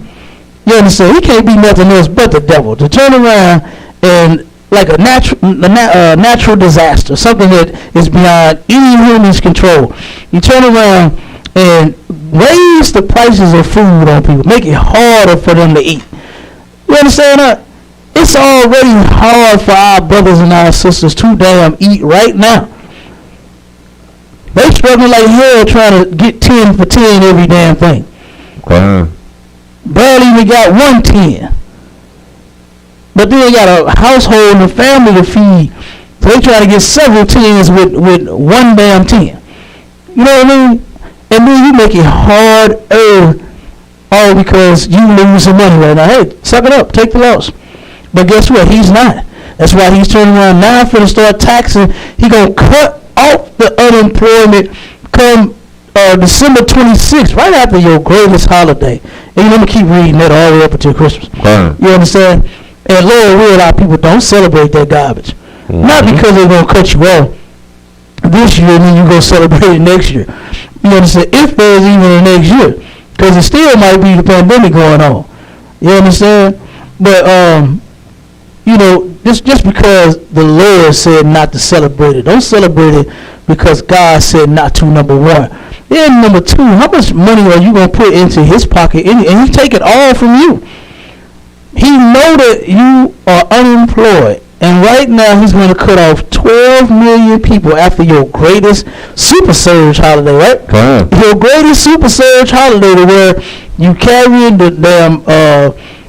You understand? He can't be nothing else but the devil. To turn around and like a natural disaster, something that is beyond any human's control. You turn around and raise the prices of food on people, make it harder for them to eat. You understand that? It's already hard for our brothers and our sisters to damn eat right now. They struggling like hell trying to get 10 for 10 every damn thing. Barely even got 110. But then they got a household and a family to feed. So they try to get several 10s with one damn 10. You know what I mean? And then you make it harder all because you losing money right now. Hey, suck it up. Take the loss. But guess what? He's not. That's why he's turning around now for to start taxing. He going to cut off the unemployment come December 26th, right after your greatest holiday. And I'm going to keep reading that all the way up until Christmas. You understand? And Lord will, our people don't celebrate that garbage. Not because they're going to cut you off this year and then you're going to celebrate it next year. You understand? If there's even a next year. Because it still might be the pandemic going on. You understand? But, you know, just because the Lord said not to celebrate it, don't celebrate it because God said not to, number one. Then number two, how much money are you going to put into his pocket and he take it all from you? He know that you are unemployed, and right now he's going to cut off 12 million people after your greatest super surge holiday, right? Your greatest super surge holiday, to where you carrying the damn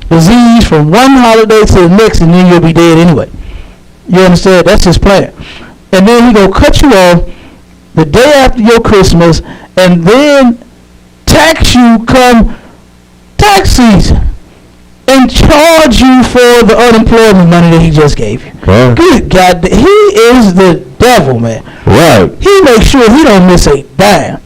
disease from one holiday to the next, and then you'll be dead anyway. You understand? That's his plan. And then he gonna cut you off the day after your Christmas, and then tax you come tax season, and charge you for the unemployment money that he just gave you. Good God, he is the devil, man. Right. He makes sure he don't miss a dime.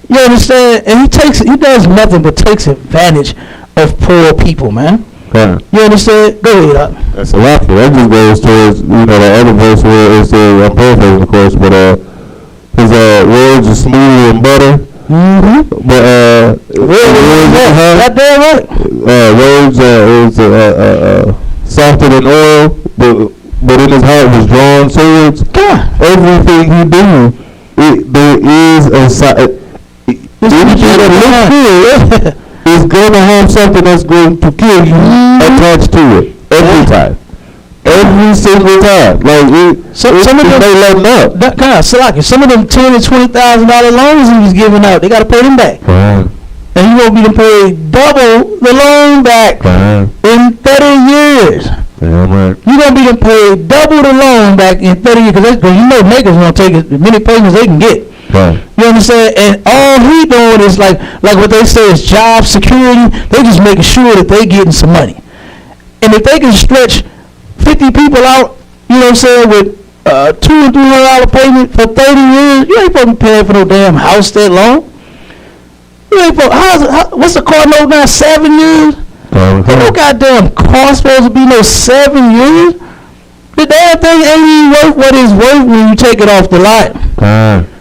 You understand? And he does nothing but takes advantage of poor people, man. You understand? Go ahead, Doc. That's a lot. That just goes towards, the other verse where it says, I'm paraphrasing, of course, but his words are smooth and butter. But goddamn right. Words is softer than oil, but in his heart was drawn swords. Everything he do, there is a side. Anything that looks good is going to have something that's going to kill you attached to it every time. Every single time. Like, some of them, they let them up. Some of them $10,000 and $20,000 loans he was giving out, they got to pay them back. And you won't be to pay double the loan back in 30 years. You're going to be to pay double the loan back in 30 years, because makers going to take as many payments they can get. You understand? And all he doing is like what they say is job security. They just making sure that they getting some money. And if they can stretch 50 people out, with $200 and $300 payment for 30 years, you ain't supposed to be paying for no damn house that long. You ain't supposed, what's the car note now? 7 years? No goddamn car supposed to be no 7 years. The damn thing ain't even worth what it's worth when you take it off the lot.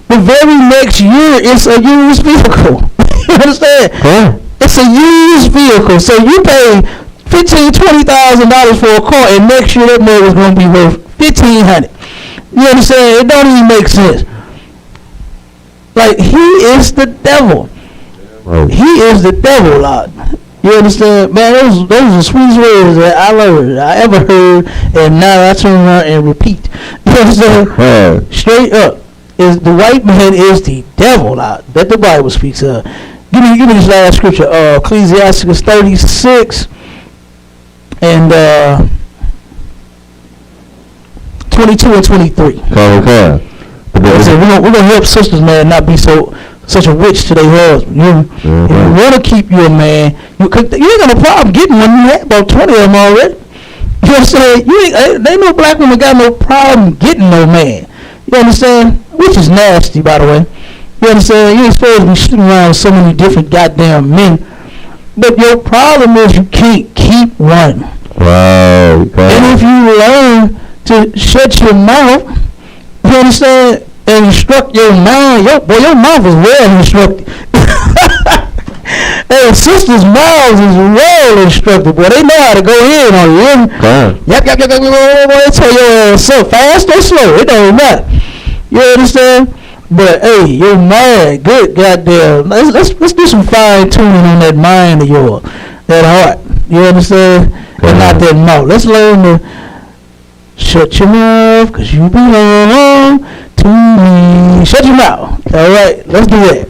The very next year, it's a used vehicle. You understand? It's a used vehicle. So you pay $15,000-$20,000 for a car, and next year that mug is going to be worth $1,500. You understand? It don't even make sense. Like, he is the devil. He is the devil, Lord. You understand? Man, those are the sweetest words that I ever heard, and now I turn around and repeat. You understand? Straight up. The white man is the devil, Lord, that the Bible speaks of. Give me this last scripture, Ecclesiastes 36 and 22 and 23. We're gonna help sisters, man, not be such a witch to their husband. If you want to keep you a man, you ain't got no problem getting one. You had about 20 of them already. You understand? They no black woman got no problem getting no man. You understand? Which is nasty, by the way. You understand? You ain't supposed to be sitting around with so many different goddamn men. But your problem is you can't keep one. And if you learn to shut your mouth, you understand, and instruct your mind, your mouth is well instructed. Hey, sisters' mouths is well instructed, boy. They know how to go in on you. Yep, they tell your ass so fast or slow. It don't matter. You understand? But hey, you're mad. Good goddamn. Let's do some fine tuning on that mind of yours, that heart. You understand? And not that mouth. Let's learn to shut your mouth, cause you belong to me. Shut your mouth. All right, let's do that.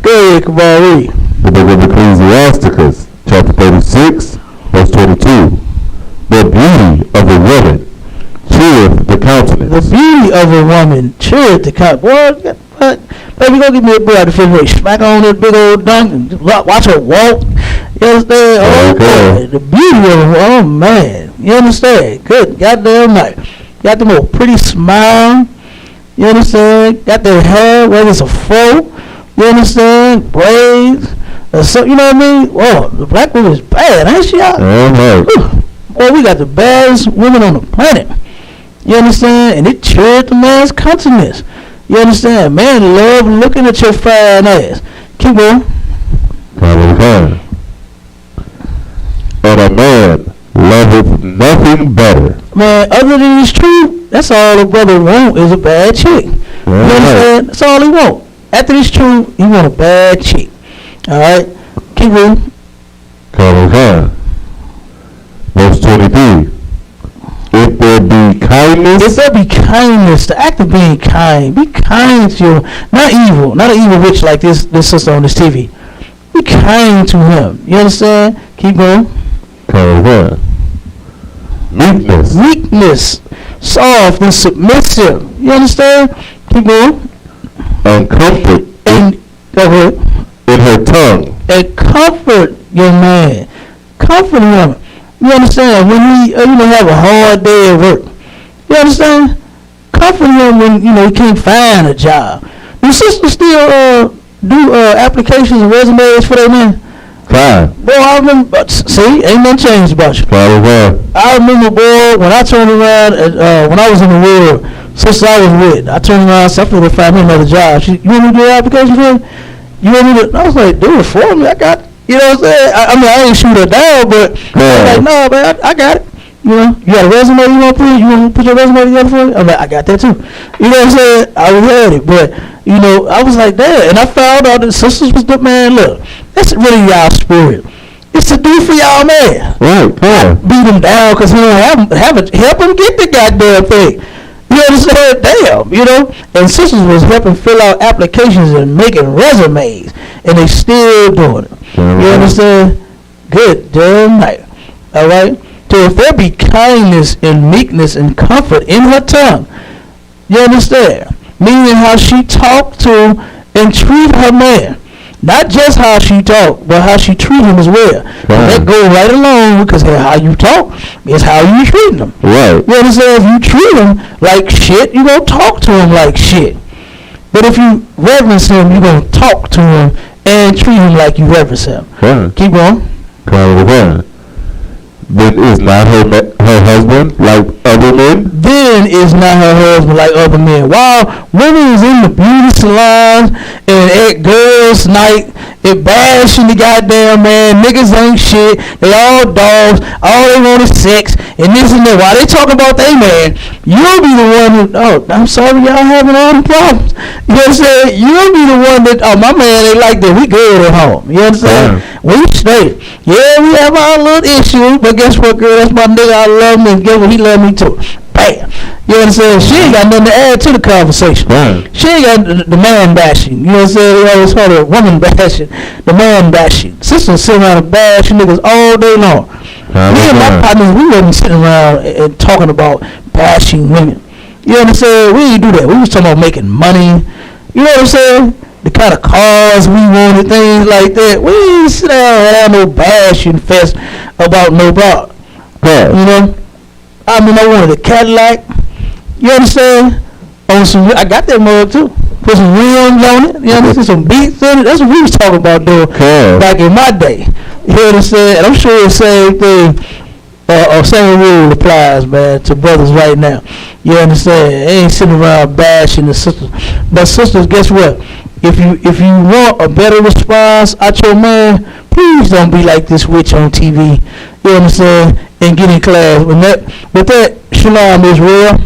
Go ahead, come on, read. The book of Ecclesiasticus, chapter 36, verse 22. The beauty of a woman cheereth the countenance. The beauty of a woman cheereth the countenance. Boy, baby, go get me a boy out of the refrigerator. Smack on that big old dunk and watch her walk. You understand? Oh, boy, the beauty of a woman. Oh, man. You understand? Good goddamn night. Got them little pretty smile. You understand? Got their hair, whether it's a fro. You understand? Braids. So, you know what I mean? Whoa, the black woman is bad, ain't she? Boy, we got the baddest women on the planet. You understand? And it cheered the man's countenance. You understand? Man love looking at your fine ass. Keep going. But a man loveth nothing better. Man, other than his truth, that's all a brother want is a bad chick. You understand? That's all he want. After this truth, he want a bad chick. Alright? Keep going. there be kindness. If there be kindness, the act of being kind, be kind to your, not evil, not an evil witch like this sister on this TV. Be kind to him. You understand? Keep going. What? Meekness. Meekness, soft and submissive. You understand? Keep going. And comfort. And go ahead. In her tongue. And comfort your man. Comfort him. You understand? When he have a hard day at work. You understand? Comfort him when he can't find a job. Do sisters still do applications and resumes for their men? Fine. Boy, I remember. See, ain't nothing changed about you. Probably well. I remember, boy, when I turned around, when I was in the world, sister I was with, I turned around, so I flew to find me another job. You want me to do an application for me? You want me to? I was like, do it for me. I got it. You know what I'm saying? I mean, I ain't shoot her down, but I was like, no, man, I got it. You got a resume you want to put? You want to put your resume together for me? I'm like, I got that too. You know what I'm saying? I had it, but I was like that, and I found out that sisters was the man. Look, that's really y'all spirit. It's to do for y'all man. Right. Yeah. Beat him down because he don't have it. Help him get the goddamn thing. You understand? Damn, And sisters was helping fill out applications and making resumes, and they still doing it. You understand? Good damn night. All right. So if there be kindness and meekness and comfort in her tongue, you understand? Meaning how she talked to and treat her man. Not just how she talk, but how she treat him as well. That go right along because how you talk is how you treat him. Right. You understand? If you treat him like shit, you gonna talk to him like shit. But if you reverence him, you gonna talk to him and treat him like you reverence him. Right. Keep going. Then is not her husband like other men? Then is not her husband like other men. While women is in the beauty salons and at girls' night and bashing the goddamn man, niggas ain't shit, they all dogs, all they want is sex, and this and that. While they talk about they man, you'll be the one who, I'm sorry y'all having all the problems. You know what I'm saying? You'll be the one that, my man ain't like that, we good at home. You understand? We straight. Yeah, we have our little issues, but guess what, girl? That's my nigga. I love him, and guess what? He love me too. Bam. You know what I'm saying? She ain't got nothing to add to the conversation. Right. She ain't got the man bashing. You know what I'm saying? They always call it woman bashing. The man bashing. Sisters sit around and bash niggas all day long. Me and my partners, we wasn't sitting around and talking about bashing women. You know what I'm saying? We didn't do that. We was talking about making money. You know what I'm saying? The kind of cars we wanted, things like that. We didn't sit down and have no bashing fest about no bar. Yeah. I mean, I wanted a Cadillac. You understand? I got that mug too. Put some rims on it. You understand? Some beats in it. That's what we was talking about doing back in my day. You understand? And I'm sure the same thing, same rule applies, man, to brothers right now. You understand? They ain't sitting around bashing the sisters. But sisters, guess what? If you want a better response out your man, please don't be like this witch on TV. You understand? And get in class. With that, Shalom Israel.